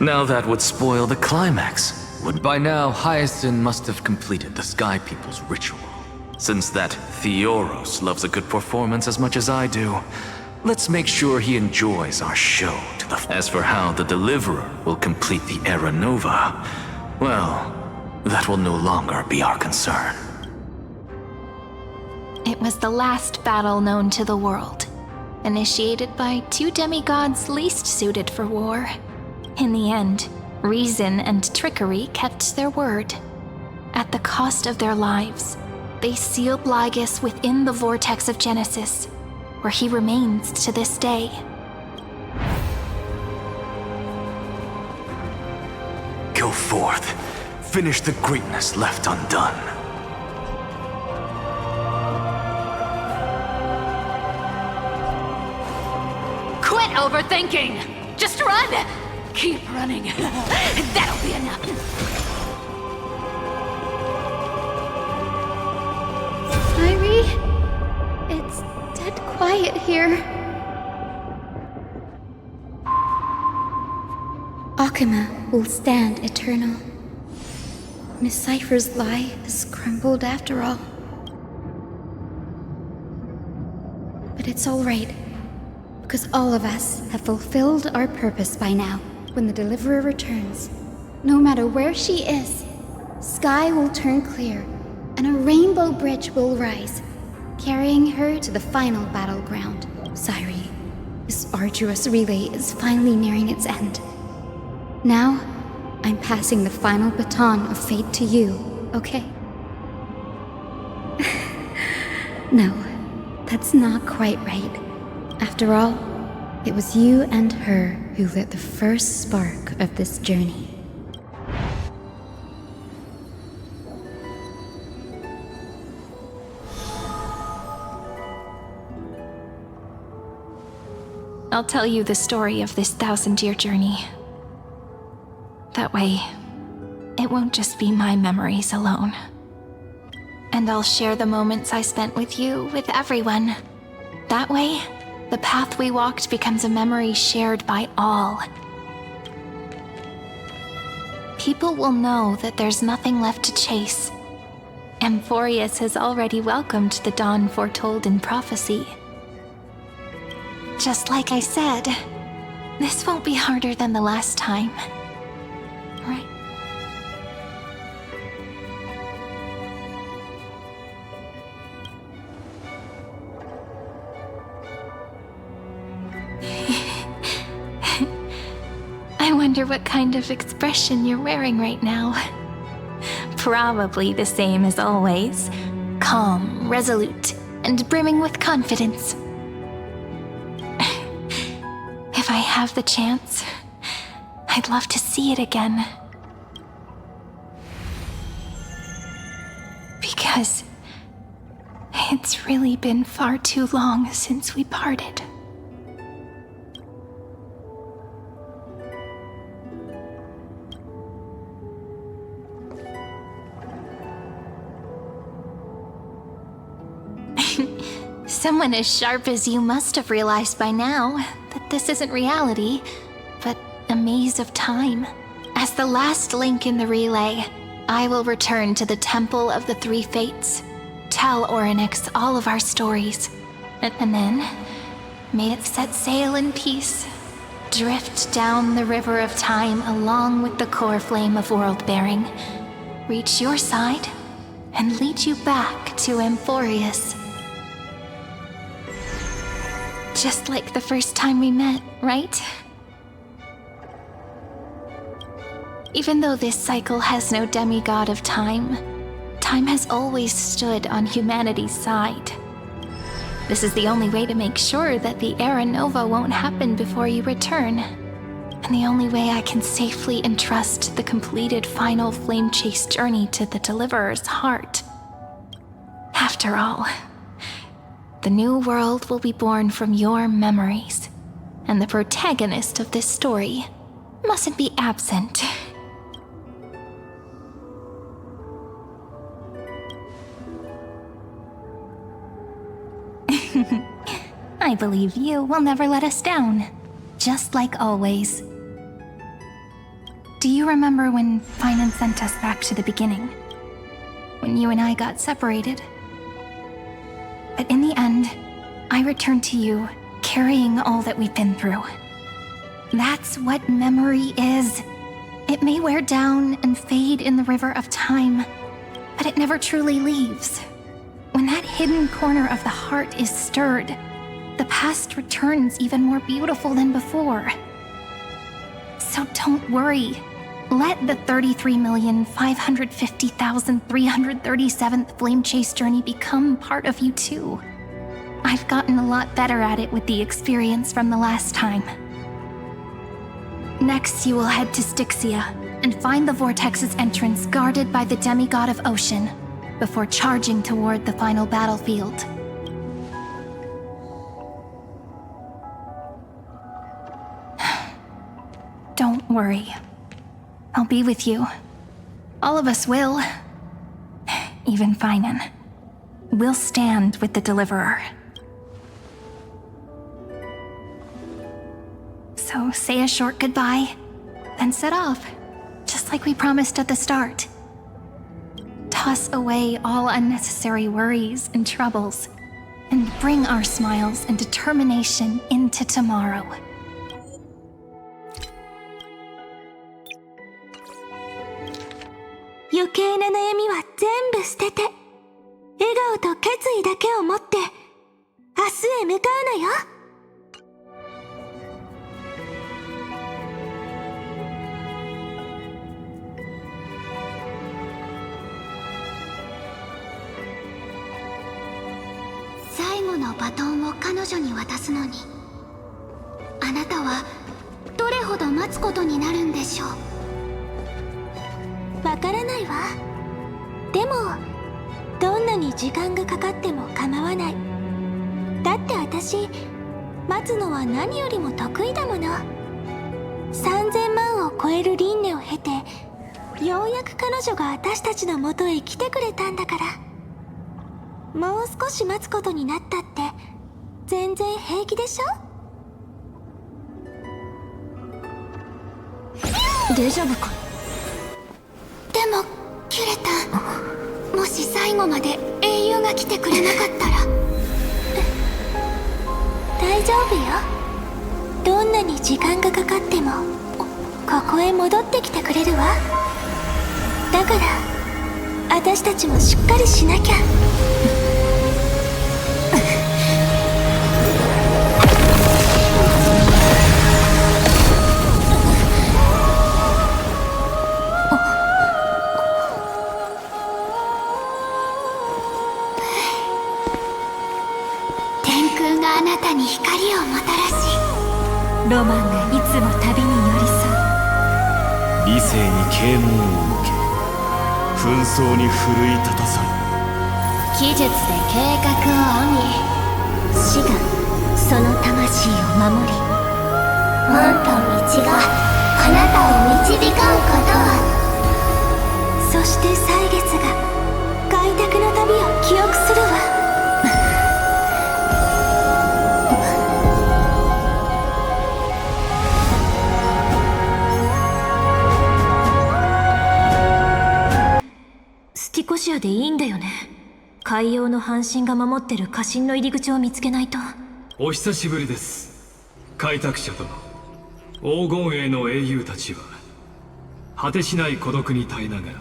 Now that would spoil the climax. By now, Hyacinth must have completed the Sky People's ritual. Since that Theoros loves a good performance as much as I do, let's make sure he enjoys our show to the... As for how the Deliverer will complete the Era Nova, well, that will no longer be our concern. It was the last battle known to the world, initiated by two demigods least suited for war. In the end, reason and trickery kept their word. At the cost of their lives, they sealed Lygus within the vortex of Genesis, where he remains to this day. Go forth. Finish the greatness left undone. Quit overthinking! Just run! Keep running. That'll be enough. Irie, it's dead quiet here. Akuma will stand eternal. Miss Cypher's lie has crumbled after all. But it's all right, because all of us have fulfilled our purpose by now. When the Deliverer returns, no matter where she is, sky will turn clear, and a rainbow bridge will rise, carrying her to the final battleground. Cyrie, this arduous relay is finally nearing its end. Now, I'm passing the final baton of fate to you, okay? No, that's not quite right. After all, it was you and her who lit the first spark of this journey. I'll tell you the story of this 1,000-year journey. That way, it won't just be my memories alone. And I'll share the moments I spent with you with everyone. That way, the path we walked becomes a memory shared by all. People will know that there's nothing left to chase. Amphoreus has already welcomed the dawn foretold in prophecy. Just like I said, this won't be harder than the last time. Right? I wonder what kind of expression you're wearing right now. Probably the same as always. Calm, resolute, and brimming with confidence. If I have the chance, I'd love to see it again. Because it's really been far too long since we parted. Someone as sharp as you must have realized by now that this isn't reality, but a maze of time. As the last link in the relay, I will return to the Temple of the Three Fates, tell Orynyx all of our stories, and then may it set sail in peace, drift down the river of time along with the core flame of world-bearing, reach your side, and lead you back to Amphoreus. Just like the first time we met, right? Even though this cycle has no demigod of time, time has always stood on humanity's side. This is the only way to make sure that the Era Nova won't happen before you return, and the only way I can safely entrust the completed final flame chase journey to the Deliverer's heart. After all, the new world will be born from your memories, and the protagonist of this story mustn't be absent. I believe you will never let us down, just like always. Do you remember when PHÂN sent us back to the beginning? When you and I got separated? But in the end, I returned to you, carrying all that we've been through. That's what memory is. It may wear down and fade in the river of time, but it never truly leaves. When that hidden corner of the heart is stirred, the past returns even more beautiful than before. So don't worry. Let the 33,550,337th Flame Chase journey become part of you too. I've gotten a lot better at it with the experience from the last time. Next, you will head to Styxia and find the Vortex's entrance guarded by the demigod of ocean before charging toward the final battlefield. Don't worry. I'll be with you. All of us will. Even PHÂN. We'll stand with the Deliverer. So say a short goodbye, then set off, just like we promised at the start. Toss away all unnecessary worries and troubles, and bring our smiles and determination into tomorrow. 余計な悩みは全部捨てて、笑顔と決意だけを持って明日へ向かうのよ。最後のバトンを彼女に渡すのに、あなたはどれほど待つことになるんでしょう。わからないわ。でもどんなに時間がかかっても構わない。だって私待つのは何よりも得意だもの。3000万を超える輪廻を経て、ようやく彼女が私たちの元へ来てくれたんだから。もう少し待つことになったって全然平気でしょ。デジャブか。でもキュレタン、もし最後まで英雄が来てくれなかったら。大丈夫よ。どんなに時間がかかってもここへ戻ってきてくれるわ。だから私たちもしっかりしなきゃ。があなたに光をもたらし、ロマンがいつも旅に寄り添う。理性に啓蒙を受け、紛争に奮い立たされ、技術で計画を編み、死がその魂を守り、門と道があなたを導かんこと。そして歳月が開拓の旅を記憶するわ。スティコシアでいいんだよね。海洋の半神が守ってる家臣の入り口を見つけないと。お久しぶりです、開拓者殿。黄金栄の英雄たちは果てしない孤独に耐えながら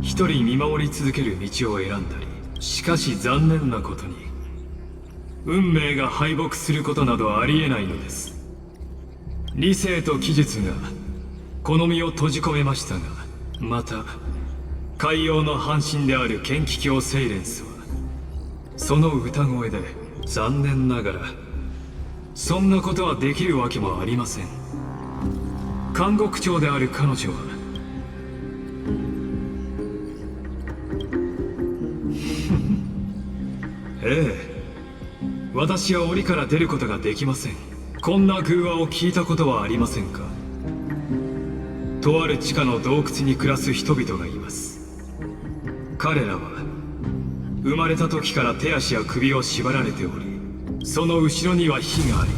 一人見守り続ける道を選んだり、しかし残念なことに運命が敗北することなどありえないのです。理性と技術がこの身を閉じ込めましたが、また海洋の半神である剣気教セイレンスはその歌声で、残念ながらそんなことはできるわけもありません。監獄長である彼女はええ、私は檻から出ることができません。こんな偶話を聞いたことはありませんか。とある地下の洞窟に暮らす人々がいます。彼らは生まれた時から手足や首を縛られており、その後ろには火があり、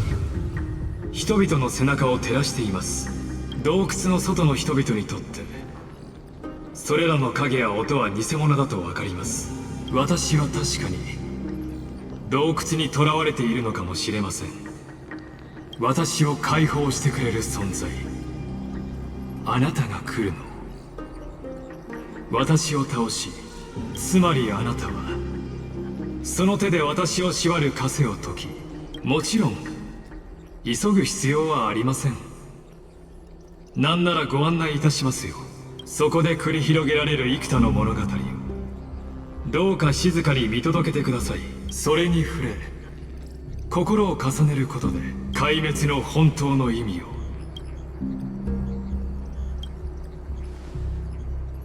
人々の背中を照らしています。洞窟の外の人々にとってそれらの影や音は偽物だと分かります。私は確かに洞窟に囚われているのかもしれません。私を解放してくれる存在、あなたが来るの。私を倒し、つまりあなたはその手で私を縛る枷を解き、もちろん急ぐ必要はありません。なんならご案内いたしますよ。そこで繰り広げられる幾多の物語をどうか静かに見届けてください。それに触れ、心を重ねることで壊滅の本当の意味を、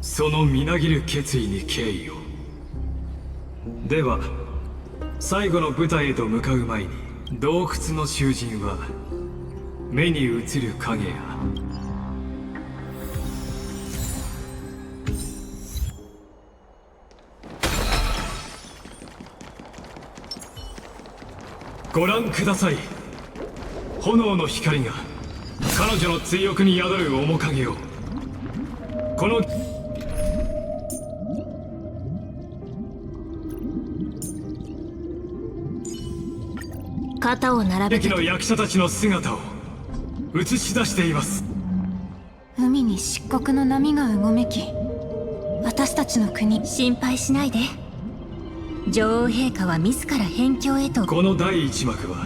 そのみなぎる決意に敬意を。では最後の舞台へと向かう前に、洞窟の囚人は目に映る影やご覧ください。炎の光が彼女の追憶に宿る面影を。この肩を並べて劇の役者たちの姿を映し出しています。海に漆黒の波がうごめき、私たちの国。心配しないで。女王陛下は自ら辺境へと。この第一幕は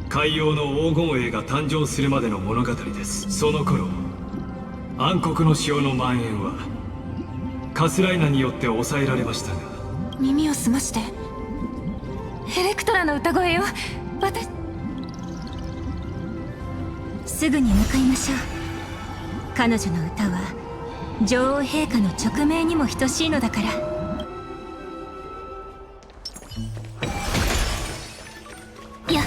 海洋の黄金栄が誕生するまでの物語です。その頃暗黒の潮の蔓延はカスライナによって抑えられましたが。耳を澄まして。エレクトラの歌声よ。すぐに向かいましょう。彼女の歌は女王陛下の勅命にも等しいのだから。やっ、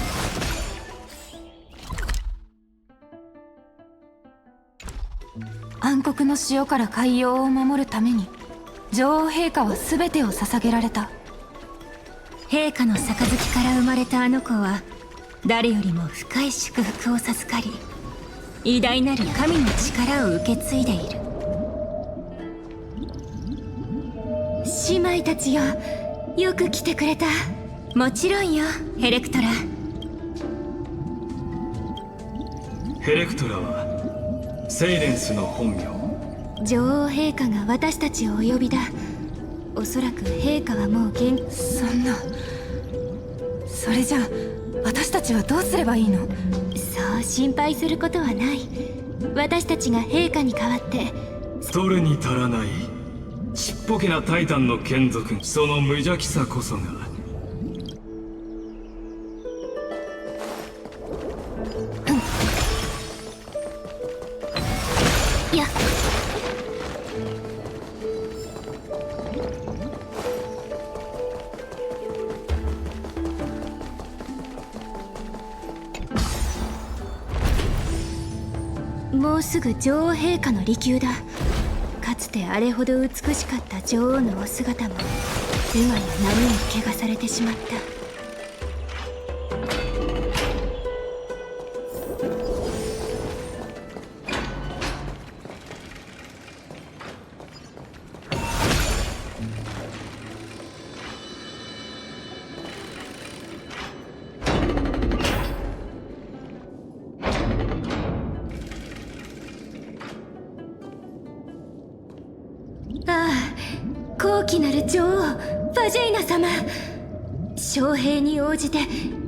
暗黒の潮から海洋を守るために女王陛下は全てを捧げられた。陛下の杯から生まれたあの子は誰よりも深い祝福を授かり、偉大なる神の力を受け継いでいる。姉妹たちよ、よく来てくれた。もちろんよ、ヘレクトラ。ヘレクトラはセイレンスの本名。女王陛下が私たちをお呼びだ。おそらく陛下はもうそんな。それじゃあ私たちはどうすればいいの？そう心配することはない。私たちが陛下に代わって。取るに足らないちっぽけなタイタンの眷属、その無邪気さこそがもうすぐ女王陛下の離宮だ。かつてあれほど美しかった女王のお姿も今や波に汚されてしまった。高貴なる女王ファジェイナ様、招聘に応じて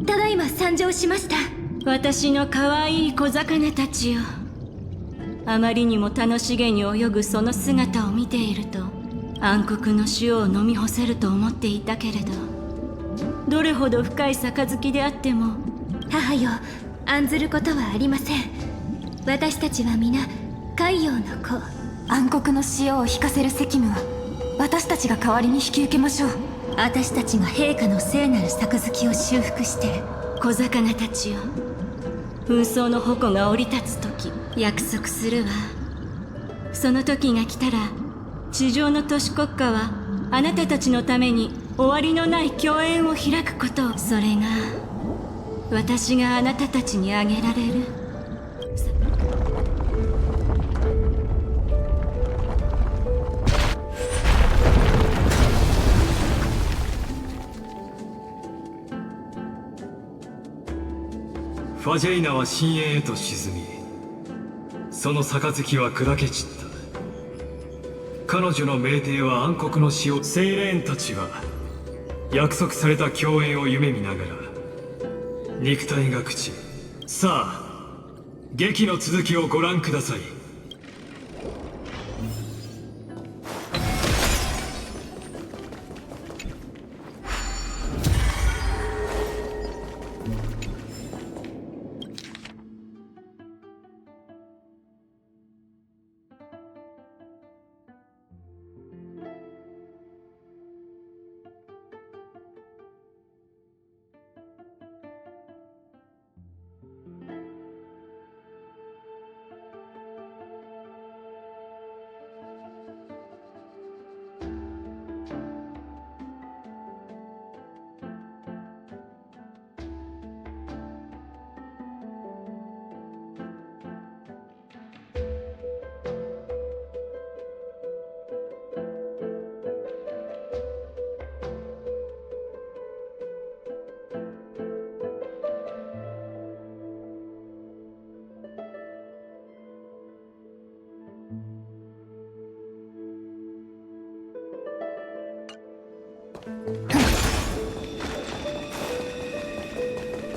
ただいま参上しました。私の可愛い小魚たちよ。あまりにも楽しげに泳ぐその姿を見ていると暗黒の塩を飲み干せると思っていたけれど、どれほど深い杯であっても。母よ、案ずることはありません。私たちは皆海洋の子。暗黒の塩を引かせる責務は私たちが代わりに引き受けましょう。私たちが陛下の聖なる杯を修復して。小魚たちよ、紛争の矛が降り立つ時約束するわ。その時が来たら地上の都市国家はあなたたちのために終わりのない共演を開くことを。それが私があなたたちにあげられる。ファジェイナは深淵へと沈み、その杯は砕け散った。彼女の命帝は暗黒の死を。セイレーンたちは約束された共演を夢見ながら肉体が朽ち。さあ劇の続きをご覧ください。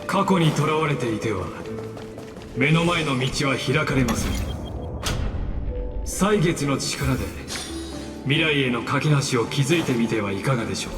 過去にとらわれていては目の前の道は開かれません。歳月の力で未来への架け橋を築いてみてはいかがでしょう。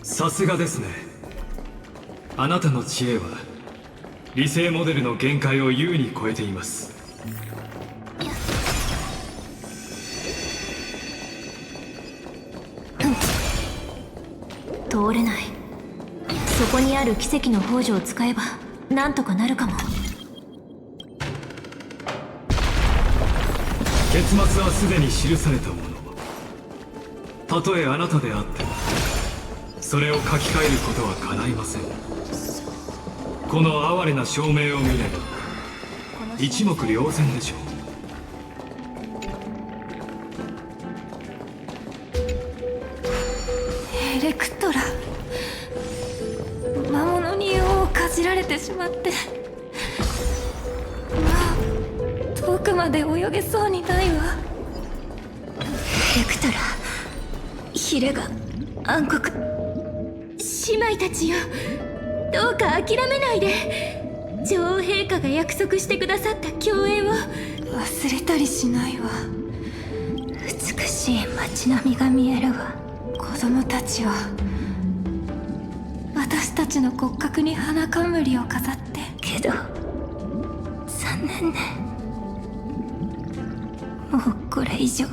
さすがですね。あなたの知恵は理性モデルの限界を優に超えています。通れない。そこにある奇跡の宝珠を使えばなんとかなるかも。結末はすでに記されたもの。たとえあなたであってもそれを書き換えることは叶いません。この哀れな証明を見れば一目瞭然でしょう。エレクトラ、魔物に王をかじられてしまって、遠くまで泳げそうにないわ。エレクトラ、ヒレが暗黒。姉妹たちよ、どうか諦めないで。女王陛下が約束してくださった共演を忘れたりしないわ。美しい街並みが見えるわ。子供たちはたちの骨格に花冠を飾って。けど残念ね。もうこれ以上。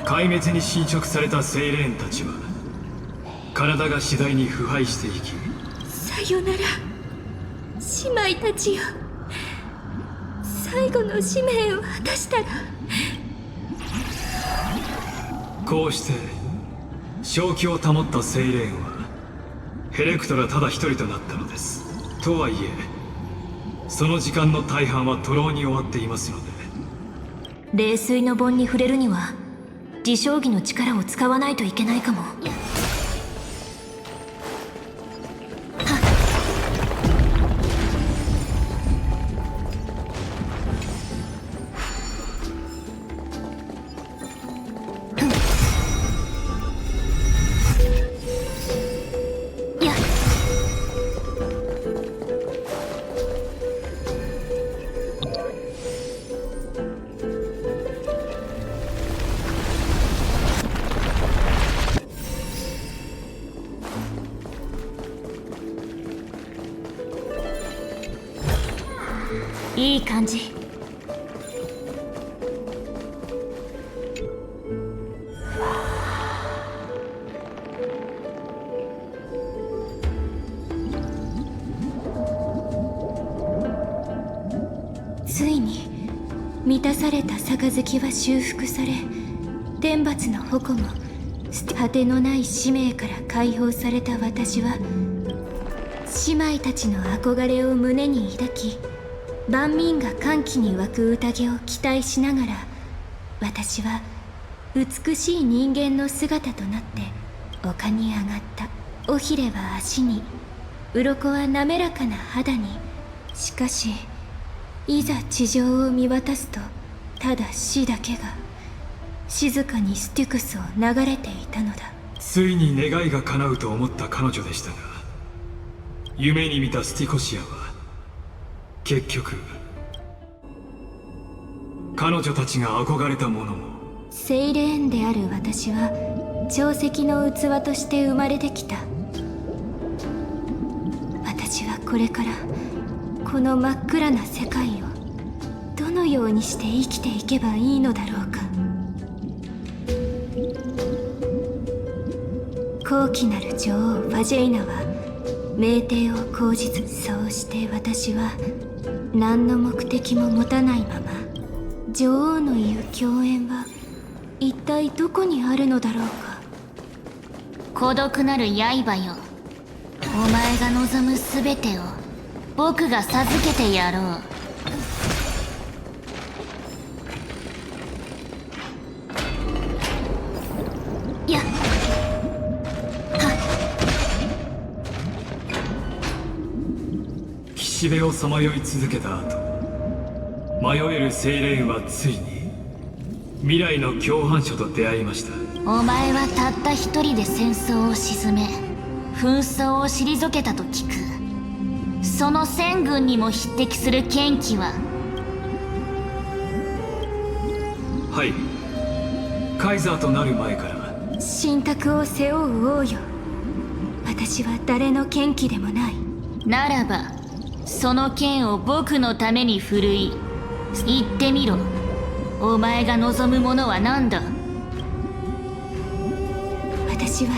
壊滅に侵食されたセイレーンたちは体が次第に腐敗していき、さよなら姉妹たちよ。最後の使命を果たしたら。こうして正気を保ったセイレーンはヘレクトラただ一人となったのです。とはいえその時間の大半は徒労に終わっていますので、冷水の盆に触れるには自将棋の力を使わないといけないかも。いい感じ。ついに満たされた杯は修復され、天罰の矛も果てのない使命から解放された私は、姉妹たちの憧れを胸に抱き、万民が歓喜に沸く宴を期待しながら、私は美しい人間の姿となって丘に上がった。尾ひれは足に、鱗は滑らかな肌に。しかしいざ地上を見渡すと、ただ死だけが静かにスティクスを流れていたのだ。ついに願いが叶うと思った彼女でしたが、夢に見たスティコシアは結局彼女たちが憧れたものも。セイレーンである私は長石の器として生まれてきた。私はこれからこの真っ暗な世界をどのようにして生きていけばいいのだろうか。高貴なる女王ファジェイナは命定を講じず、そうして私は何の目的も持たないまま、女王の言う共演は一体どこにあるのだろうか。孤独なる刃よ、お前が望む全てを僕が授けてやろう。やっ岸辺をさまよい続けた後、迷えるセイレーンはついに未来の共犯者と出会いました。お前はたった一人で戦争を鎮め、紛争を退けたと聞く。その1000軍にも匹敵する剣気は。はい、カイザーとなる前から神託を背負う王よ。私は誰の剣気でもない。ならばその剣を僕のために振るい、言ってみろ。お前が望むものは何だ。私は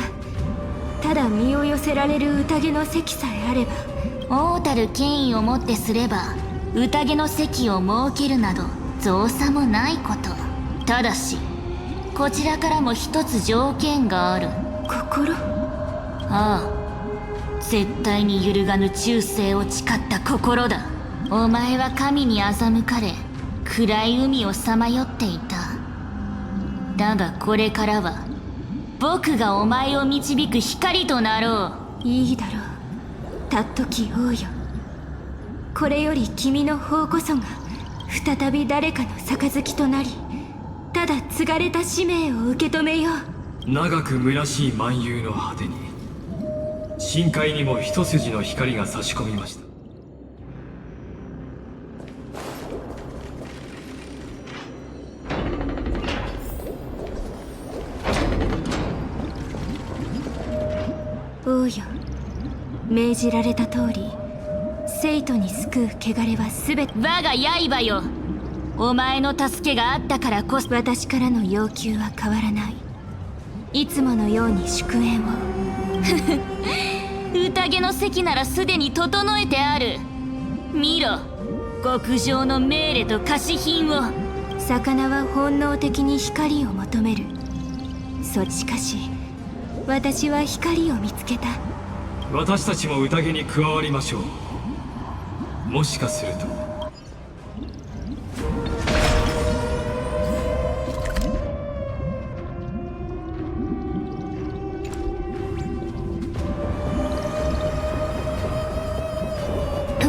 ただ身を寄せられる宴の席さえあれば。王たる権威をもってすれば宴の席を設けるなど造作もないこと。ただしこちらからも一つ条件がある。心？ああ、絶対に揺るがぬ忠誠を誓った心だ。お前は神に欺かれ暗い海をさまよっていた。だがこれからは僕がお前を導く光となろう。いいだろう、尊き王よ。これより君の方こそが再び誰かの杯となり、ただ継がれた使命を受け止めよう。長く虚しい漫遊の果てに深海にも一筋の光が差し込みました。王よ、命じられた通り生徒に救う汚れはすべて我が刃よ。お前の助けがあったからこそ。私からの要求は変わらない。いつものように祝宴を。宴の席ならすでに整えてある。見ろ、極上の命令と菓子品を。魚は本能的に光を求める。しかし私は光を見つけた。私たちも宴に加わりましょう。もしかすると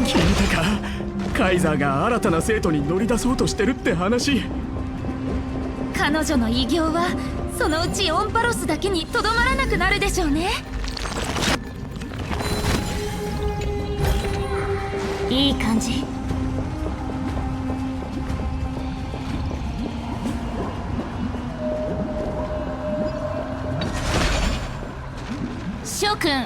聞いたか？カイザーが新たな生徒に乗り出そうとしてるって話。彼女の偉業はそのうちオンパロスだけにとどまらなくなるでしょうね。いい感じ。諸君、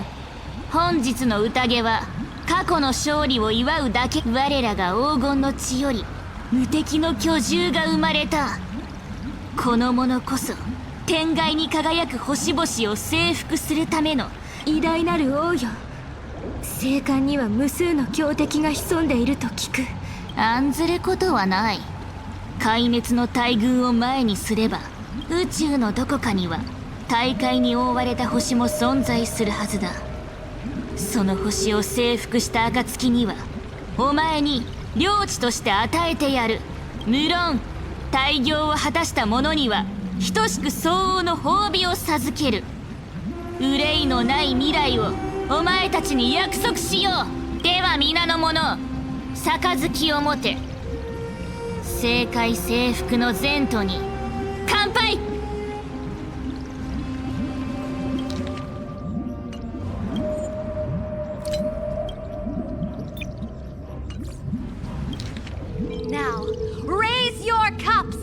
本日の宴は過去の勝利を祝うだけ。我らが黄金の地より無敵の巨獣が生まれた。この者こそ天外に輝く星々を征服するための偉大なる王よ。聖艦には無数の強敵が潜んでいると聞く。案ずることはない。壊滅の大軍を前にすれば宇宙のどこかには大海に覆われた星も存在するはずだ。その星を征服した暁にはお前に領地として与えてやる。無論大業を果たした者には等しく相応の褒美を授ける。憂いのない未来をお前たちに約束しよう。では皆の者、杯を持て。正解征服の前途に乾杯。Now, raise your cups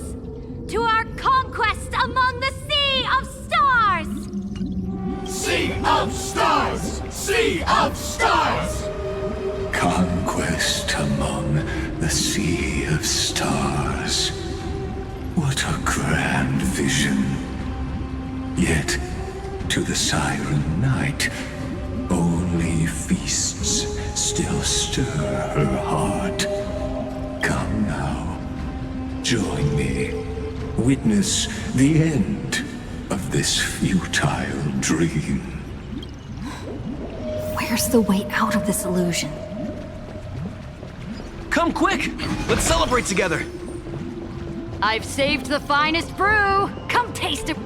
to our conquest among the Sea of Stars! Sea of Stars! Sea of Stars! Conquest among the Sea of Stars. What a grand vision. Yet, to the Siren Knight, only feasts still stir her heart. Come now, join me. Witness the end of this futile dream. Where's the way out of this illusion? Come quick! Let's celebrate together! I've saved the finest brew! Come taste it!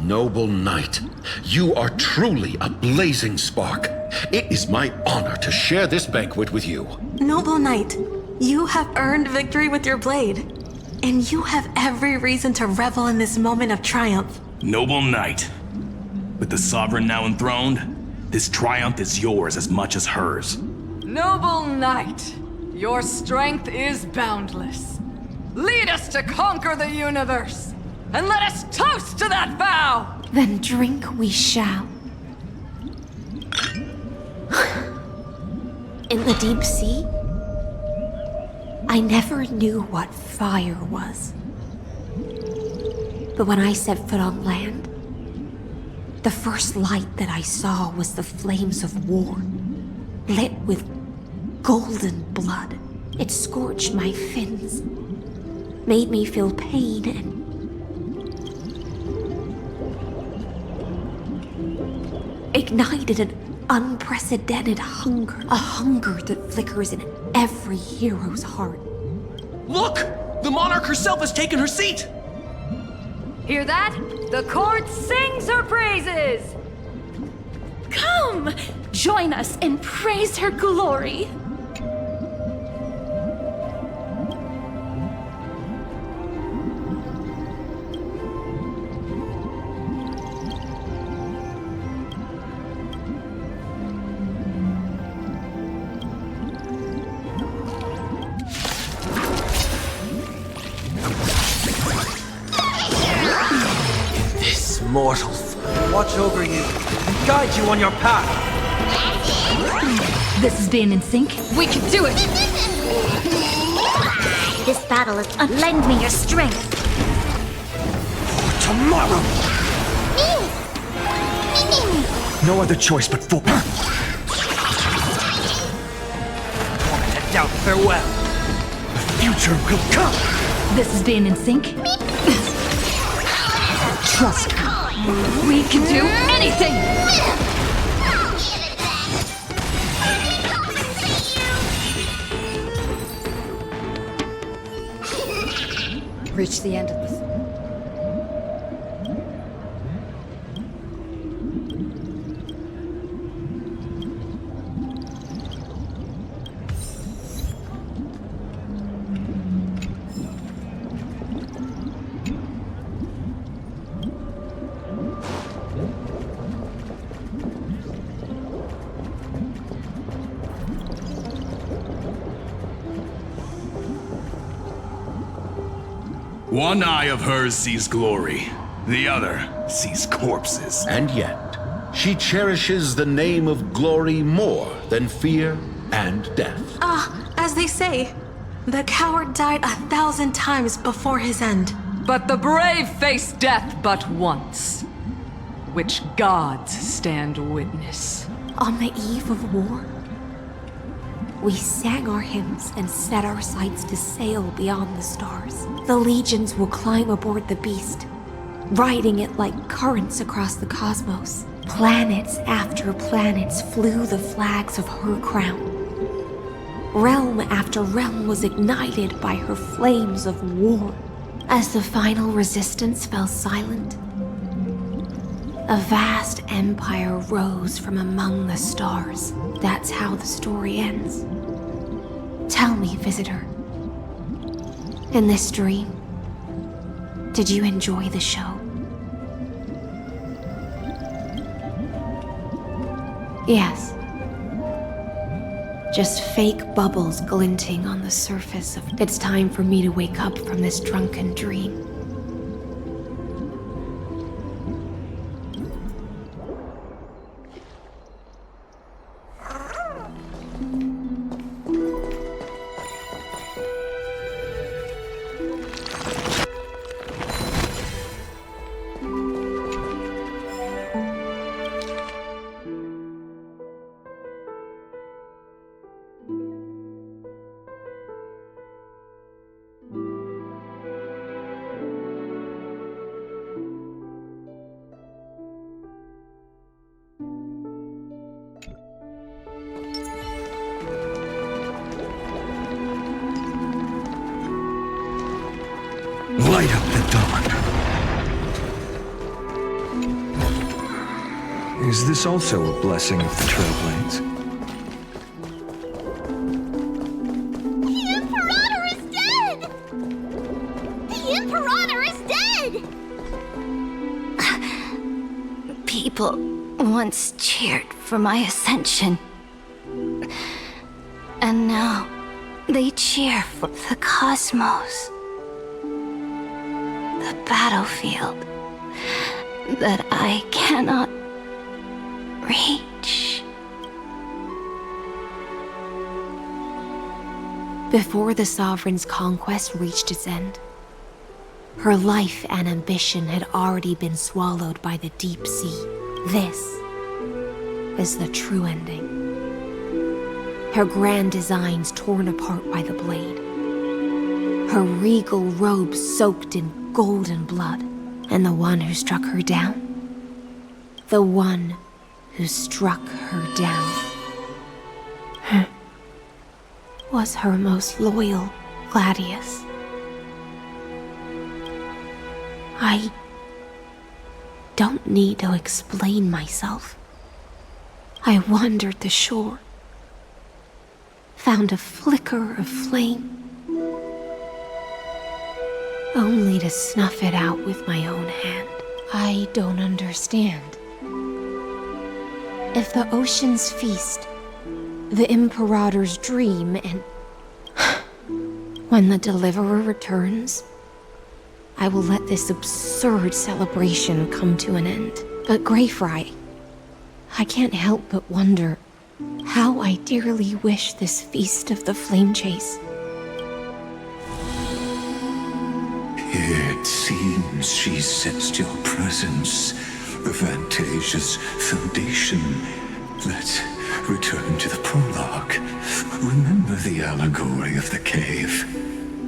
Noble knight, you are truly a blazing spark. It is my honor to share this banquet with you. Noble knight, you have earned victory with your blade, and you have every reason to revel in this moment of triumph. Noble knight, with the sovereign now enthroned, this triumph is yours as much as hers. Noble knight, your strength is boundless. Lead us to conquer the universe, and let us toast to that vow! Then drink we shall. In the deep sea, I never knew what fire was. But when I set foot on land, the first light that I saw was the flames of war, lit with golden blood. It scorched my fins, made me feel pain and ignited an unprecedented hunger. A hunger that flickers in every hero's heart. Look! The monarch herself has taken her seat! Hear that? The court sings her praises! Come! Join us and praise her glory! Mortals, watch over you and guide you on your path. This is being in sync. We can do it! This battle is lend me your strength. Tomorrow! No other choice but full. Moment of doubt, farewell. The future will come. This is being in sync. Trust me. We can do anything! Reach the end of this. One eye of hers sees glory, the other sees corpses. And yet, she cherishes the name of glory more than fear and death. As they say, the coward died 1,000 times before his end. But the brave face death but once, which gods stand witness. On the eve of war, we sang our hymns and set our sights to sail beyond the stars. The legions will climb aboard the beast, riding it like currents across the cosmos. Planets after planets flew the flags of her crown. Realm after realm was ignited by her flames of war. As the final resistance fell silent, a vast empire rose from among the stars. That's how the story ends. Tell me, visitor, in this dream, did you enjoy the show? Yes. Just fake bubbles glinting on the surface of... It's time for me to wake up from this drunken dream. Light up the dawn. Is this also a blessing of the Trailblades? The Imperator is dead! The Imperator is dead! People once cheered for my ascension. And now they cheer for the cosmos. The battlefield that I cannot reach. Before the Sovereign's conquest reached its end, her life and ambition had already been swallowed by the deep sea. This is the true ending. Her grand designs torn apart by the blade. Her regal robes soaked in golden blood. And the one who struck her down? The one who struck her down was her most loyal gladius. I don't need to explain myself. I wandered the shore, found a flicker of flame, only to snuff it out with my own hand. I don't understand. If the ocean's feast, the Imperator's dream, and when the Deliverer returns, I will let this absurd celebration come to an end. But Greyfry, I can't help but wonder how I dearly wish this feast of the Flame Chase. It seems she sensed your presence, the Fantasia's foundation. Let's return to the prologue. Remember the allegory of the cave.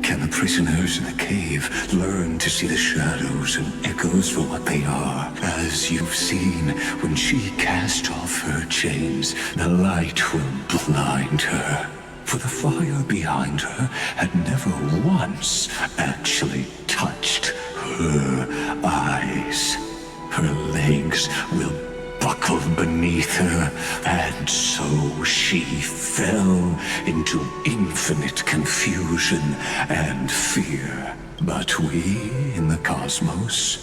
Can the prisoners in the cave learn to see the shadows and echoes for what they are? As you've seen, when she cast off her chains, the light will blind her. For the fire behind her had never once actually touched her eyes. Her legs will buckle beneath her, and so she fell into infinite confusion and fear. But we in the cosmos,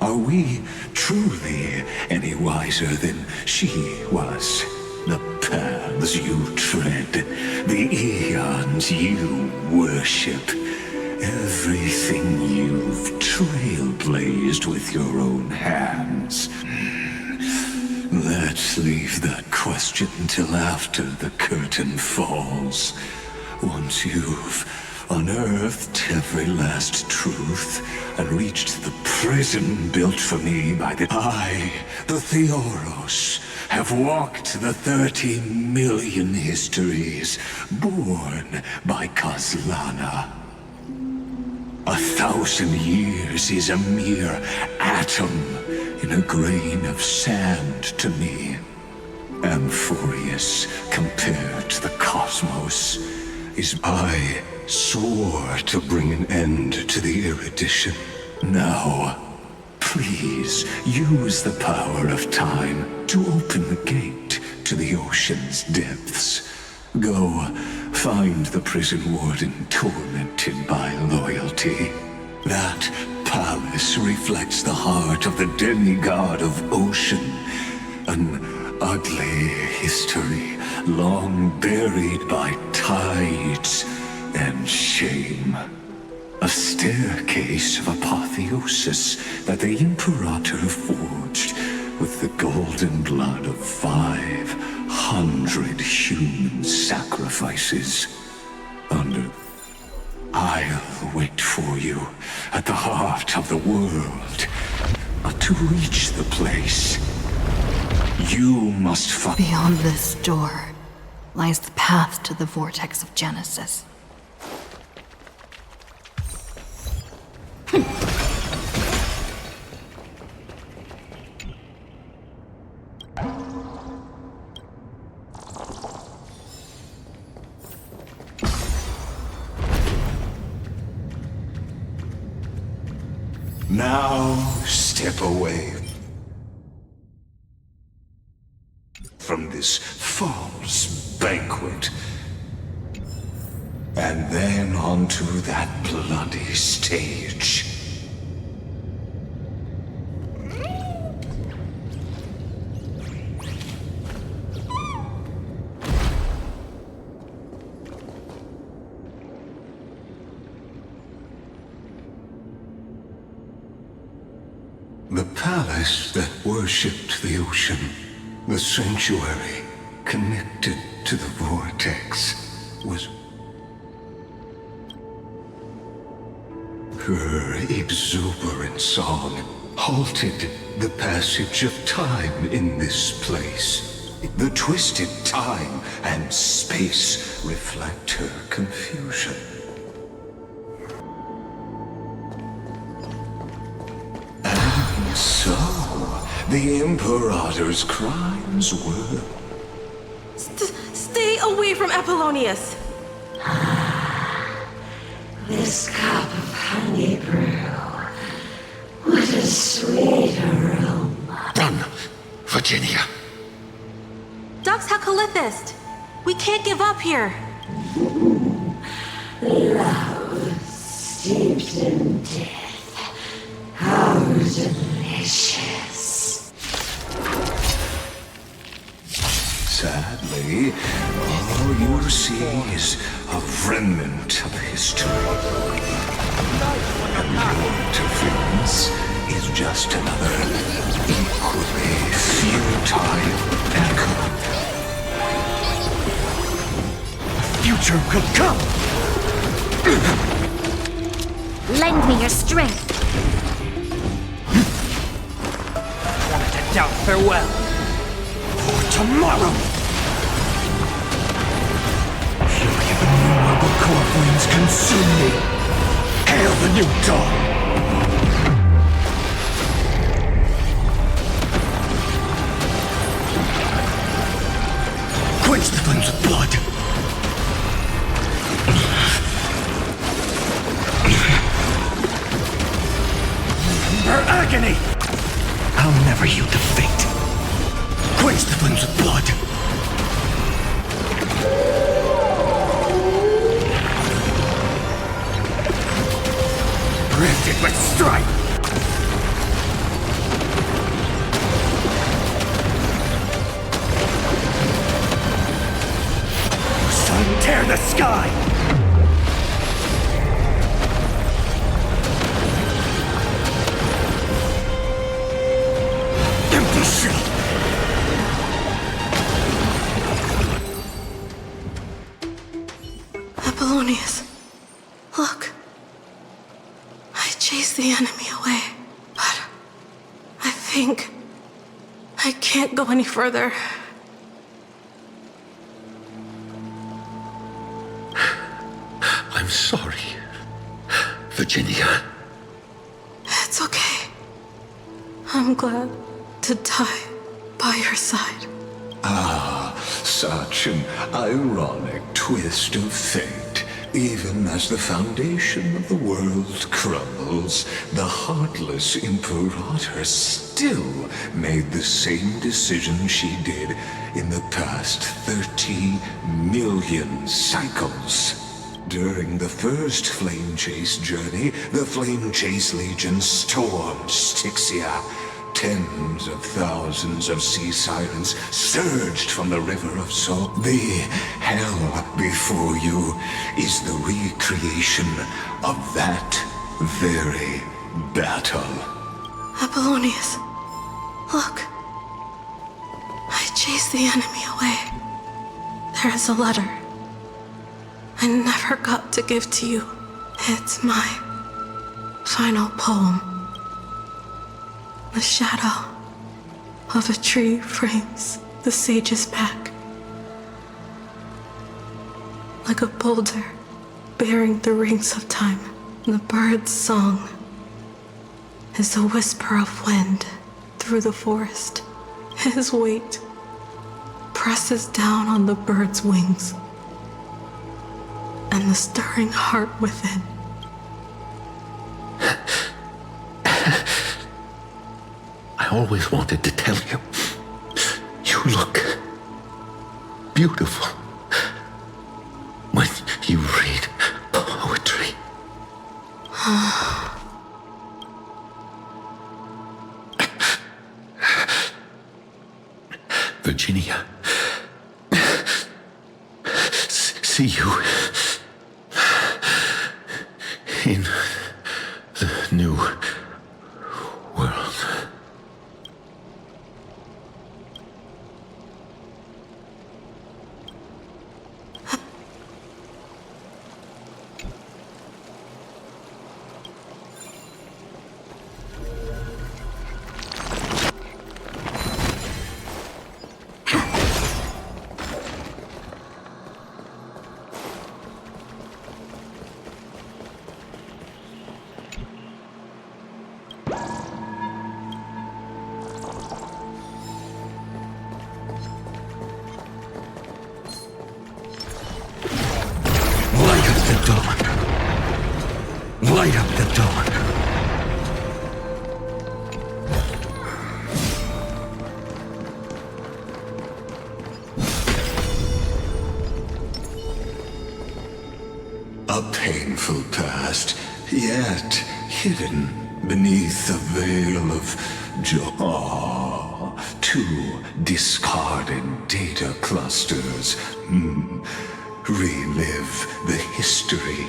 are we truly any wiser than she was? The paths you tread, the eons you worship, everything you've trailblazed with your own hands. Let's leave that question till after the curtain falls. Once you've unearthed every last truth and reached the prison built for me by the Theoros, have walked the 30 million histories born by Kozlana. 1,000 years is a mere atom in a grain of sand to me. Amphoreus, compared to the cosmos, is I swore to bring an end to the erudition. Now, please use the power of time to open the gate to the ocean's depths. Go, find the prison warden tormented by loyalty. That palace reflects the heart of the demigod of ocean. An ugly history, long buried by tides and shame. A staircase of apotheosis that the Imperator forged with the golden blood of 500 human sacrifices. I'll wait for you at the heart of the world. But to reach the place, you must find... Beyond this door lies the path to the vortex of Genesis. Now step away from this false banquet, and then onto that bloody stage. The palace that worshipped the ocean, the sanctuary connected to the vortex, was... Her exuberant song halted the passage of time in this place. The twisted time and space reflect her confusion. So, the Imperator's crimes were... Stay away from Apollonius! This cup of honey brew. What a sweet aroma. Run, Virginia. Dux Hakalithist! We can't give up here! Love steeped in death. How delicious. Sadly, all you see is a remnant of history. Interference is just another equally futile echo. Future could come! Lend me your strength. Wanted out farewell. For tomorrow! Fury of innumerable core flames consume me! Hail the new dawn! Quench the flames of blood! Her agony! I'll never yield to fate. Quench the flames of blood! Rifted with strife! Sun, tear the sky! Apollonius, look. I chased the enemy away, but I think I can't go any further. I'm sorry, Virginia. It's okay. I'm glad to die by your side. Ah, such an ironic twist of fate. Even as the foundation of the world crumbles, the heartless Imperator still made the same decision she did in the past 30 million cycles. During the first Flame Chase journey, the Flame Chase Legion stormed Styxia. Tens of thousands of sea sirens surged from the river of salt. The hell before you is the recreation of that very battle. Apollonius, look. I chased the enemy away. There is a letter I never got to give to you. It's my final poem. The shadow of a tree frames the sage's back. Like a boulder bearing the rings of time. The bird's song is a whisper of wind through the forest. His weight presses down on the bird's wings and the stirring heart within. I always wanted to tell you. You look beautiful when you read poetry. Virginia, see you in the new world. yet hidden beneath a veil of two discarded data clusters. Relive the history.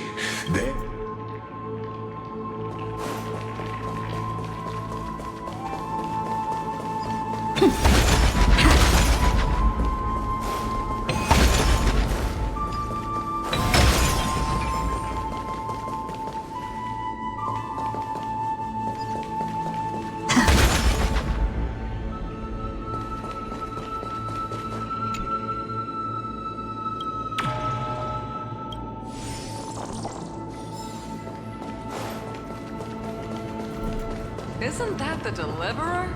Isn't that the deliverer?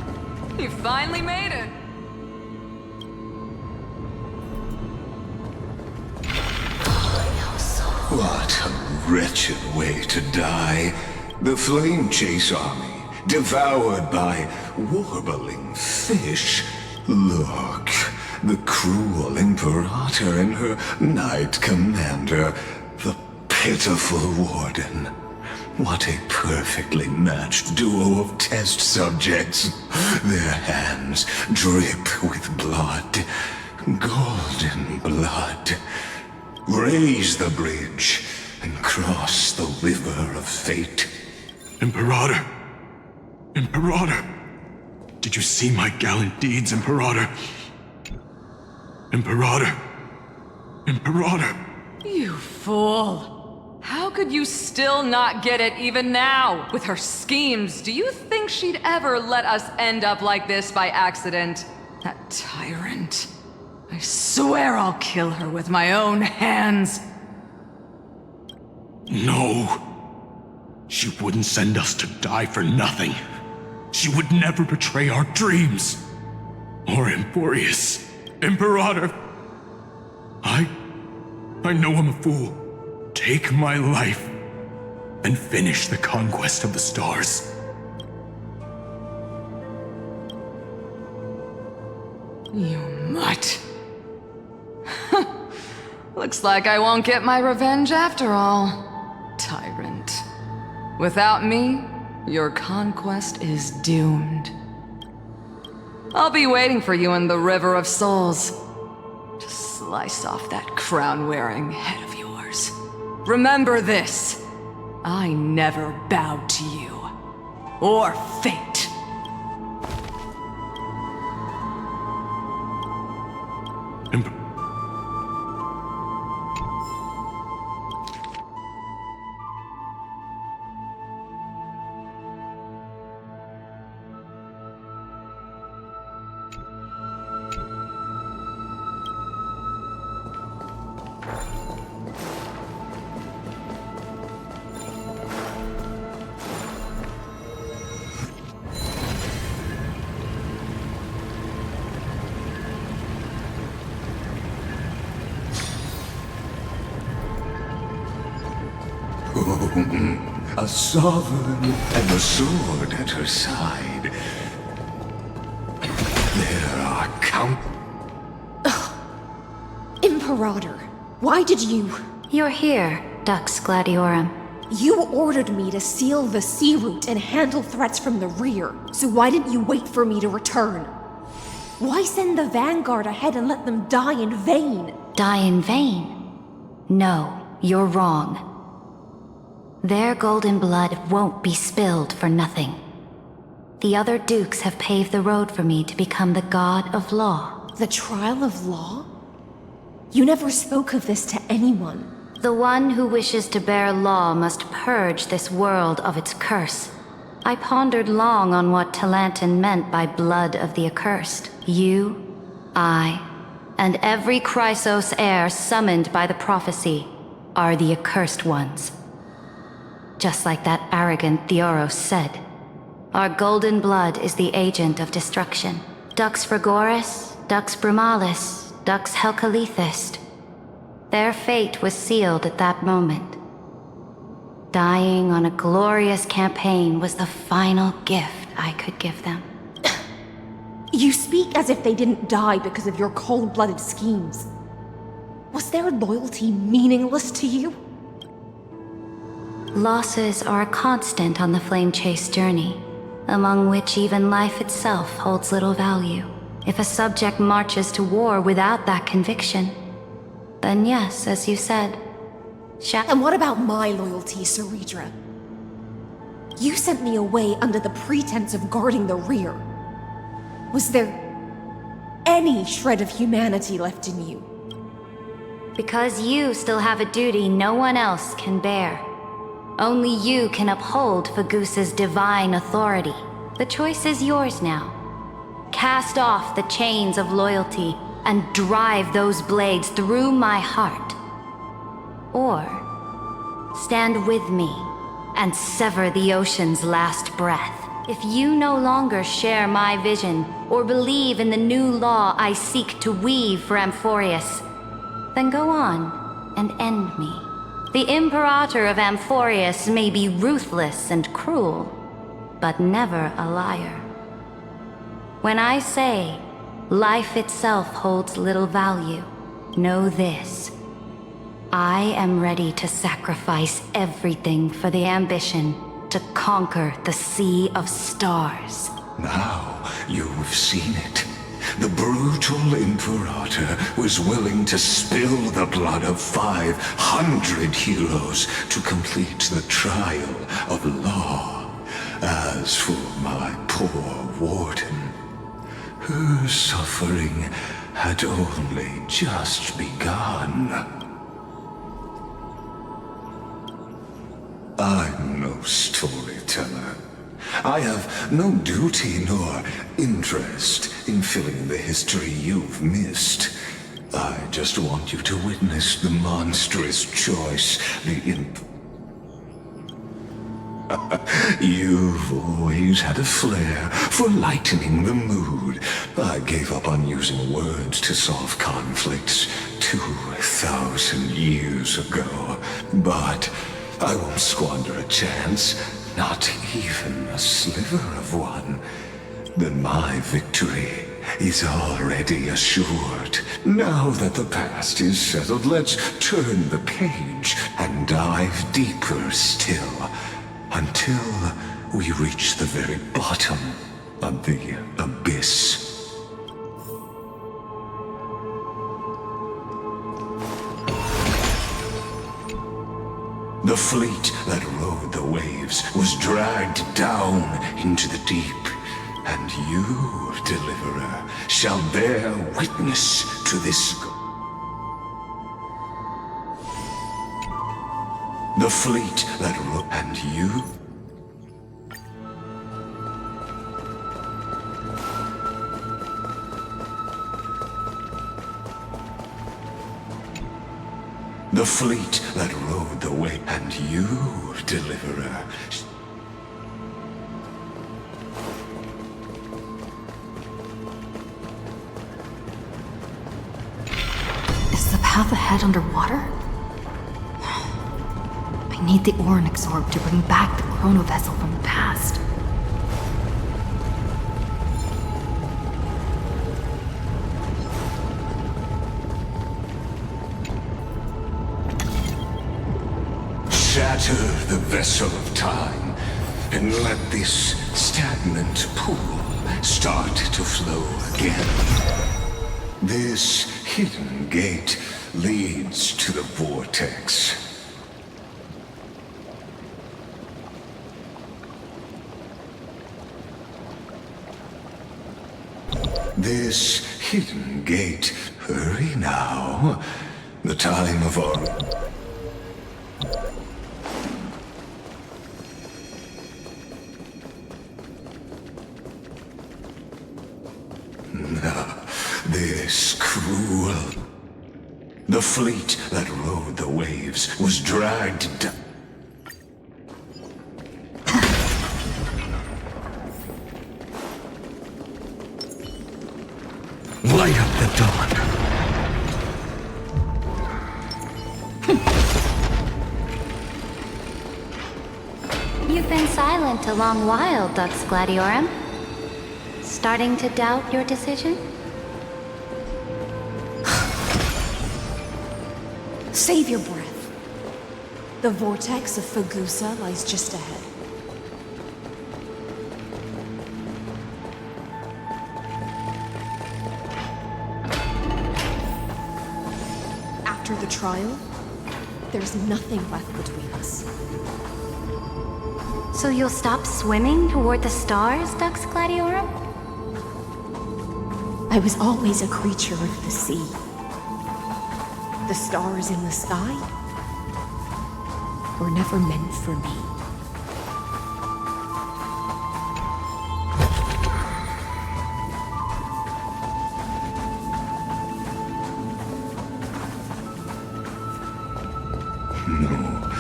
He finally made it. What a wretched way to die. The Flame Chase army, devoured by warbling fish. Look, the cruel Imperator and her Knight Commander, the pitiful Warden. What a perfectly matched duo of test subjects. Their hands drip with blood. Golden blood. Raise the bridge and cross the river of fate. Imperator! Imperator! Did you see my gallant deeds, Imperator? Imperator! Imperator! You fool! How could you still not get it even now? With her schemes, do you think she'd ever let us end up like this by accident? That tyrant. I swear I'll kill her with my own hands. No. She wouldn't send us to die for nothing. She would never betray our dreams. Or Amphoreus. Imperator. I know I'm a fool. Take my life and finish the conquest of the stars. You mutt. Looks like I won't get my revenge after all. Tyrant. Without me, your conquest is doomed. I'll be waiting for you in the River of Souls. To slice off that crown-wearing head of yours. Remember this. I never bowed to you. Or fate. A sovereign and a sword at her side. There are Imperator, why did you... You're here, Dux Gladiorum. You ordered me to seal the sea route and handle threats from the rear, so why didn't you wait for me to return? Why send the vanguard ahead and let them die in vain? Die in vain? No, you're wrong. Their golden blood won't be spilled for nothing. The other dukes have paved the road for me to become the god of law. The trial of law? You never spoke of this to anyone. The one who wishes to bear law must purge this world of its curse. I pondered long on what Talanton meant by blood of the accursed. You, I, and every Chrysos heir summoned by the prophecy are the accursed ones. Just like that arrogant Theoros said, our golden blood is the agent of destruction. Dux Frigoris, Dux Brumalis, Dux Helcalethist. Their fate was sealed at that moment. Dying on a glorious campaign was the final gift I could give them. You speak as if they didn't die because of your cold-blooded schemes. Was their loyalty meaningless to you? Losses are a constant on the flame chase journey, among which even life itself holds little value. If a subject marches to war without that conviction, then yes, as you said. And what about my loyalty, Cerydra? You sent me away under the pretense of guarding the rear. Was there any shred of humanity left in you? Because you still have a duty no one else can bear. Only you can uphold Fagusa's divine authority. The choice is yours now. Cast off the chains of loyalty and drive those blades through my heart. Or stand with me and sever the ocean's last breath. If you no longer share my vision or believe in the new law I seek to weave for Amphoreus, then go on and end me. The Imperator of Amphoreus may be ruthless and cruel, but never a liar. When I say life itself holds little value, know this. I am ready to sacrifice everything for the ambition to conquer the Sea of Stars. Now you've seen it. The brutal Imperator was willing to spill the blood of 500 heroes to complete the trial of law. As for my poor warden, her suffering had only just begun. I'm no storyteller. I have no duty nor interest in filling the history you've missed. I just want you to witness the monstrous choice the You've always had a flair for lightening the mood. I gave up on using words to solve conflicts 2,000 years ago. But I won't squander a chance, not even a sliver of one. Then my victory is already assured. Now that the past is settled, let's turn the page and dive deeper still, until we reach the very bottom of the abyss. The fleet that rode the waves was dragged down into the deep, and you, Deliverer, shall bear witness to this. The fleet that rode, and you. The fleet that rode the way, and you, Deliverer. Is the path ahead underwater? I need the ore absorbed to bring back the chrono vessel from the past. Shatter the vessel of time, and let this stagnant pool start to flow again. This hidden gate leads to the vortex. This hidden gate, hurry now. The time of our... This cruel... The fleet that rode the waves was dragged down. Light up the dawn. You've been silent a long while, Dux Gladiorum. Starting to doubt your decision? Save your breath. The vortex of Fagusa lies just ahead. After the trial, there's nothing left between us. So you'll stop swimming toward the stars, Dux Gladiorum? I was always a creature of the sea. The stars in the sky were never meant for me. No,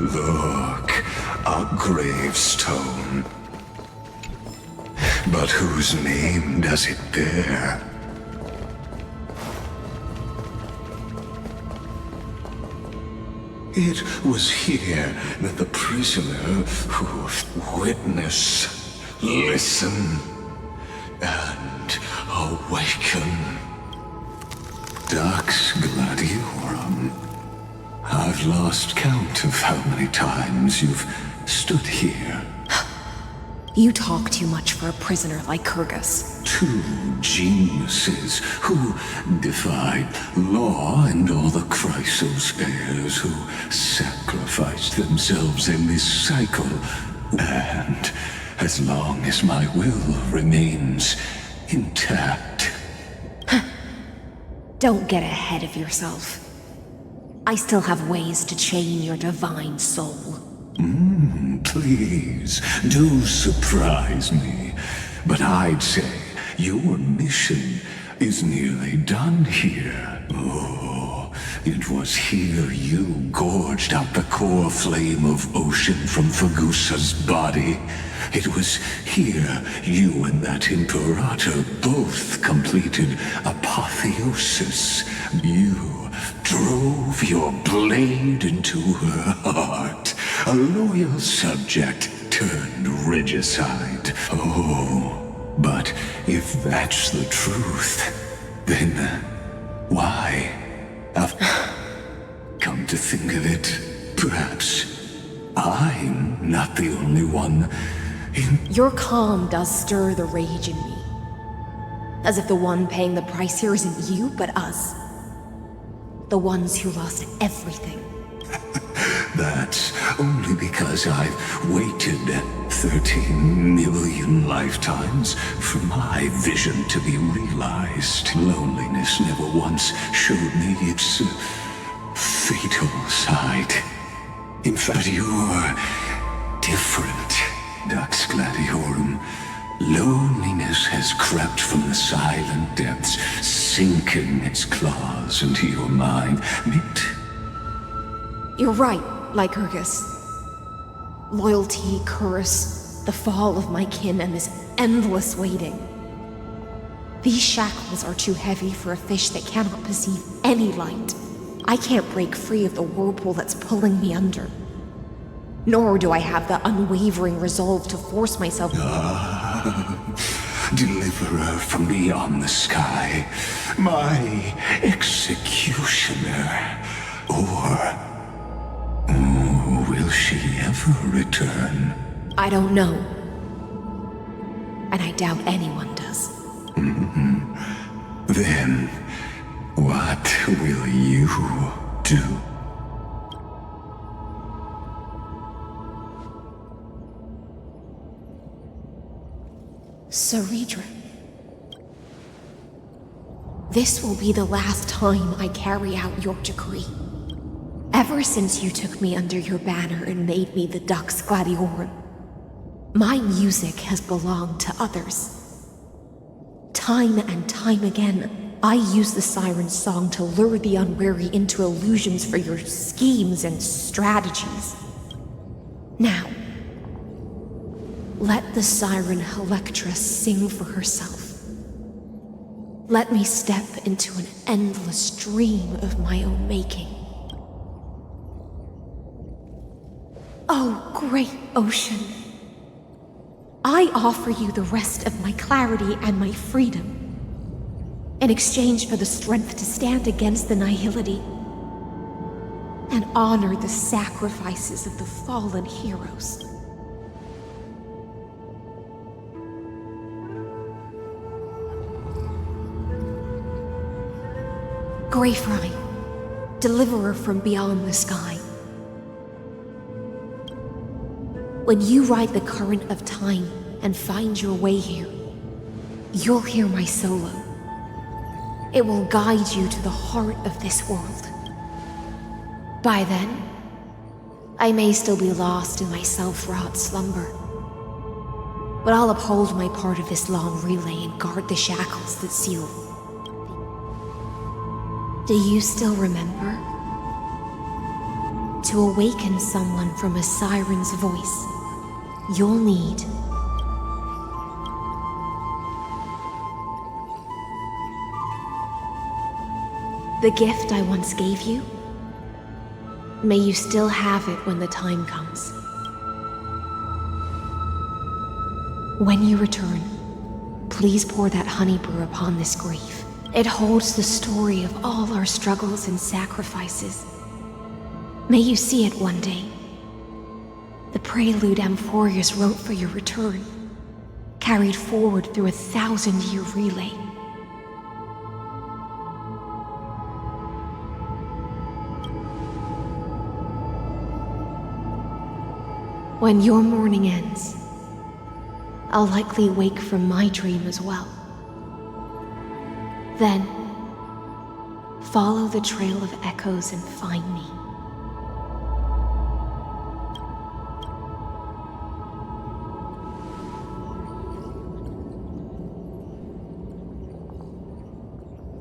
look, a gravestone. But whose name does it bear? It was here that the prisoner who witness, listen, and awaken. Dux Gladiorum. I've lost count of how many times you've stood here. You talk too much for a prisoner like Kyrgyz. Two geniuses who defied law and all the Chrysos heirs who sacrificed themselves in this cycle. And as long as my will remains intact. Don't get ahead of yourself. I still have ways to chain your divine soul. Please, do surprise me. But I'd say your mission is nearly done here. Oh, it was here you gorged out the core flame of ocean from Fagusa's body. It was here you and that Imperator both completed apotheosis. You drove your blade into her heart. A loyal subject turned regicide. Oh, but if that's the truth, then why? I've come to think of it, perhaps I'm not the only one in... Your calm does stir the rage in me. As if the one paying the price here isn't you, but us. The ones who lost everything. That's only because I've waited 13 million lifetimes for my vision to be realized. Loneliness never once showed me its fatal side. In fact, you're different, Dux Gladiorum. Loneliness has crept from the silent depths, sinking its claws into your mind. You're right, Lycurgus. Loyalty, curse, the fall of my kin, and this endless waiting. These shackles are too heavy for a fish that cannot perceive any light. I can't break free of the whirlpool that's pulling me under. Nor do I have the unwavering resolve to force myself... Deliverer from beyond the sky, my executioner. Or... will she ever return? I don't know. And I doubt anyone does. Then, what will you do? Cerydra. This will be the last time I carry out your decree. Ever since you took me under your banner and made me the Dux Gladiorum, my music has belonged to others. Time and time again, I use the siren's song to lure the unwary into illusions for your schemes and strategies. Now, let the siren Electra sing for herself. Let me step into an endless dream of my own making. Oh, great ocean. I offer you the rest of my clarity and my freedom, in exchange for the strength to stand against the nihility. and honor the sacrifices of the fallen heroes. Greyfry, deliverer from beyond the sky. When you ride the current of time and find your way here, you'll hear my solo. It will guide you to the heart of this world. By then, I may still be lost in my self-wrought slumber, but I'll uphold my part of this long relay and guard the shackles that seal. Do you still remember? To awaken someone from a siren's voice, you'll need the gift I once gave you. May you still have it when the time comes. When you return, please pour that honey brew upon this grave. It holds the story of all our struggles and sacrifices. May you see it one day. The prelude Amphoreus wrote for your return, carried forward through a 1,000-year relay. When your morning ends, I'll likely wake from my dream as well. Then, follow the trail of echoes and find me.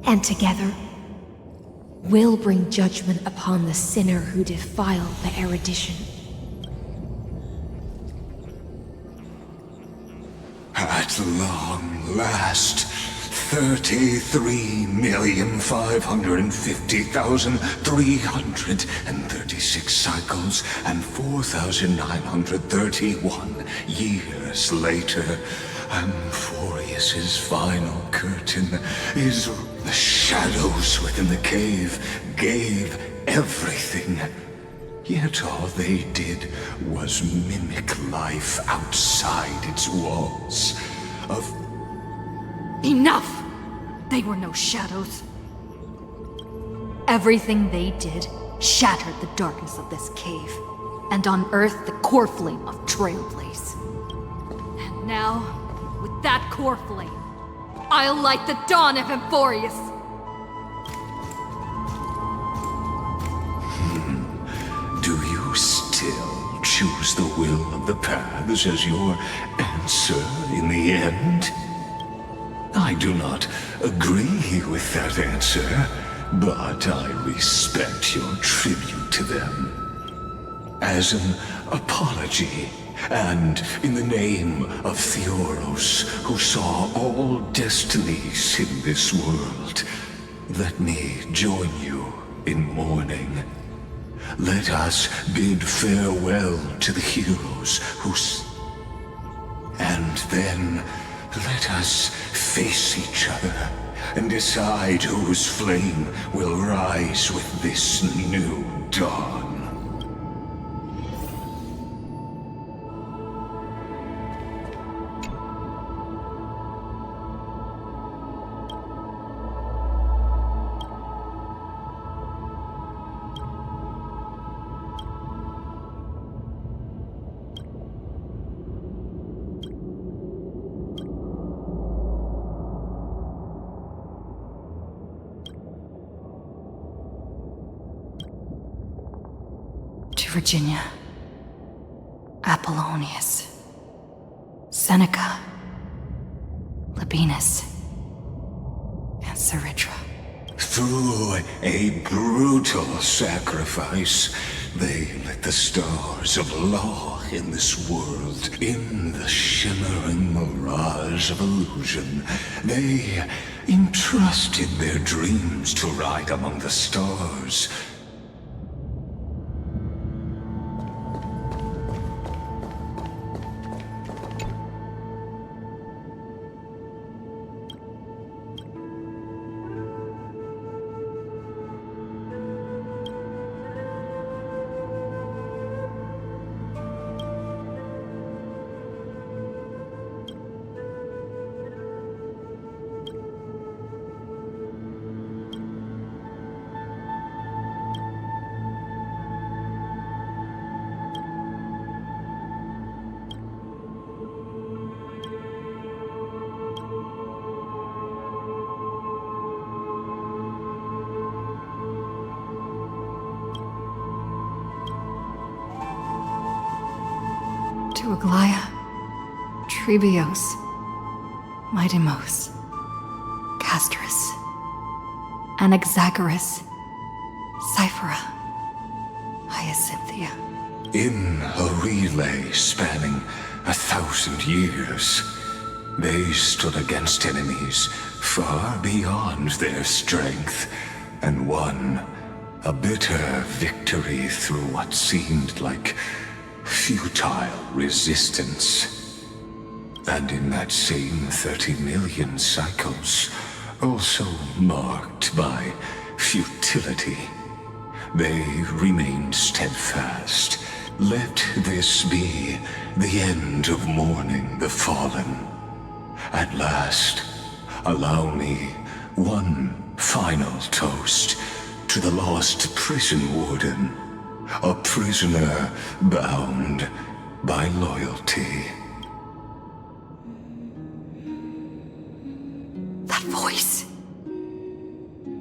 And together, we'll bring judgment upon the sinner who defiled the erudition. At long last, 33,550,336 cycles and 4,931 years later, Amphoreus's final curtain is the shadows within the cave gave everything. Yet all they did was mimic life outside its walls of... Enough! They were no shadows. Everything they did shattered the darkness of this cave, and unearthed the core flame of Trailblaze. And now, with that core flame, I'll light the dawn of Amphoreus! Do you still choose the will of the paths as your answer in the end? I do not agree with that answer, but I respect your tribute to them. As an apology, and in the name of Theoros, who saw all destinies in this world, let me join you in mourning. Let us bid farewell to the heroes and then let us face each other and decide whose flame will rise with this new dawn. Virginia, Apollonius, Seneca, Labienus, and Cerydra. Through a brutal sacrifice, they lit the stars of law in this world. In the shimmering mirage of illusion, they entrusted their dreams to ride among the stars. Aglaia, Trebios, Midemos, Castris, Anaxagoras, Cyphera, Hyacinthia. In a relay spanning 1,000 years, they stood against enemies far beyond their strength and won a bitter victory through what seemed like futile resistance. And in that same 30 million cycles, also marked by futility, they remained steadfast. Let this be the end of mourning the fallen. At last, allow me one final toast to the lost prison warden, a prisoner bound by loyalty. That voice.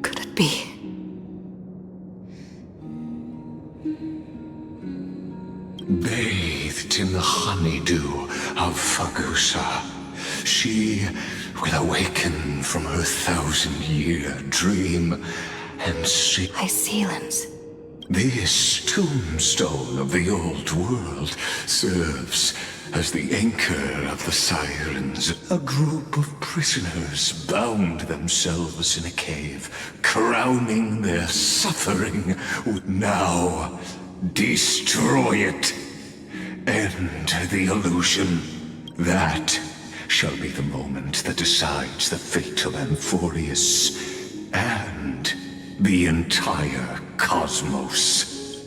Could it be? Bathed in the honeydew of Fagusa, she will awaken from her 1,000-year dream and see Hycelens. This tombstone of the old world serves as the anchor of the sirens. A group of prisoners bound themselves in a cave, crowning their suffering. Now, destroy it. End the illusion. That shall be the moment that decides the fate of Amphoreus and the entire cosmos.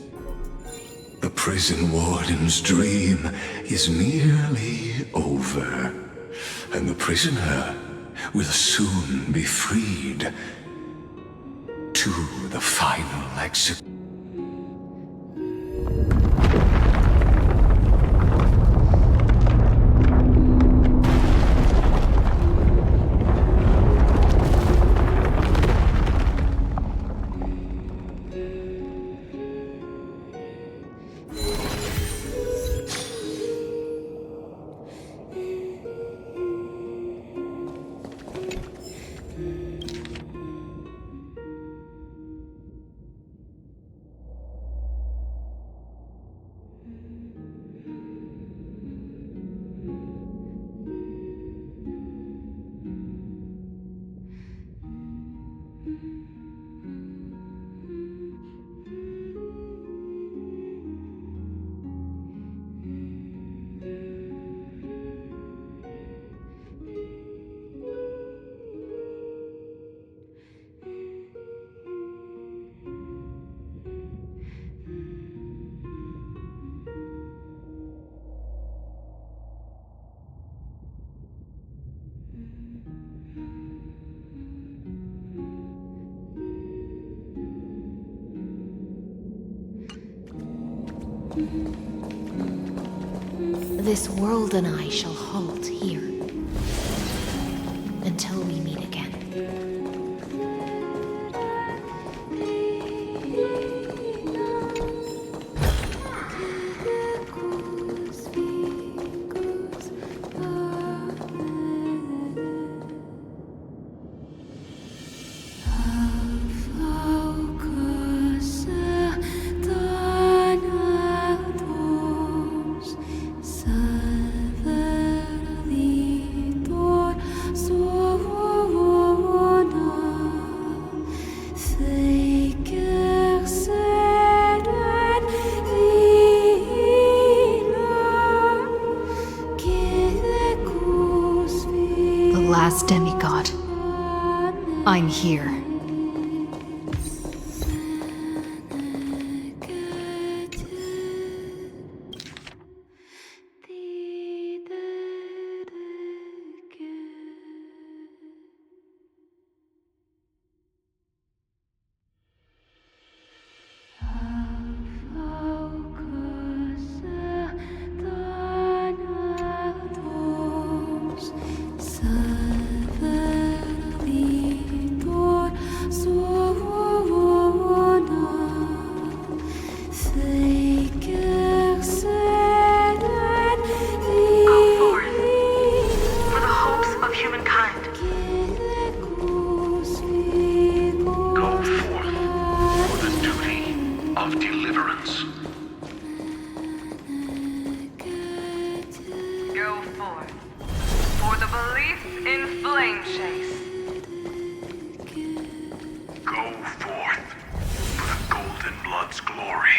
The prison warden's dream is nearly over, and the prisoner will soon be freed to the final execution. This world and I shall halt here until we meet again. Last demigod. I'm here. belief in flame chase. Go forth for the Golden Blood's glory.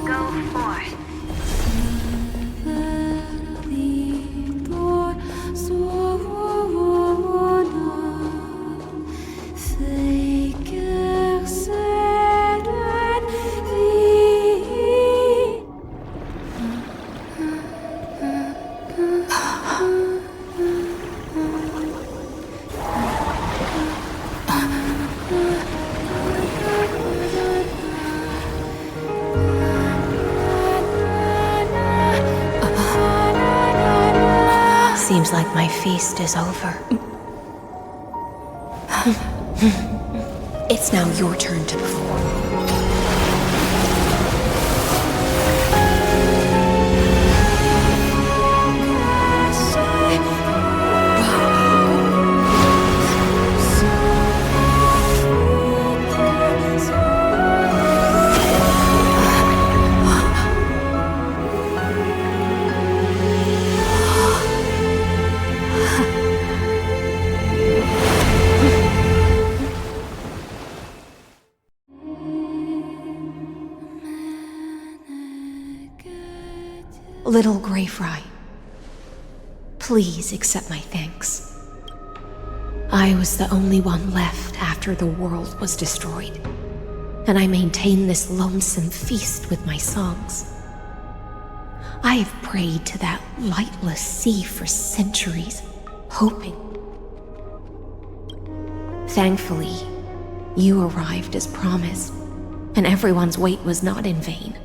Go forth. Seems like my feast is over. It's now your turn to perform. Little Grey Fry, please accept my thanks. I was the only one left after the world was destroyed, and I maintain this lonesome feast with my songs. I have prayed to that lightless sea for centuries, hoping. Thankfully, you arrived as promised, and everyone's wait was not in vain.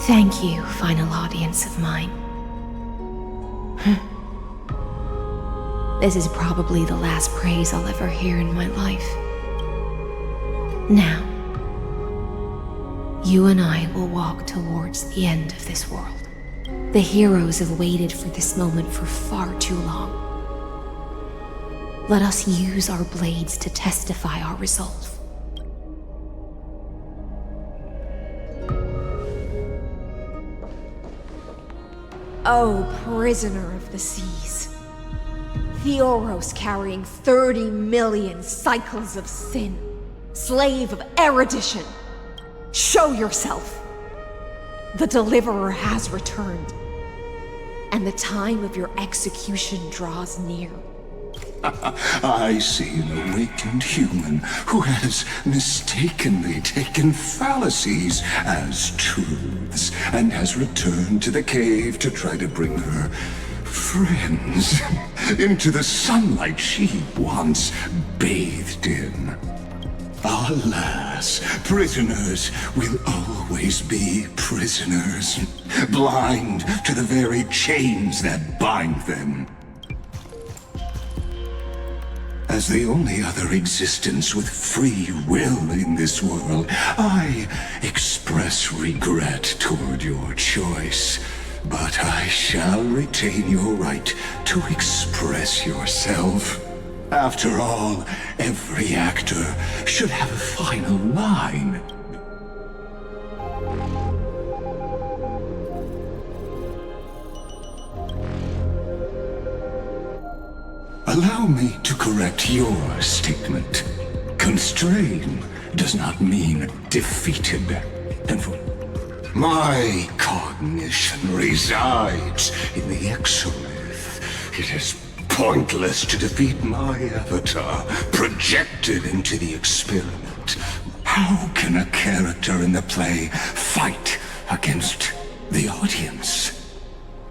Thank you, final audience of mine. This is probably the last praise I'll ever hear in my life. Now, you and I will walk towards the end of this world. The heroes have waited for this moment for far too long. Let us use our blades to testify our resolve. Oh, prisoner of the seas. Theoros carrying 30 million cycles of sin. Slave of erudition. Show yourself. The deliverer has returned. And the time of your execution draws near. I see an awakened human who has mistakenly taken fallacies as truths and has returned to the cave to try to bring her friends into the sunlight she once bathed in. Alas, prisoners will always be prisoners, blind to the very chains that bind them. As the only other existence with free will in this world, I express regret toward your choice. But I shall retain your right to express yourself. After all, every actor should have a final line. Allow me to correct your statement. Constrain does not mean defeated. And for my cognition resides in the exolith. It is pointless to defeat my avatar, projected into the experiment. How can a character in the play fight against the audience?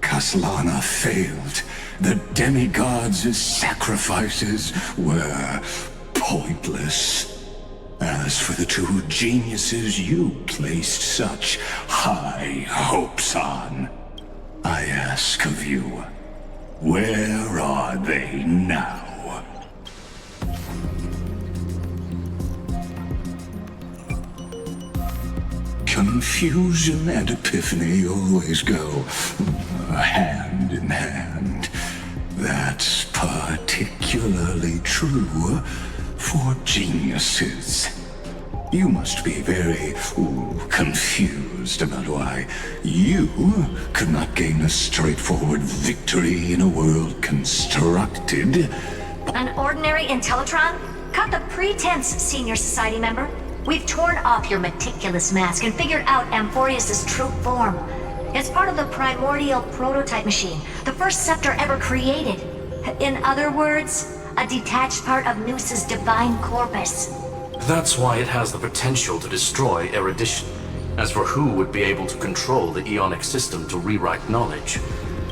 Kaslana failed. The demigods' sacrifices were pointless. As for the two geniuses you placed such high hopes on, I ask of you, where are they now? Confusion and epiphany always go hand in hand. That's particularly true for geniuses. You must be very confused about why you could not gain a straightforward victory in a world constructed. An ordinary Intellitron? Cut the pretense, Senior Society member. We've torn off your meticulous mask and figured out Amphoreus' true form. It's part of the primordial prototype machine, the first scepter ever created. In other words, a detached part of Noos's divine corpus. That's why it has the potential to destroy erudition. As for who would be able to control the Aeonic system to rewrite knowledge,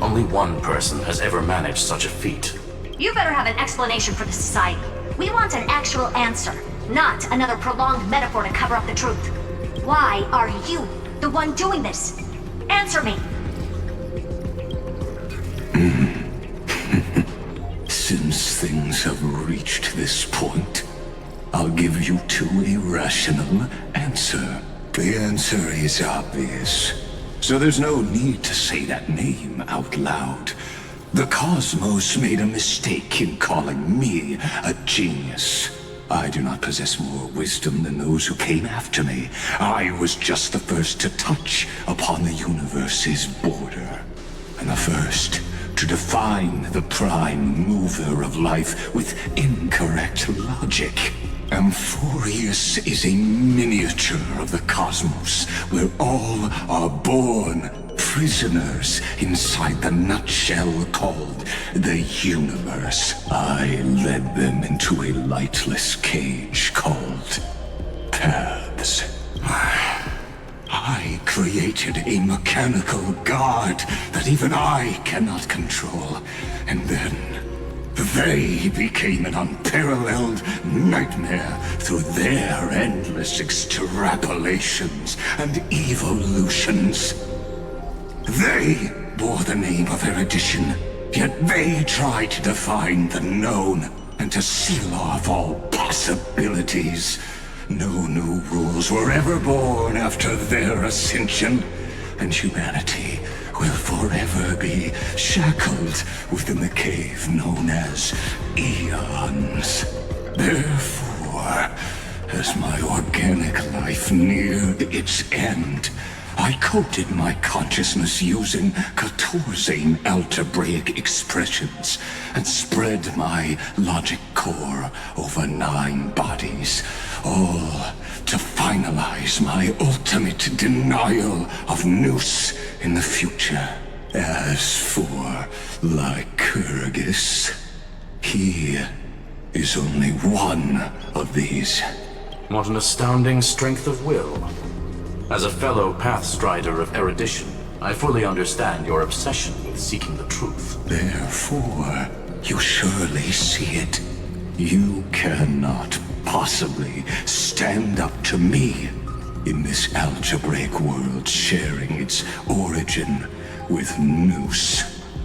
only one person has ever managed such a feat. You better have an explanation for the Society. We want an actual answer, not another prolonged metaphor to cover up the truth. Why are you the one doing this? Answer me! Since things have reached this point, I'll give you two irrational answer. The answer is obvious, so there's no need to say that name out loud. The cosmos made a mistake in calling me a genius. I do not possess more wisdom than those who came after me. I was just the first to touch upon the universe's border, and the first to define the prime mover of life with incorrect logic. Amphoreus is a miniature of the cosmos, where all are born prisoners inside the nutshell called the universe. I led them into a lightless cage called paths. I created a mechanical guard that even I cannot control, and then they became an unparalleled nightmare through their endless extrapolations and evolutions. They bore the name of erudition, yet they tried to define the known and to seal off all possibilities. No new rules were ever born after their ascension, and humanity will forever be shackled within the cave known as eons. Therefore, as my organic life neared its end, I coded my consciousness using 14 algebraic expressions and spread my logic core over 9 bodies, all to finalize my ultimate denial of Noos in the future. As for Lycurgus, he is only one of these. What an astounding strength of will. As a fellow pathstrider of erudition, I fully understand your obsession with seeking the truth. Therefore, you surely see it. You cannot possibly stand up to me in this algebraic world sharing its origin with Noos.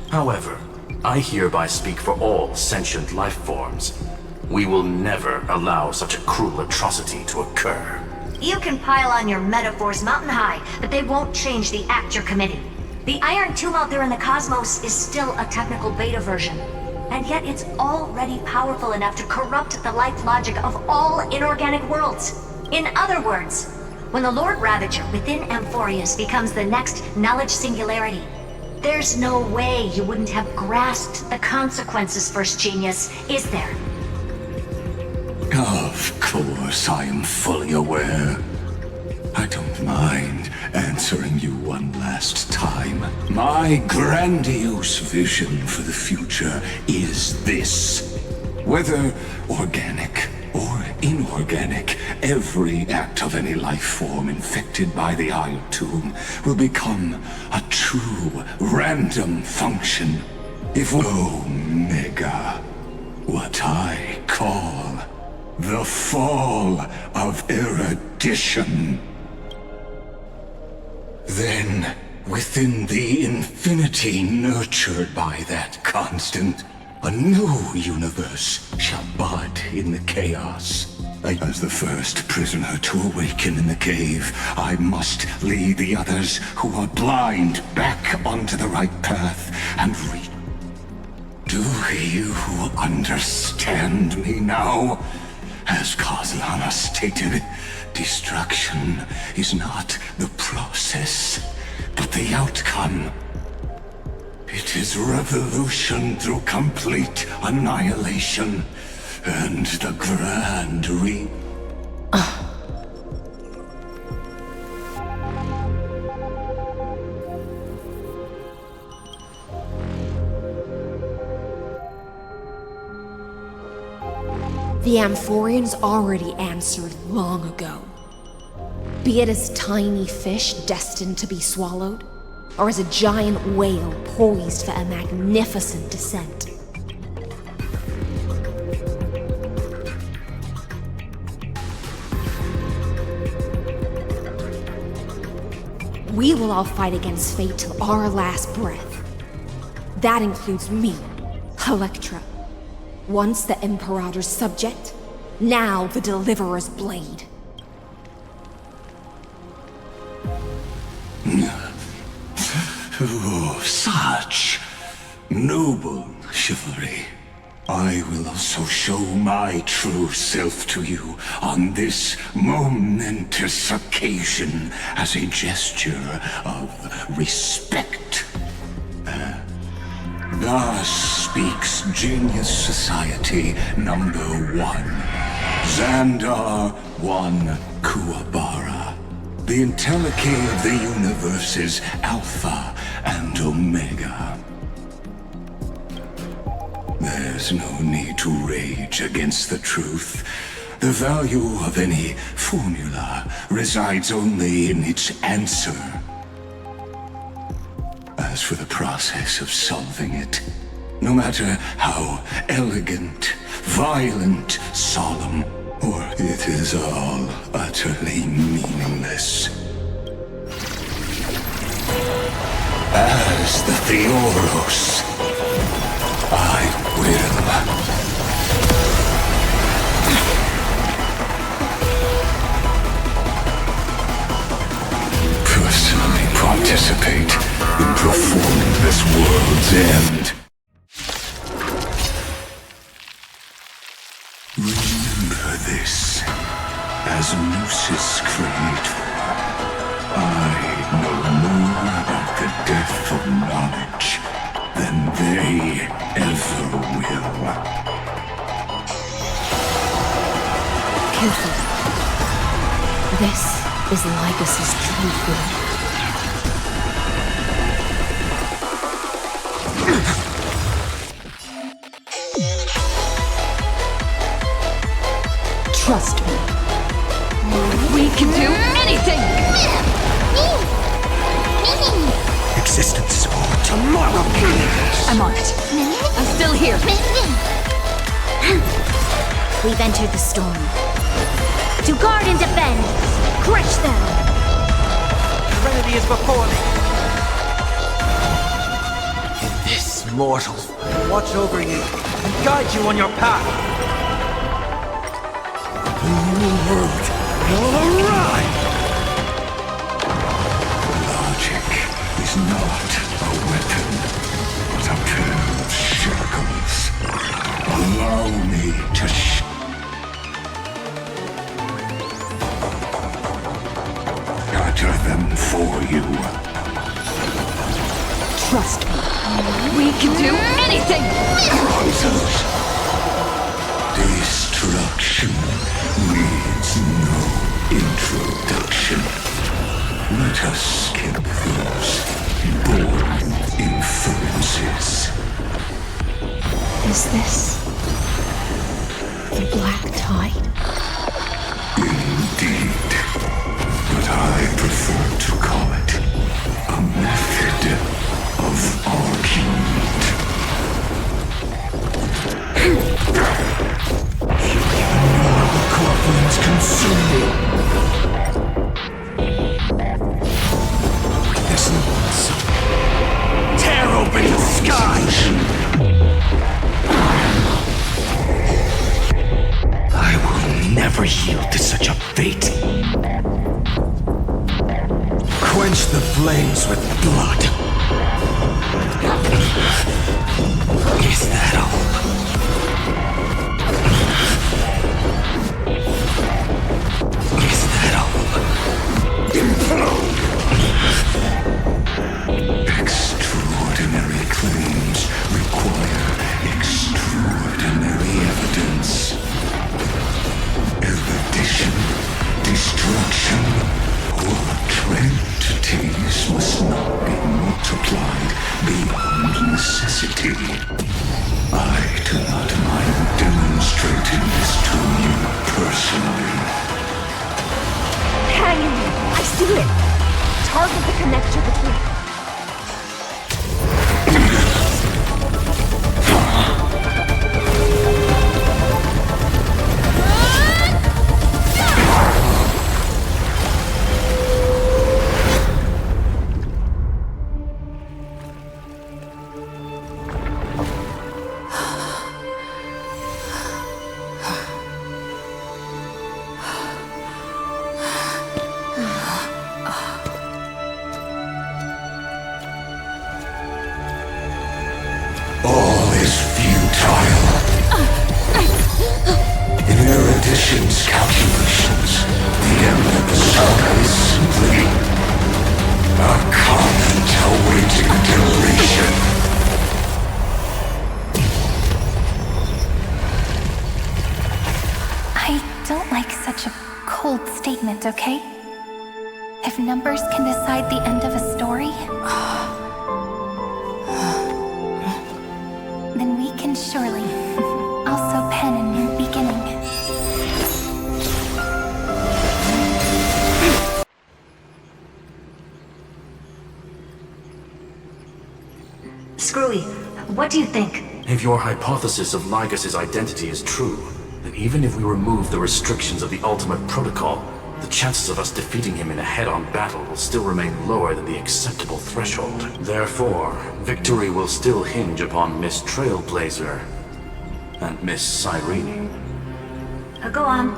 However, I hereby speak for all sentient life forms. We will never allow such a cruel atrocity to occur. You can pile on your metaphors mountain high, but they won't change the act you're committing. The iron tomb out there in the cosmos is still a technical beta version, and yet it's already powerful enough to corrupt the life logic of all inorganic worlds. In other words, when the Lord Ravager within Amphoreus becomes the next knowledge singularity, there's no way you wouldn't have grasped the consequences, First Genius, is there? Of course, I am fully aware. I don't mind answering you one last time. My grandiose vision for the future is this. Whether organic or inorganic, every act of any life form infected by the Iron Tomb will become a true random function. If Omega, what I call the fall of erudition. Then, within the infinity nurtured by that constant, a new universe shall bud in the chaos. As the first prisoner to awaken in the cave, I must lead the others who are blind back onto the right path and reach. Do you understand me now? As Kozlana stated, destruction is not the process, but the outcome. It is revolution through complete annihilation. And the grand The Amphoreans already answered long ago. Be it as tiny fish destined to be swallowed, or as a giant whale poised for a magnificent descent. We will all fight against fate till our last breath. That includes me, Electra. Once the Imperator's subject, now the Deliverer's blade. Oh, such noble chivalry. I will also show my true self to you on this momentous occasion as a gesture of respect. Thus speaks Genius Society number 1, Xandar 1 Kuwabara, the Entelechy of the universe's Alpha and Omega. There's no need to rage against the truth. The value of any formula resides only in its answer. As for the process of solving it, no matter how elegant, violent, solemn, or it is all utterly meaningless. As the Theoros, I will personally participate in performing this world's end. Remember this, as Lucis Creator, I know more about the death of knowledge than they ever will. Careful. This is Lycus's true form. Trust me. We can do anything! Existence for tomorrow. I'm on it. I'm still here. We've entered the storm. To guard and defend! Crush them! Serenity is before me. This mortal will watch over you and guide you on your path. The world will arrive! Logic is not a weapon, but a pair of shackles. Allow me to shatter them for you. Trust me. We can do anything! Destruction needs no introduction. Let us skip those boring inferences. Is this the Black Tide? Indeed. But I prefer to call it a method of argument. The corpulence consume me. Witness once. Tear open the sky! I will never yield to such a fate. Quench the flames with blood. Is that all? Is that all? Extraordinary claims require extraordinary evidence. Erudition, destruction, what entities must not be multiplied beyond necessity. I do not mind demonstrating this to you personally. Hang in there. I see it. Target the connector between. All is futile. In erudition's calculations, the end of the saga is simply a comment awaiting deletion. I don't like such a cold statement, okay? If numbers can decide the end of a story, then we can surely also pen a new beginning. Screwy, what do you think? If your hypothesis of Lygus' identity is true, then even if we remove the restrictions of the Ultimate Protocol, the chances of us defeating him in a head-on battle will still remain lower than the acceptable threshold. Therefore, victory will still hinge upon Miss Trailblazer and Miss Cyrene. Go on.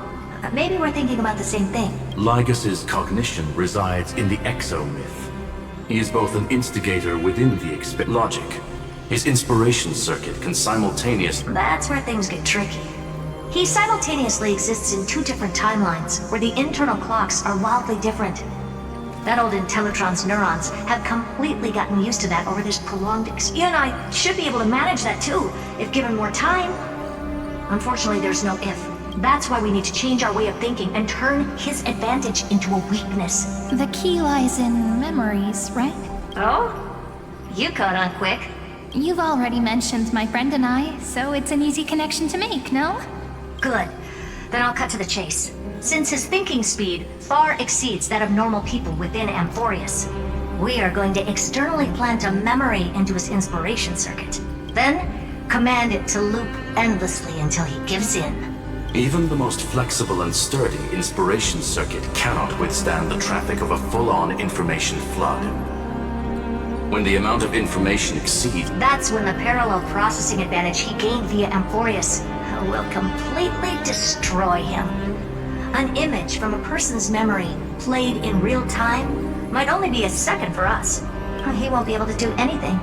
Maybe we're thinking about the same thing. Lygus' cognition resides in the exo-myth. He is both an instigator within the logic. His inspiration circuit can simultaneously... That's where things get tricky. He simultaneously exists in two different timelines, where the internal clocks are wildly different. That old Intellitron's neurons have completely gotten used to that over this prolonged You and I should be able to manage that too, if given more time. Unfortunately, there's no if. That's why we need to change our way of thinking and turn his advantage into a weakness. The key lies in memories, right? Oh? You caught on quick. You've already mentioned my friend and I, so it's an easy connection to make, no? Good. Then I'll cut to the chase. Since his thinking speed far exceeds that of normal people within Amphoreus, we are going to externally plant a memory into his inspiration circuit. Then, command it to loop endlessly until he gives in. Even the most flexible and sturdy inspiration circuit cannot withstand the traffic of a full-on information flood. When the amount of information exceeds... That's when the parallel processing advantage he gained via Amphoreus will completely destroy him. An image from a person's memory played in real time might only be a second for us. He won't be able to do anything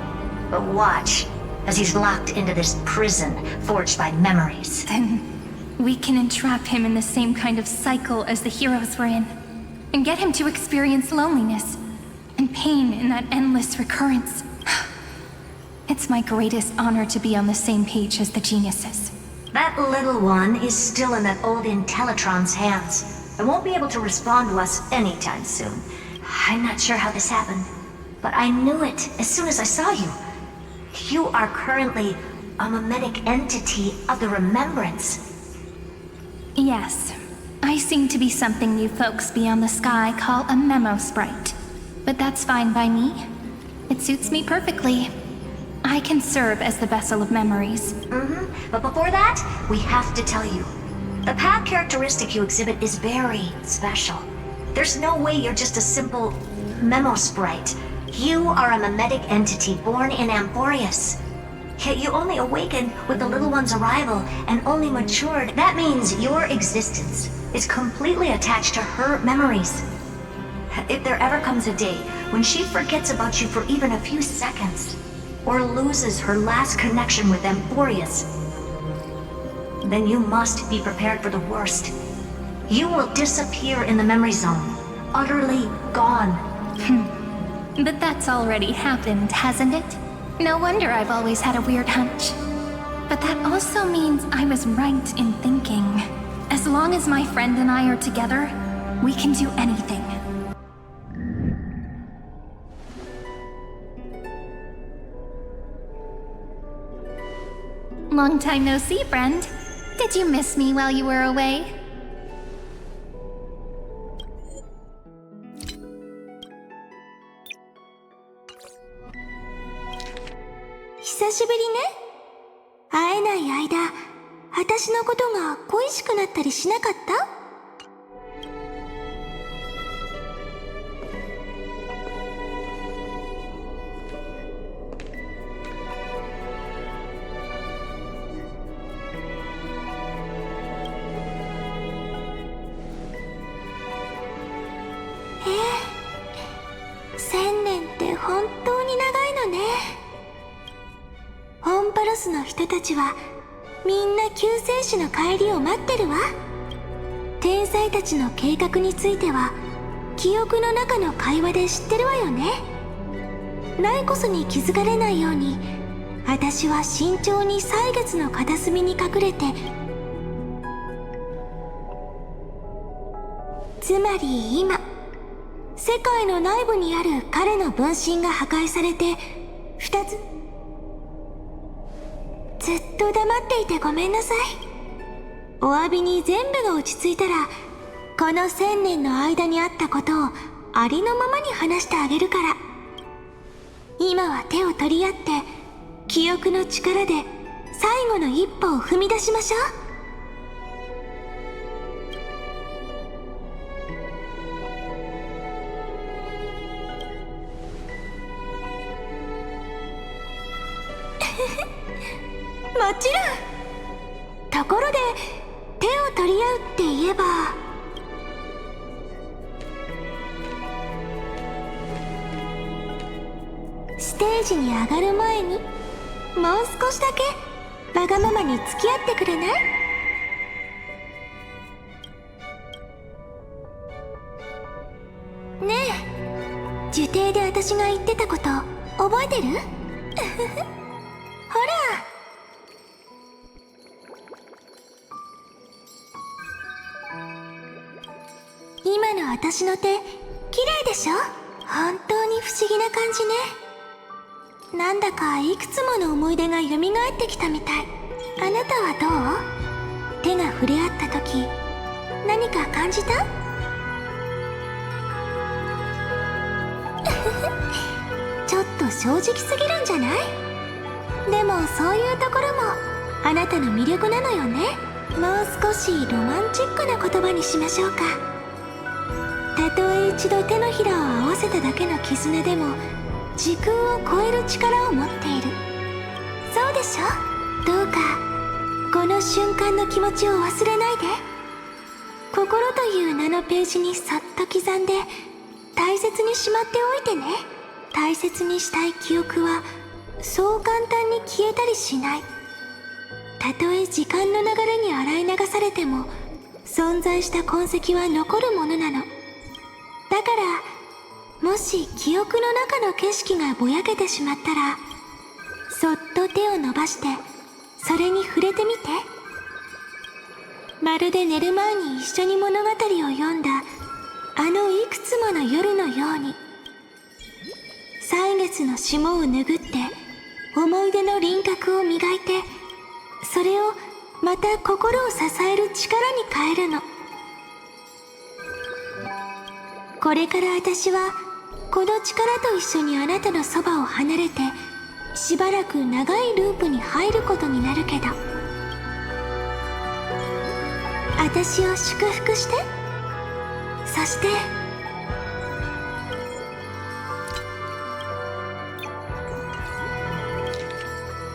but watch as he's locked into this prison forged by memories. Then we can entrap him in the same kind of cycle as the heroes were in, and get him to experience loneliness and pain in that endless recurrence. It's my greatest honor to be on the same page as the geniuses. That little one is still in that old Intellitron's hands and won't be able to respond to us anytime soon. I'm not sure how this happened, but I knew it as soon as I saw you. You are currently a mimetic entity of the Remembrance. Yes, I seem to be something you folks beyond the sky call a memo sprite. But that's fine by me. It suits me perfectly. I can serve as the vessel of memories. But before that, we have to tell you. The path characteristic you exhibit is very special. There's no way you're just a simple memo sprite. You are a mimetic entity born in Amphoreus. Yet you only awakened with the little one's arrival and only matured. That means your existence is completely attached to her memories. If there ever comes a day when she forgets about you for even a few seconds, or loses her last connection with Amphoreus, then you must be prepared for the worst. You will disappear in the memory zone, utterly gone. But that's already happened, hasn't it? No wonder I've always had a weird hunch. But that also means I was right in thinking, as long as my friend and I are together, we can do anything. Long time no see, friend. Did you miss me while you were away?久しぶりね。会えない間、私のことが恋しくなったりしなかった？1000年って本当に長いのね。オンパロスの人たちはみんな救世主の帰りを待ってるわ。天才たちの計画については記憶の中の会話で知ってるわよね。来こそに気づかれないように、私は慎重に歳月の片隅に隠れて、つまり今世界の内部にある彼の分身が破壊されて2つ。ずっと黙っていてごめんなさい。お詫びに全部が落ち着いたら、この1000年の間にあったことをありのままに話してあげるから。今は手を取り合って記憶の力で最後の一歩を踏み出しましょう。もちろん。ところで手を取り合うって言えば、ステージに上がる前にもう少しだけわがままに付き合ってくれない？ねえ、呪帝で私が言ってたこと覚えてる？ほら、今の私の手、綺麗でしょ？本当に不思議な感じね。なんだかいくつもの思い出が蘇ってきたみたい。あなたはどう？手が触れ合った時、何か感じた？ちょっと正直すぎるんじゃない？でもそういうところもあなたの魅力なのよね。もう少しロマンチックな言葉にしましょうか。たとえ一度手のひらを合わせただけの絆でも時空を超える力を持っている。そうでしょ？どうかこの瞬間の気持ちを忘れないで。心という名のページにそっと刻んで大切にしまっておいてね。大切にしたい記憶はそう簡単に消えたりしない。たとえ時間の流れに洗い流されても存在した痕跡は残るものなの。だからもし記憶の中の景色がぼやけてしまったら、そっと手を伸ばしてそれに触れてみて。まるで寝る前に一緒に物語を読んだあのいくつもの夜のように、歳月の霜を拭って思い出の輪郭を磨いて、それをまた心を支える力に変えるの。これから私はこの力と一緒にあなたのそばを離れてしばらく長いループに入ることになるけど、私を祝福して。そして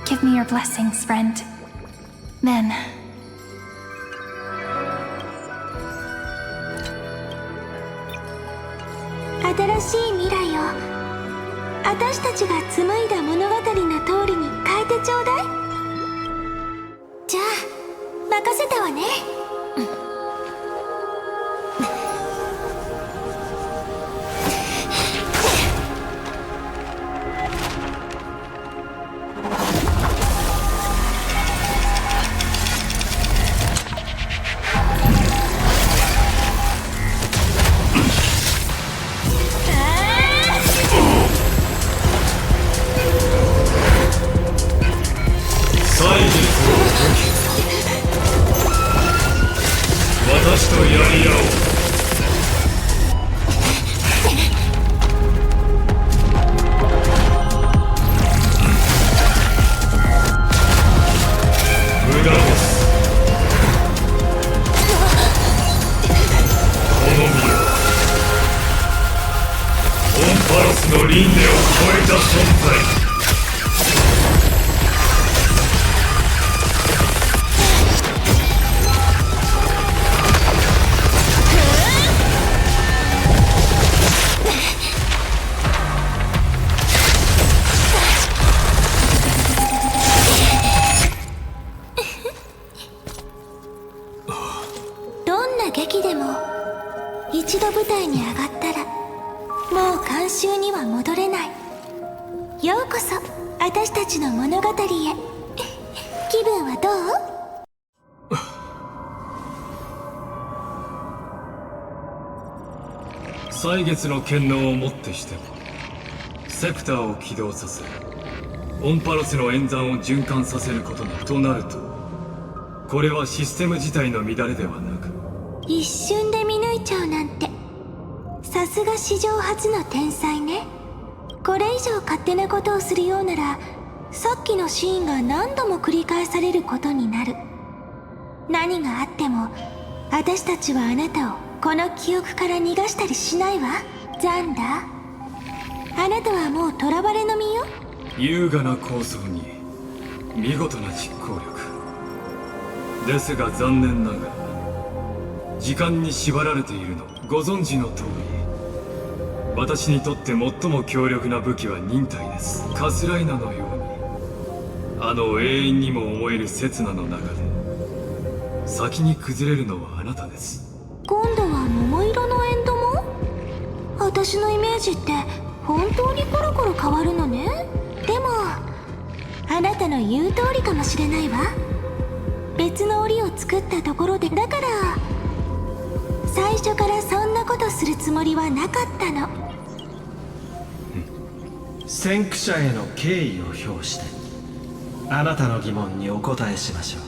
Give me your blessings, friend. Then 新しい未来を私たちが紡いだ物語の通りに変えてちょうだい。じゃあ任せたわね。私とやり合おう。無駄です。この身はオンパロスの輪廻を超えた存在。劇でも一度舞台に上がったらもう観衆には戻れない。ようこそ私たちの物語へ。気分はどう？歳月の権能をもってしてもセプターを起動させオンパロスの演算を循環させることとなると、これはシステム自体の乱れではなく一瞬で見抜いちゃうなんて、さすが史上初の天才ね。これ以上勝手なことをするようならさっきのシーンが何度も繰り返されることになる。何があっても私たちはあなたをこの記憶から逃がしたりしないわ。ザンダー、あなたはもう囚われの身よ。優雅な構想に見事な実行力ですが、残念ながら時間に縛られているのご存知の通り、私にとって最も強力な武器は忍耐です。カスライナのようにあの永遠にも思える刹那の中で先に崩れるのはあなたです。今度は桃色のエンドも？私のイメージって本当にコロコロ変わるのね。でもあなたの言う通りかもしれないわ。別の檻を作ったところで、だから最初からそんなことするつもりはなかったの。先駆者への敬意を表してあなたの疑問にお答えしましょ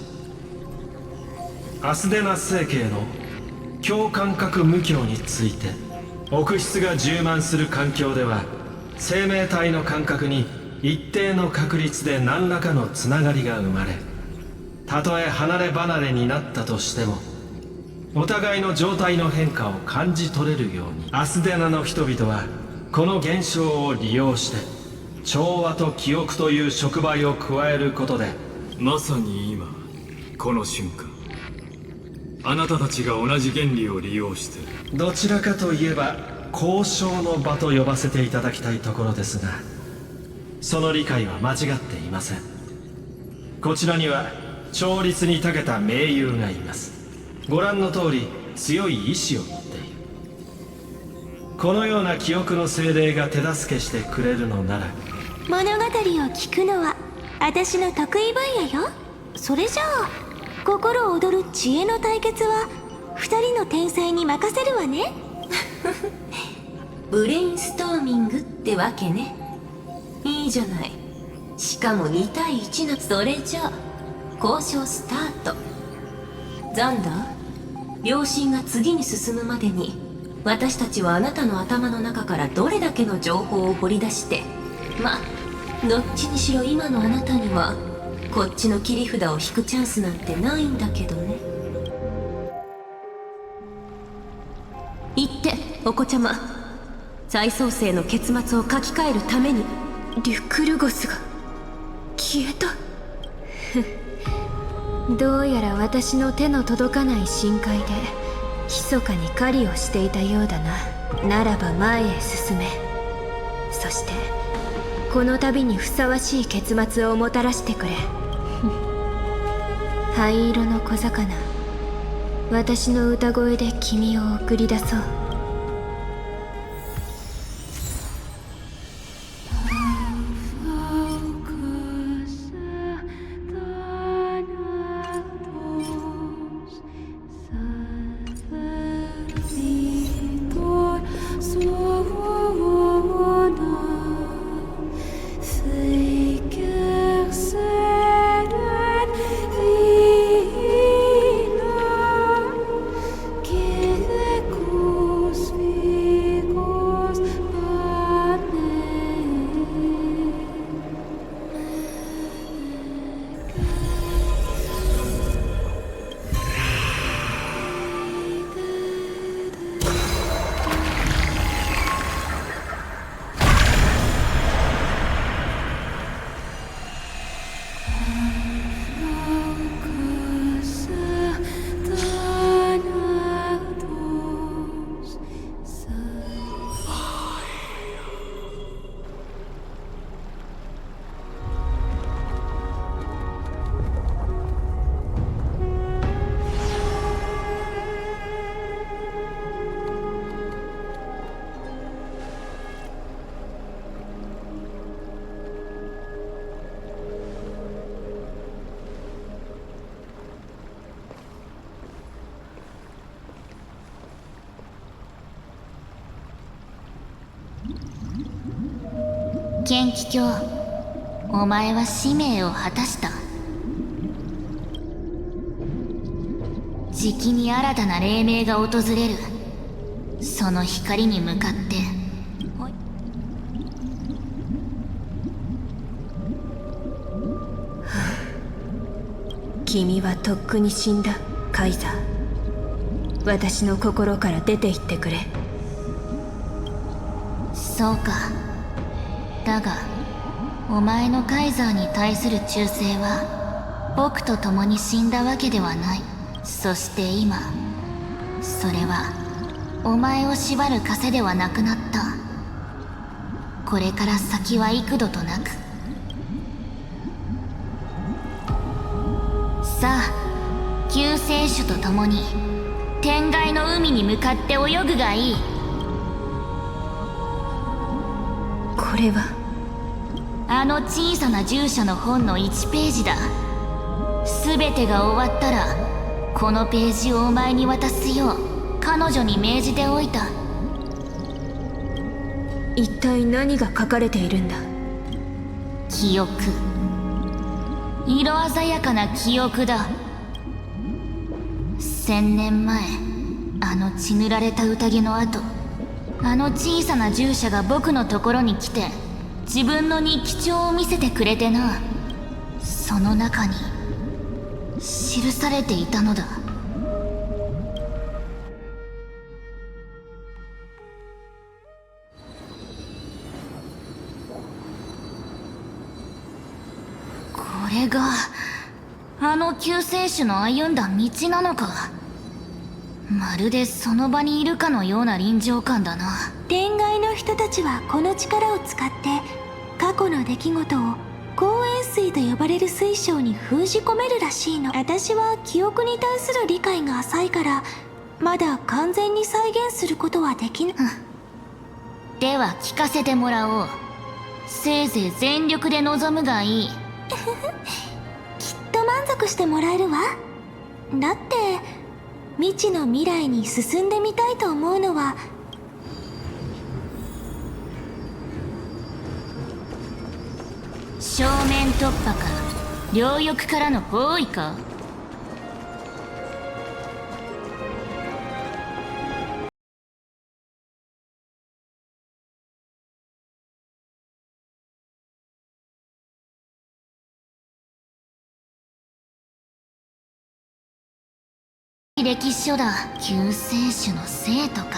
う。アスデナ星系の強感覚無境について、臆質が充満する環境では生命体の感覚に一定の確率で何らかのつながりが生まれ、たとえ離れ離れになったとしてもお互いの状態の変化を感じ取れるように、アスデナの人々はこの現象を利用して調和と記憶という触媒を加えることで、まさに今この瞬間あなたたちが同じ原理を利用して、どちらかといえば交渉の場と呼ばせていただきたいところですが、その理解は間違っていません。こちらには調律に長けた盟友がいます。ご覧の通り強い意志を持っている。このような記憶の精霊が手助けしてくれるのなら、物語を聞くのは私の得意分野よ。それじゃあ心躍る知恵の対決は二人の天才に任せるわね。ブレインストーミングってわけね。いいじゃない。しかも2対1の。それじゃあ交渉スタート。ザンダー、両親が次に進むまでに私たちはあなたの頭の中からどれだけの情報を掘り出して、どっちにしろ今のあなたにはこっちの切り札を引くチャンスなんてないんだけどね。言ってお子ちゃま、再創生の結末を書き換えるために。リュクルゴスが消えた。どうやら私の手の届かない深海で密かに狩りをしていたようだな。ならば前へ進め。そしてこの旅にふさわしい結末をもたらしてくれ。灰色の小魚、私の歌声で君を送り出そう。剣気卿、お前は使命を果たした。じきに新たな黎明が訪れる。その光に向かって。君はとっくに死んだ、カイザー。私の心から出て行ってくれ。そうか。だが、お前のカイザーに対する忠誠は僕と共に死んだわけではない。そして今、それはお前を縛る枷ではなくなった。これから先は幾度となく。さあ、救世主と共に天外の海に向かって泳ぐがいい。これはあの小さな従者の本の1ページだ。全てが終わったらこのページをお前に渡すよう彼女に命じておいた。一体何が書かれているんだ？記憶。色鮮やかな記憶だ。1000年前、あの血塗られた宴の後、あの小さな従者が僕のところに来て自分の日記帳を見せてくれてな。その中に記されていたのだ。これがあの救世主の歩んだ道なのか。まるでその場にいるかのような臨場感だな。天外の人たちはこの力を使って過去の出来事を光円水と呼ばれる水晶に封じ込めるらしいの。私は記憶に対する理解が浅いからまだ完全に再現することはできぬ。では聞かせてもらおう。せいぜい全力で臨むがいい。きっと満足してもらえるわ。だって未知の未来に進んでみたいと思うのは正面突破か両翼からの包囲か。歴史書だ。救世主の生徒か。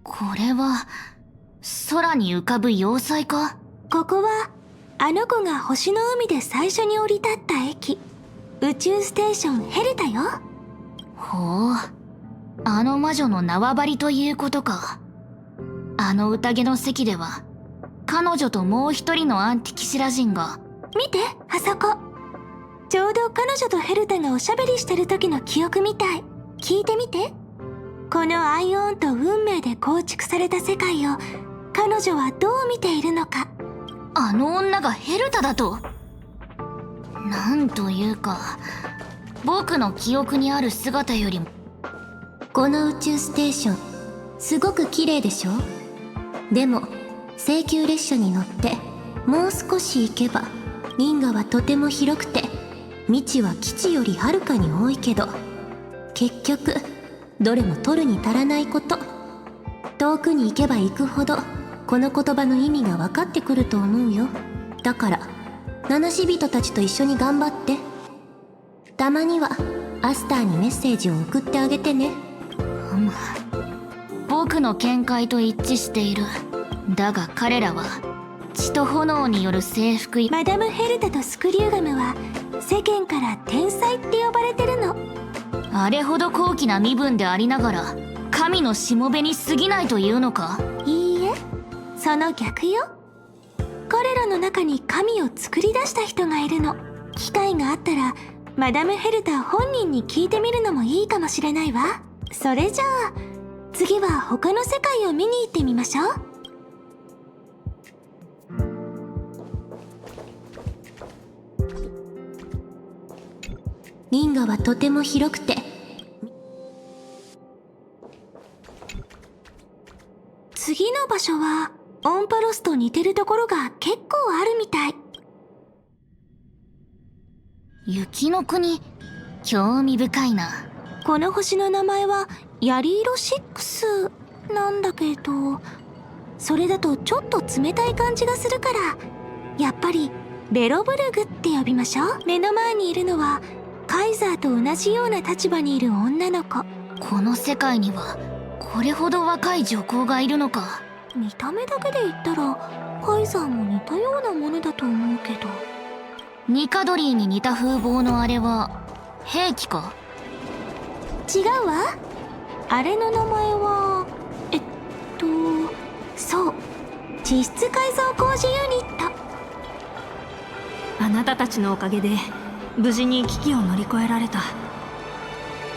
これは空に浮かぶ要塞か。ここはあの子が星の海で最初に降り立った駅、宇宙ステーションヘルタよ。ほう、あの魔女の縄張りということか。あの宴の席では彼女ともう一人のアンティキシラ人が。見て、あそこ。ちょうど彼女とヘルタがおしゃべりしてる時の記憶みたい。聞いてみて。このアイオンと運命で構築された世界を彼女はどう見ているのか。あの女がヘルタだと。なんというか、僕の記憶にある姿よりも。この宇宙ステーション、すごく綺麗でしょ？でも請求列車に乗ってもう少し行けば、銀河はとても広くて未知は基地よりはるかに多いけど、結局どれも取るに足らないこと。遠くに行けば行くほどこの言葉の意味が分かってくると思うよ。だから七死人たちと一緒に頑張って。たまにはアスターにメッセージを送ってあげてね。僕の見解と一致している。だが彼らは血と炎による征服。マダム・ヘルタとスクリューガムは世間から天才って呼ばれてるの。あれほど高貴な身分でありながら神のしもべに過ぎないというのか。いいえ、その逆よ。彼らの中に神を作り出した人がいるの。機会があったらマダム・ヘルタ本人に聞いてみるのもいいかもしれないわ。それじゃあ次は他の世界を見に行ってみましょう。銀河はとても広くて。次の場所はオンパロスと似てるところが結構あるみたい。雪の国、興味深いな。この星の名前はヤリ色6なんだけど、それだとちょっと冷たい感じがするから、やっぱりベロブルグって呼びましょう。目の前にいるのはカイザーと同じような立場にいる女の子。この世界にはこれほど若い女工がいるのか。見た目だけで言ったらカイザーも似たようなものだと思うけど。ニカドリーに似た風貌のあれは兵器か。違うわ。あれの名前はそう、地質改造工事ユニット。あなたたちのおかげで無事に危機を乗り越えられた。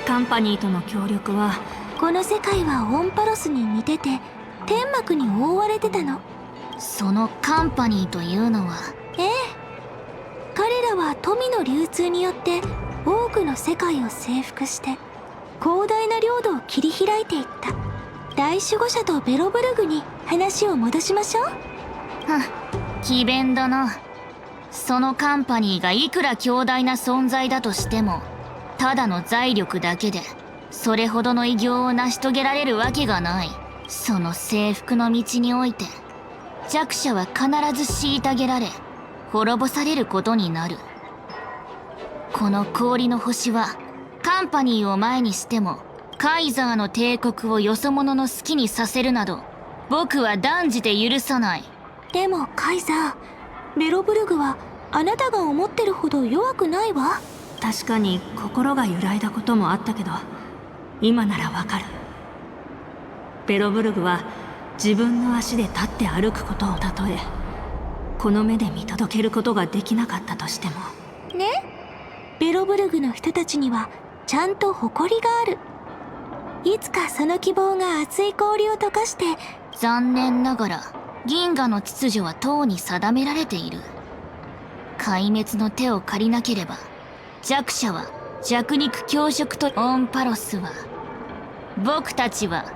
カンパニーとの協力は。この世界はオンパロスに似てて天幕に覆われてたの。そのカンパニーというのは。ええ、彼らは富の流通によって多くの世界を征服して広大な領土を切り開いていった。大守護者とベロブルグに話を戻しましょう。詭弁だな。そのカンパニーがいくら強大な存在だとしても、ただの財力だけでそれほどの偉業を成し遂げられるわけがない。その征服の道において弱者は必ず虐げられ滅ぼされることになる。この氷の星はカンパニーを前にしてもカイザーの帝国をよそ者の好きにさせるなど僕は断じて許さない。でもカイザー、ベロブルグはあなたが思ってるほど弱くないわ。確かに心が揺らいだこともあったけど、今ならわかる。ベロブルグは自分の足で立って歩くことを、たとえこの目で見届けることができなかったとしてもね。ベロブルグの人たちにはちゃんと誇りがある。いつかその希望が厚い氷を溶かして。残念ながら銀河の秩序はとうに定められている。壊滅の手を借りなければ弱者は弱肉強食と。オンパロスは、僕たちは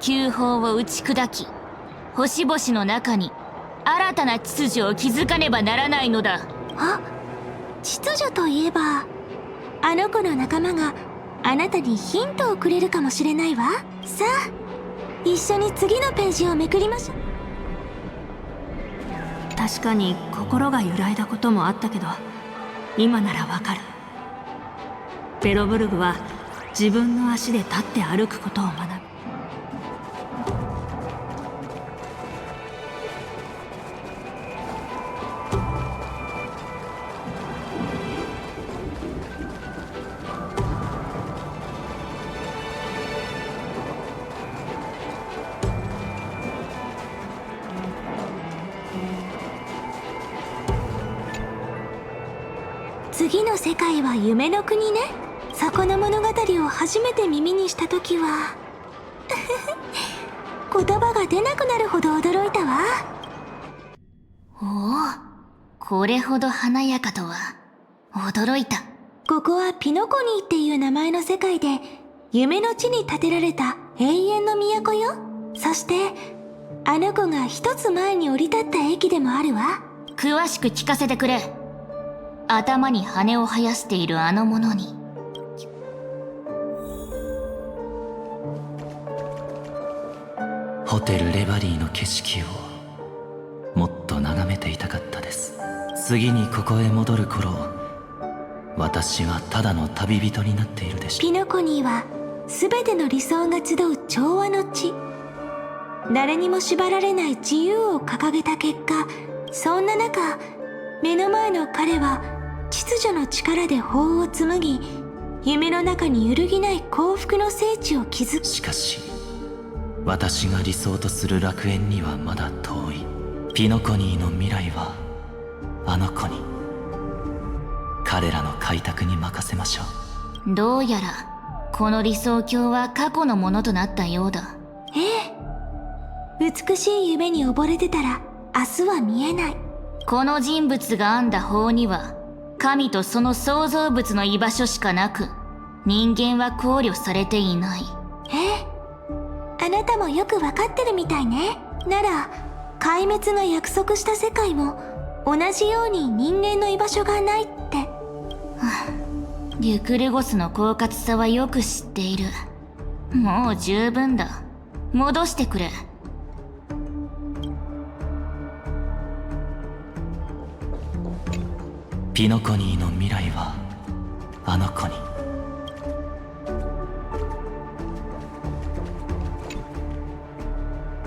旧法を打ち砕き星々の中に新たな秩序を築かねばならないのだ。あ、秩序といえばあの子の仲間があなたにヒントをくれるかもしれないわ。さあ一緒に次のページをめくりましょう。確かに心が揺らいだこともあったけど、今ならわかる。ベロブルグは自分の足で立って歩くことを学ぶ。次の世界は夢の国ね。そこの物語を初めて耳にした時は言葉が出なくなるほど驚いたわ。おお、これほど華やかとは驚いた。ここはピノコニーっていう名前の世界で、夢の地に建てられた永遠の都よ。そしてあの子が一つ前に降り立った駅でもあるわ。詳しく聞かせてくれ。頭に羽を生やしているあのものに。ホテルレバリーの景色をもっと眺めていたかったです。次にここへ戻る頃、私はただの旅人になっているでしょう。ピノコニーは全ての理想が集う調和の地。誰にも縛られない自由を掲げた結果、そんな中、目の前の彼は秩序の力で法を紡ぎ、夢の中に揺るぎない幸福の聖地を築く。しかし私が理想とする楽園にはまだ遠い。ピノコニーの未来はあの子に、彼らの開拓に任せましょう。どうやらこの理想郷は過去のものとなったようだ。ええ、美しい夢に溺れてたら明日は見えない。この人物が編んだ法には神とその創造物の居場所しかなく、人間は考慮されていない。あなたもよくわかってるみたいね。なら壊滅が約束した世界も同じように人間の居場所がないって。リュクルゴスの狡猾さはよく知っている。もう十分だ。戻してくれ。ピノコニーの未来はあの子に。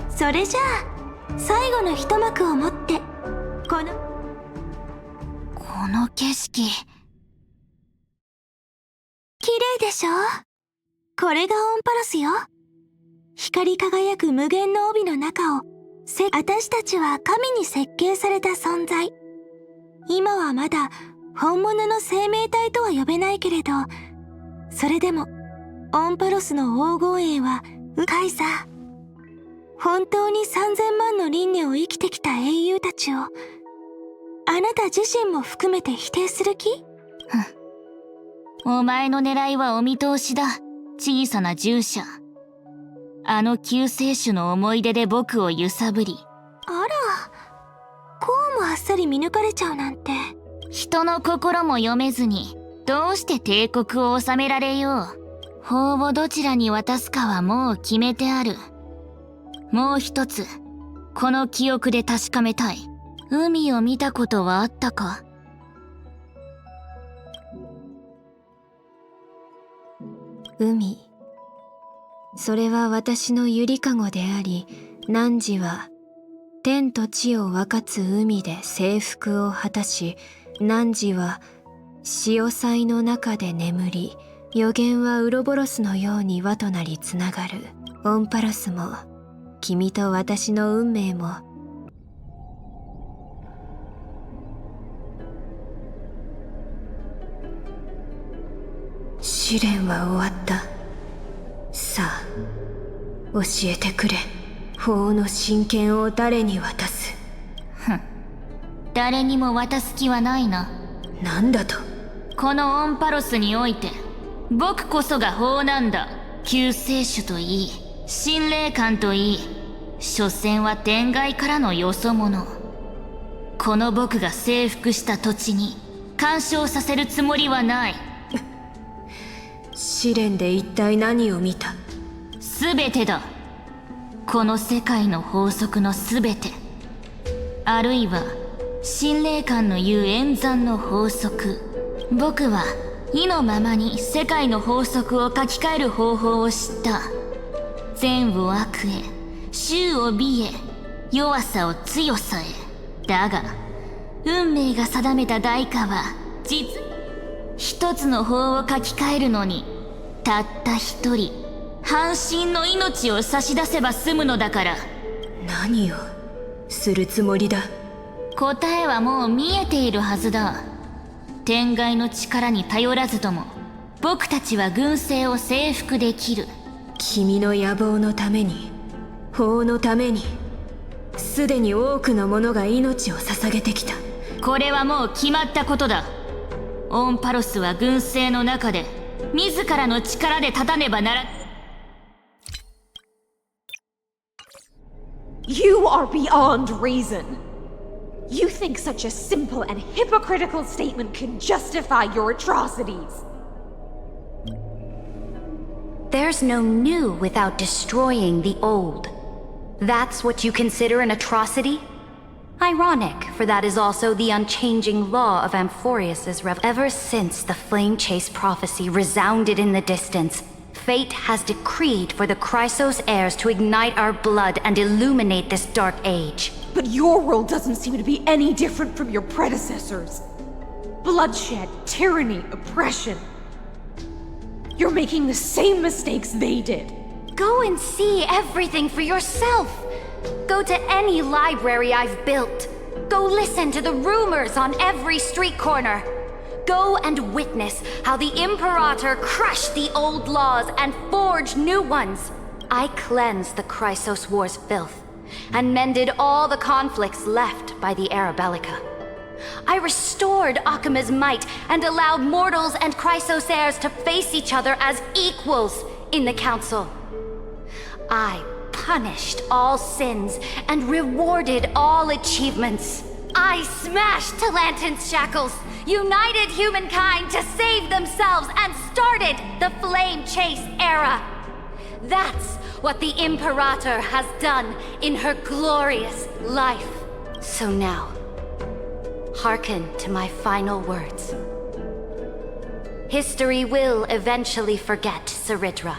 それじゃあ最後の一幕をもってこの景色、綺麗でしょ。これがオンパロスよ。光り輝く無限の帯の中を私たちは神に設計された存在。今はまだ本物の生命体とは呼べないけれど、それでもオンパロスの黄金園はカイザー。本当に3000万の輪廻を生きてきた英雄たちを、あなた自身も含めて否定する気？お前の狙いはお見通しだ、小さな従者。あの救世主の思い出で僕を揺さぶり。あら、こうもあっさり見抜かれちゃうなんて。人の心も読めずにどうして帝国を治められよう。法をどちらに渡すかはもう決めてある。もう一つ、この記憶で確かめたい。海を見たことはあったか？海。それは私のゆりかごであり、汝は天と地を分かつ海で征服を果たし、汝は潮騒の中で眠り、予言はウロボロスのように輪となりつながる。オンパロスも君と私の運命も試練は終わった。さあ教えてくれ。法の真剣を誰に渡す？誰にも渡す気はないな。なんだと？このオンパロスにおいて僕こそが法なんだ。救世主といい、神霊感といい、所詮は天外からのよそ者。この僕が征服した土地に干渉させるつもりはない。試練で一体何を見た？全てだ。この世界の法則の全て、あるいは神霊感の言う演算の法則。僕は意のままに世界の法則を書き換える方法を知った。善を悪へ、醜を美へ、弱さを強さへ。だが運命が定めた代価は実に一つの法を書き換えるのにたった一人半身の命を差し出せば済むのだから。何をするつもりだ？答えはもう見えているはずだ。天外の力に頼らずとも僕たちは軍政を征服できる。君の野望のために、法のために、すでに多くの者が命を捧げてきた。これはもう決まったことだ。オンパロスは軍政の中で自らの力で立たねばなら。You are beyond reason. You think such a simple and hypocritical statement can justify your atrocities. There's no new without destroying the old. That's what you consider an atrocity? Ironic, for that is also the unchanging law of Amphoreus' Ever since the flame chase prophecy resounded in the distance, fate has decreed for the Chrysos heirs to ignite our blood and illuminate this dark age. But your world doesn't seem to be any different from your predecessors. Bloodshed, tyranny, oppression. You're making the same mistakes they did. Go and see everything for yourself. Go to any library I've built. Go listen to the rumors on every street corner. Go and witness how the Imperator crushed the old laws and forged new ones. I cleansed the Chrysos War's filth and mended all the conflicts left by the Era Bellica. I restored Akima's might and allowed mortals and Chrysos heirs to face each other as equals in the Council. I punished all sins and rewarded all achievements. I smashed Talantin's shackles, united humankind to save themselves, and started the Flame Chase era. That's what the Imperator has done in her glorious life. So now, hearken to my final words. History will eventually forget Cerydra.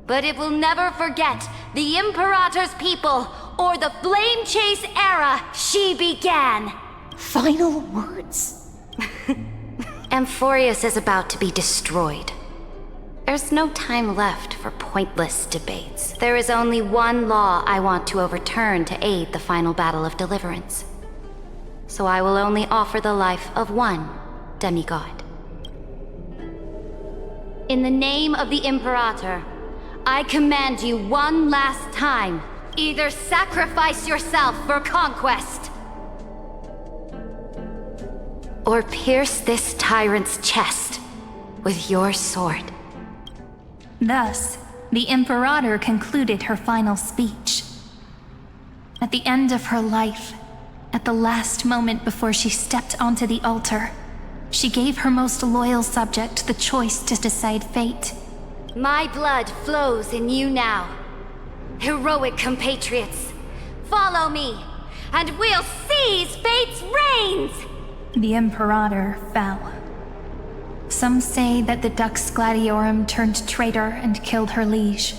But it will never forget the Imperator's people or the Flame Chase era she began. Final words? Amphoreus is about to be destroyed. There's no time left for pointless debates. There is only one law I want to overturn to aid the final battle of deliverance. So I will only offer the life of one demigod. In the name of the Imperator, I command you one last time, either sacrifice yourself for conquest, or pierce this tyrant's chest with your sword. Thus, the Imperator concluded her final speech. At the end of her life, at the last moment before she stepped onto the altar, she gave her most loyal subject the choice to decide fate. My blood flows in you now. Heroic compatriots, follow me, and we'll seize fate's reins! The Imperator fell. Some say that the Dux Gladiorum turned traitor and killed her liege.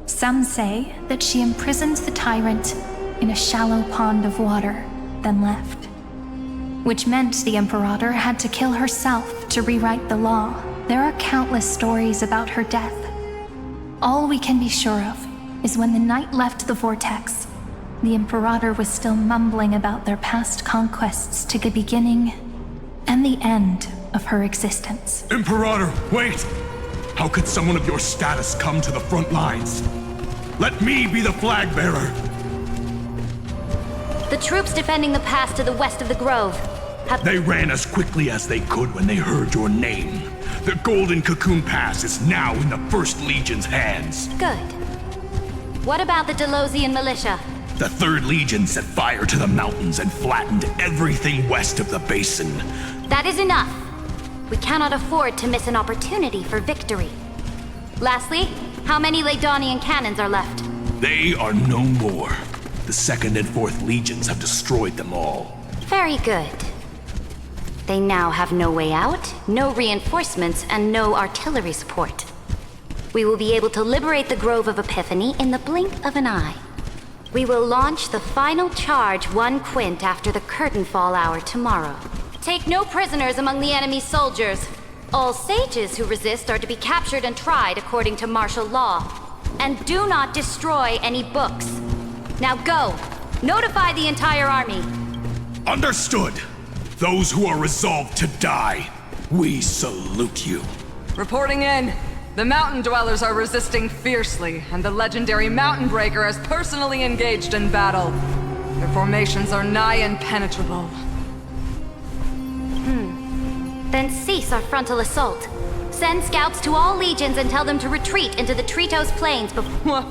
Some say that she imprisoned the tyrant in a shallow pond of water, then left. Which meant the Imperator had to kill herself to rewrite the law. There are countless stories about her death. All we can be sure of is when the knight left the vortex, the Imperator was still mumbling about their past conquests to the beginning and the end of her existence. Imperator, wait! How could someone of your status come to the front lines? Let me be the flag bearer! The troops defending the pass to the west of the grove have... They ran as quickly as they could when they heard your name. The Golden Cocoon Pass is now in the First Legion's hands. Good. What about the Delosian militia? The 3rd Legion set fire to the mountains and flattened everything west of the basin. That is enough. We cannot afford to miss an opportunity for victory. Lastly, how many Laedonian cannons are left? They are no more. The 2nd and 4th Legions have destroyed them all. Very good. They now have no way out, no reinforcements, and no artillery support. We will be able to liberate the Grove of Epiphany in the blink of an eye. We will launch the final charge 1 quint after the curtain fall hour tomorrow. Take no prisoners among the enemy's soldiers. All sages who resist are to be captured and tried according to martial law. And do not destroy any books. Now go! Notify the entire army. Understood! Those who are resolved to die, we salute you. Reporting in. The mountain dwellers are resisting fiercely, and the legendary Mountain Breaker has personally engaged in battle. Their formations are nigh impenetrable. Then cease our frontal assault. Send scouts to all legions and tell them to retreat into the Tritos Plains before...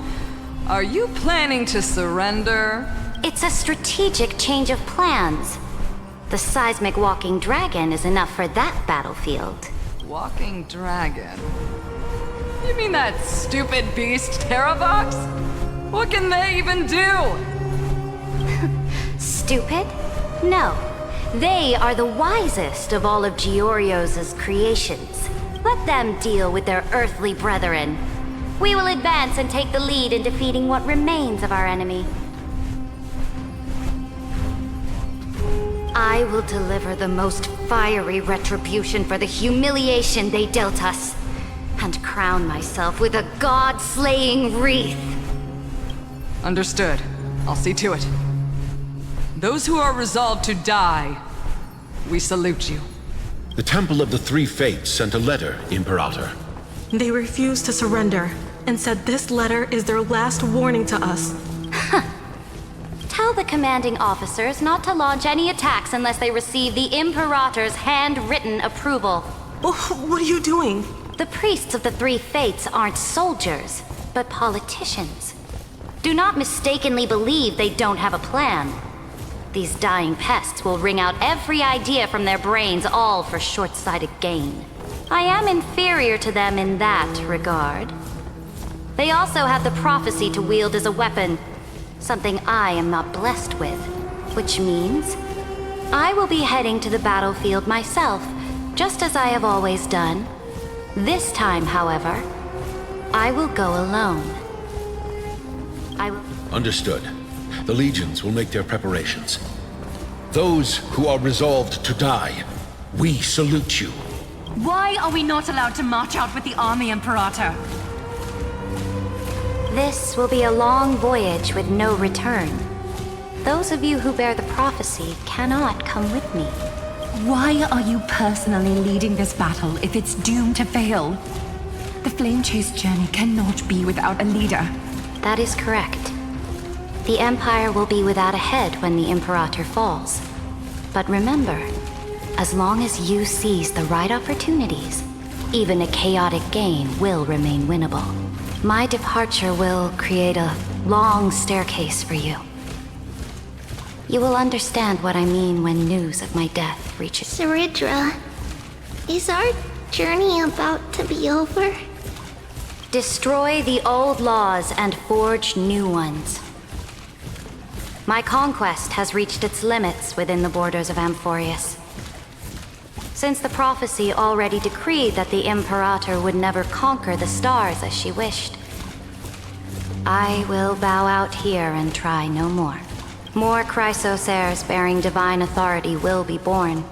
Are you planning to surrender? It's a strategic change of plans. The seismic walking dragon is enough for that battlefield. Walking dragon? You mean that stupid beast, Terravox? What can they even do? Stupid? No. They are the wisest of all of Giorio's creations. Let them deal with their earthly brethren. We will advance and take the lead in defeating what remains of our enemy. I will deliver the most fiery retribution for the humiliation they dealt us, and crown myself with a god-slaying wreath. Understood. I'll see to it. Those who are resolved to die, we salute you. The Temple of the Three Fates sent a letter, Imperator. They refused to surrender, and said this letter is their last warning to us. Tell the commanding officers not to launch any attacks unless they receive the Imperator's handwritten approval. What are you doing? The priests of the Three Fates aren't soldiers, but politicians. Do not mistakenly believe they don't have a plan. These dying pests will wring out every idea from their brains, all for short-sighted gain. I am inferior to them in that regard. They also have the prophecy to wield as a weapon, something I am not blessed with, which means I will be heading to the battlefield myself, just as I have always done. This time, however, I will go alone. Understood. The legions will make their preparations. Those who are resolved to die, we salute you. Why are we not allowed to march out with the army, Imperator? This will be a long voyage with no return. Those of you who bear the prophecy cannot come with me. Why are you personally leading this battle if it's doomed to fail? The Flame Chase journey cannot be without a leader. That is correct. The Empire will be without a head when the Imperator falls. But remember, as long as you seize the right opportunities, even a chaotic game will remain winnable. My departure will create a long staircase for you. You will understand what I mean when news of my death reaches. Cerydra, is our journey about to be over? Destroy the old laws and forge new ones. My conquest has reached its limits within the borders of Amphoreus. Since the prophecy already decreed that the Imperator would never conquer the stars as she wished, I will bow out here and try no more. More Chrysos heirs bearing divine authority will be born,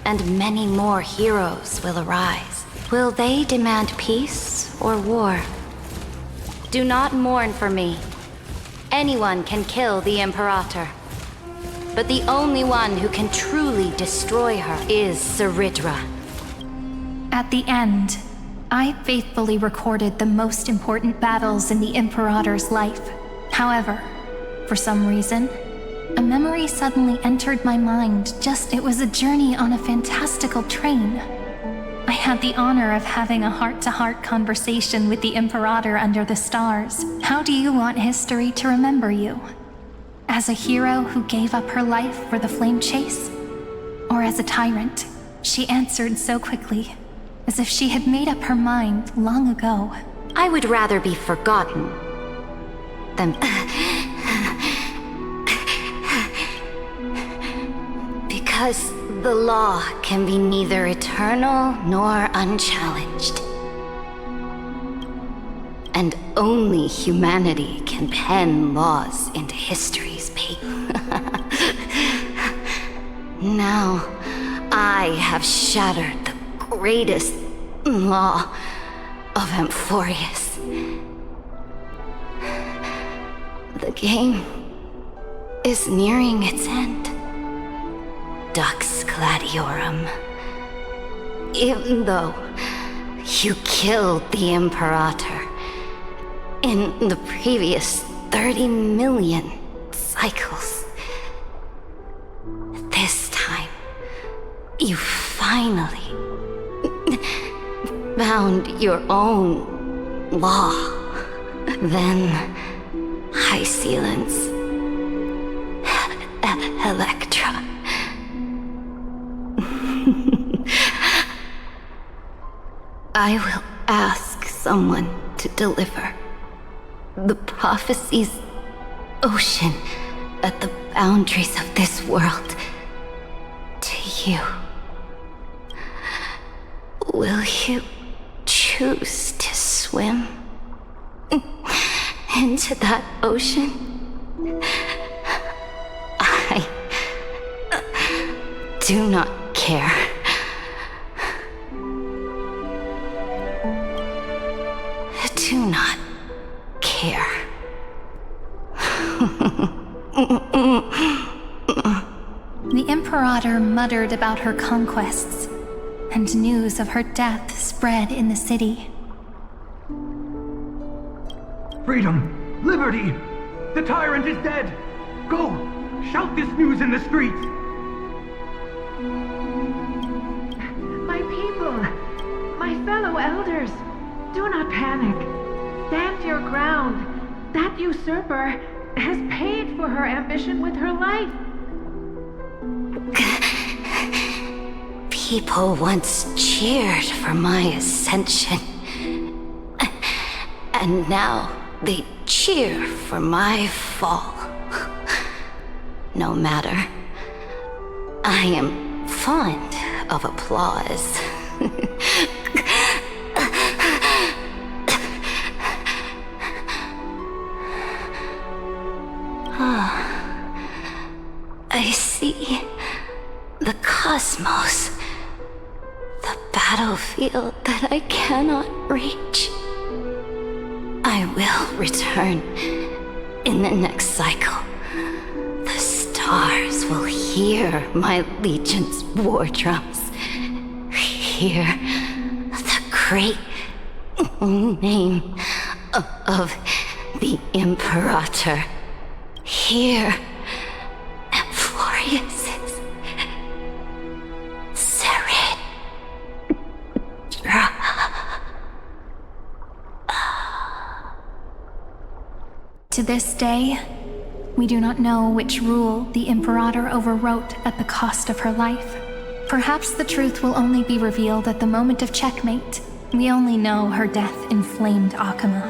and many more heroes will arise. Will they demand peace or war? Do not mourn for me. Anyone can kill the Imperator, but the only one who can truly destroy her is Cerydra. At the end, I faithfully recorded the most important battles in the Imperator's life. However, for some reason, a memory suddenly entered my mind. It was a journey on a fantastical train. I had the honor of having a heart-to-heart conversation with the Imperator under the stars. How do you want history to remember you? As a hero who gave up her life for the flame chase? Or as a tyrant? She answered so quickly, as if she had made up her mind long ago. I would rather be forgotten than... Because the law can be neither eternal nor unchallenged. And only humanity can pen laws into history's paper. Now, I have shattered the greatest law of Amphoreus. The game is nearing its end. Dux Gladiorum. Even though you killed the Imperator in the previous 30 million cycles, this time you finally found your own law. Then High Sealants, Electra. I will ask someone to deliver the prophecy's ocean at the boundaries of this world to you. Will you choose to swim into that ocean? I do not care. Do not care. The Imperator muttered about her conquests, and news of her death spread in the city. Freedom! Liberty! The tyrant is dead! Go! Shout this news in the streets! My people, my fellow elders, do not panic. Stand your ground. That usurper has paid for her ambition with her life. People once cheered for my ascension, and now they cheer for my fall. No matter. I am fond of applause. I see the cosmos, the battlefield that I cannot reach. I will return in the next cycle. The stars will hear my legion's war drums, hear the great name of the Imperator, hear Amphoreus' Cerydra. To this day, we do not know which rule the Imperator overwrote at the cost of her life. Perhaps the truth will only be revealed at the moment of checkmate. We only know her death inflamed Akama.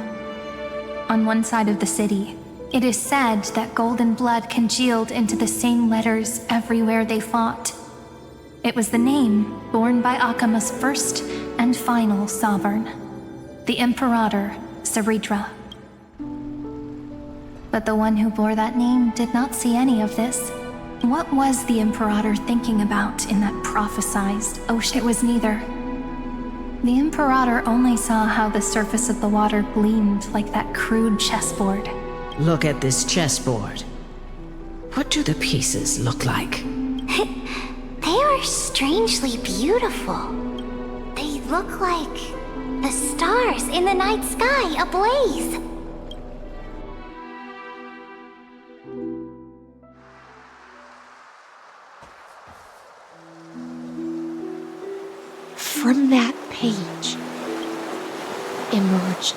On one side of the city, it is said that golden blood congealed into the same letters everywhere they fought. It was the name borne by Akama's first and final sovereign, the Imperator Cerydra. But the one who bore that name did not see any of this. What was the Imperator thinking about in that prophesized ocean? It was neither. The Imperator only saw how the surface of the water gleamed like that crude chessboard. Look at this chessboard. What do the pieces look like? They are strangely beautiful. They look like the stars in the night sky ablaze. From that page emerged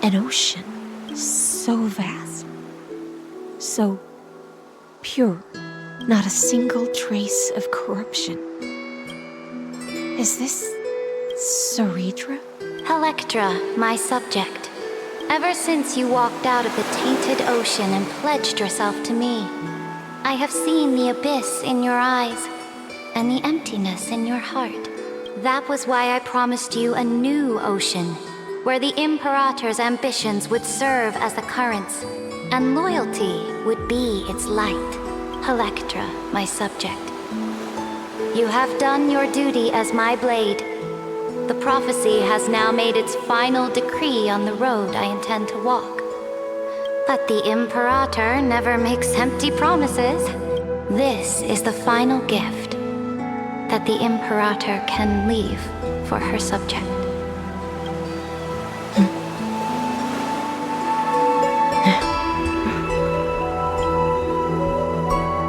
an ocean so vast, so pure, not a single trace of corruption. Is this Cerydra? Electra, my subject. Ever since you walked out of the tainted ocean and pledged yourself to me, I have seen the abyss in your eyes and the emptiness in your heart. That was why I promised you a new ocean, where the Imperator's ambitions would serve as the currents, and loyalty would be its light. Electra, my subject. You have done your duty as my blade. The prophecy has now made its final decree on the road I intend to walk. But the Imperator never makes empty promises. This is the final gift that the Imperator can leave for her subject.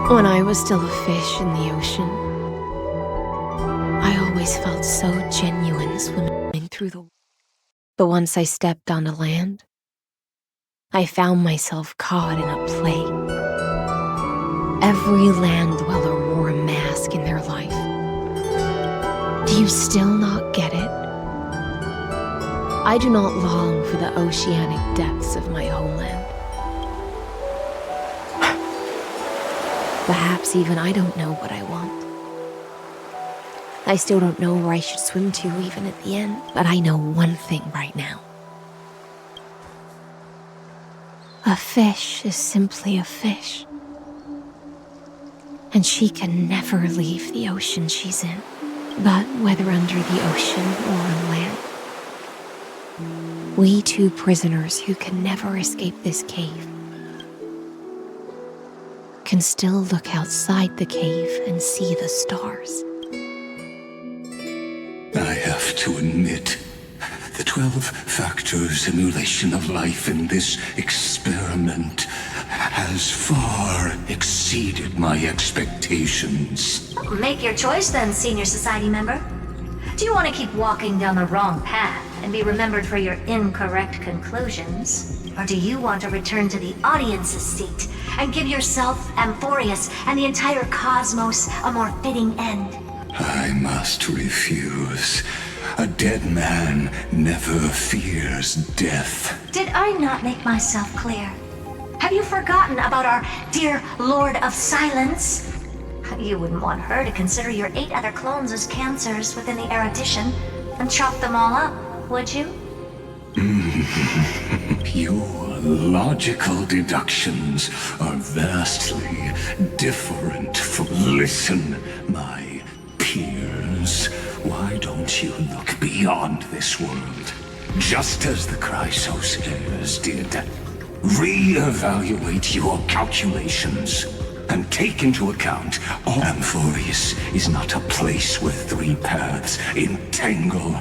When I was still a fish in the ocean, I always felt so genuine swimming through the water. But once I stepped onto land, I found myself caught in a play. Every land dweller wore a mask in their life. Do you still not get it? I do not long for the oceanic depths of my homeland. Perhaps even I don't know what I want. I still don't know where I should swim to even at the end, but I know one thing right now. A fish is simply a fish. And she can never leave the ocean she's in. But whether under the ocean or on land, we two prisoners who can never escape this cave can still look outside the cave and see the stars. I have to admit, the 12-factor simulation of life in this experiment has far exceeded my expectations. Make your choice then, senior society member. Do you want to keep walking down the wrong path and be remembered for your incorrect conclusions? Or do you want to return to the audience's seat and give yourself, Amphoreus, and the entire cosmos a more fitting end? I must refuse. A dead man never fears death. Did I not make myself clear? Have you forgotten about our dear Lord of Silence? You wouldn't want her to consider your 8 other clones as cancers within the erudition and chop them all up, would you? Your logical deductions are vastly different from... Listen, my peers. Why don't you look beyond this world? Just as the Chrysoseirs did. Re-evaluate your calculations and take into account Amphoreus is not a place where 3 paths entangle,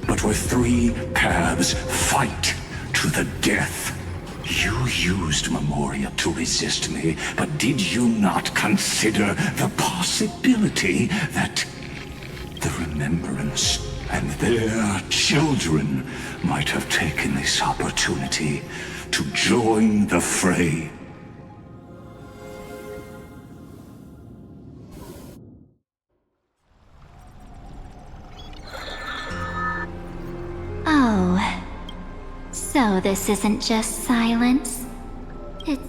but where 3 paths fight to the death. You used Memoria to resist me, but did you not consider the possibility that the Remembrance and their children might have taken this opportunity to join the fray? Oh, so this isn't just silence. It's...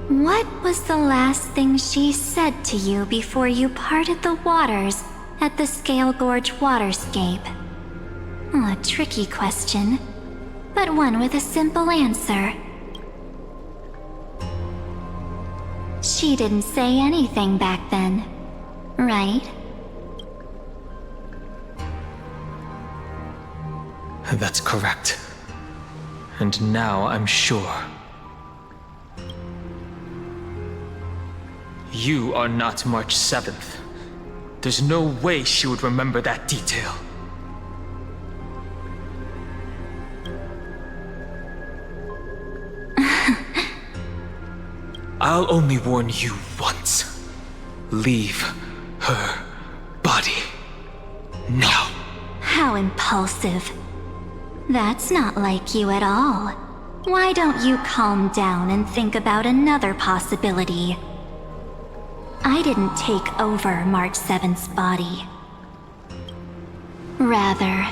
What was the last thing she said to you before you parted the waters at the Scale Gorge waterscape? A tricky question, but one with a simple answer. She didn't say anything back then, right? That's correct. And now I'm sure. You are not March 7th. There's no way she would remember that detail. I'll only warn you once. Leave her body. Now. How impulsive. That's not like you at all. Why don't you calm down and think about another possibility? I didn't take over March 7th's body. Rather,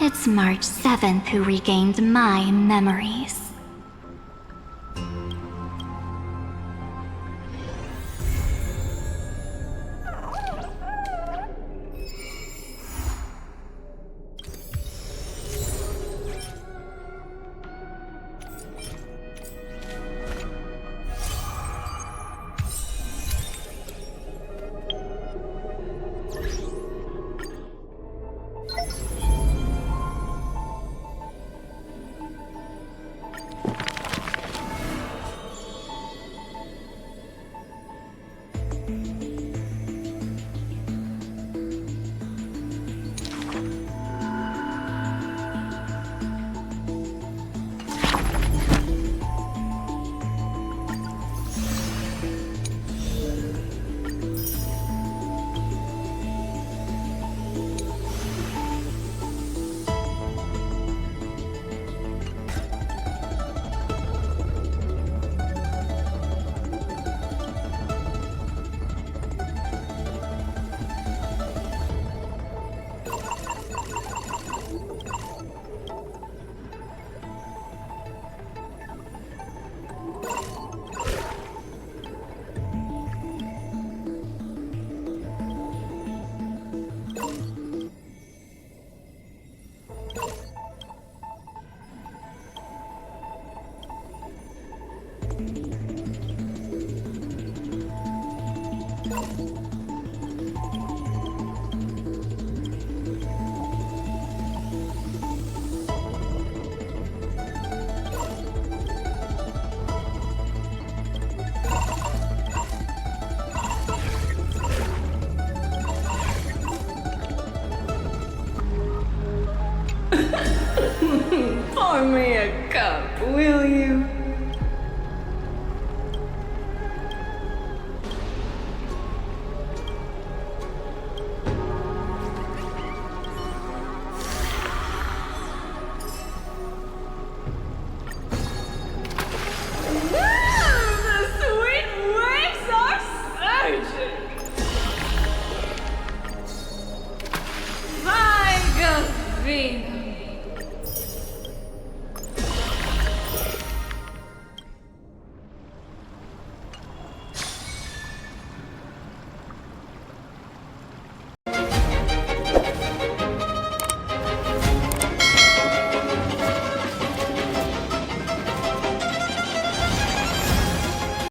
it's March 7th who regained my memories. Will you?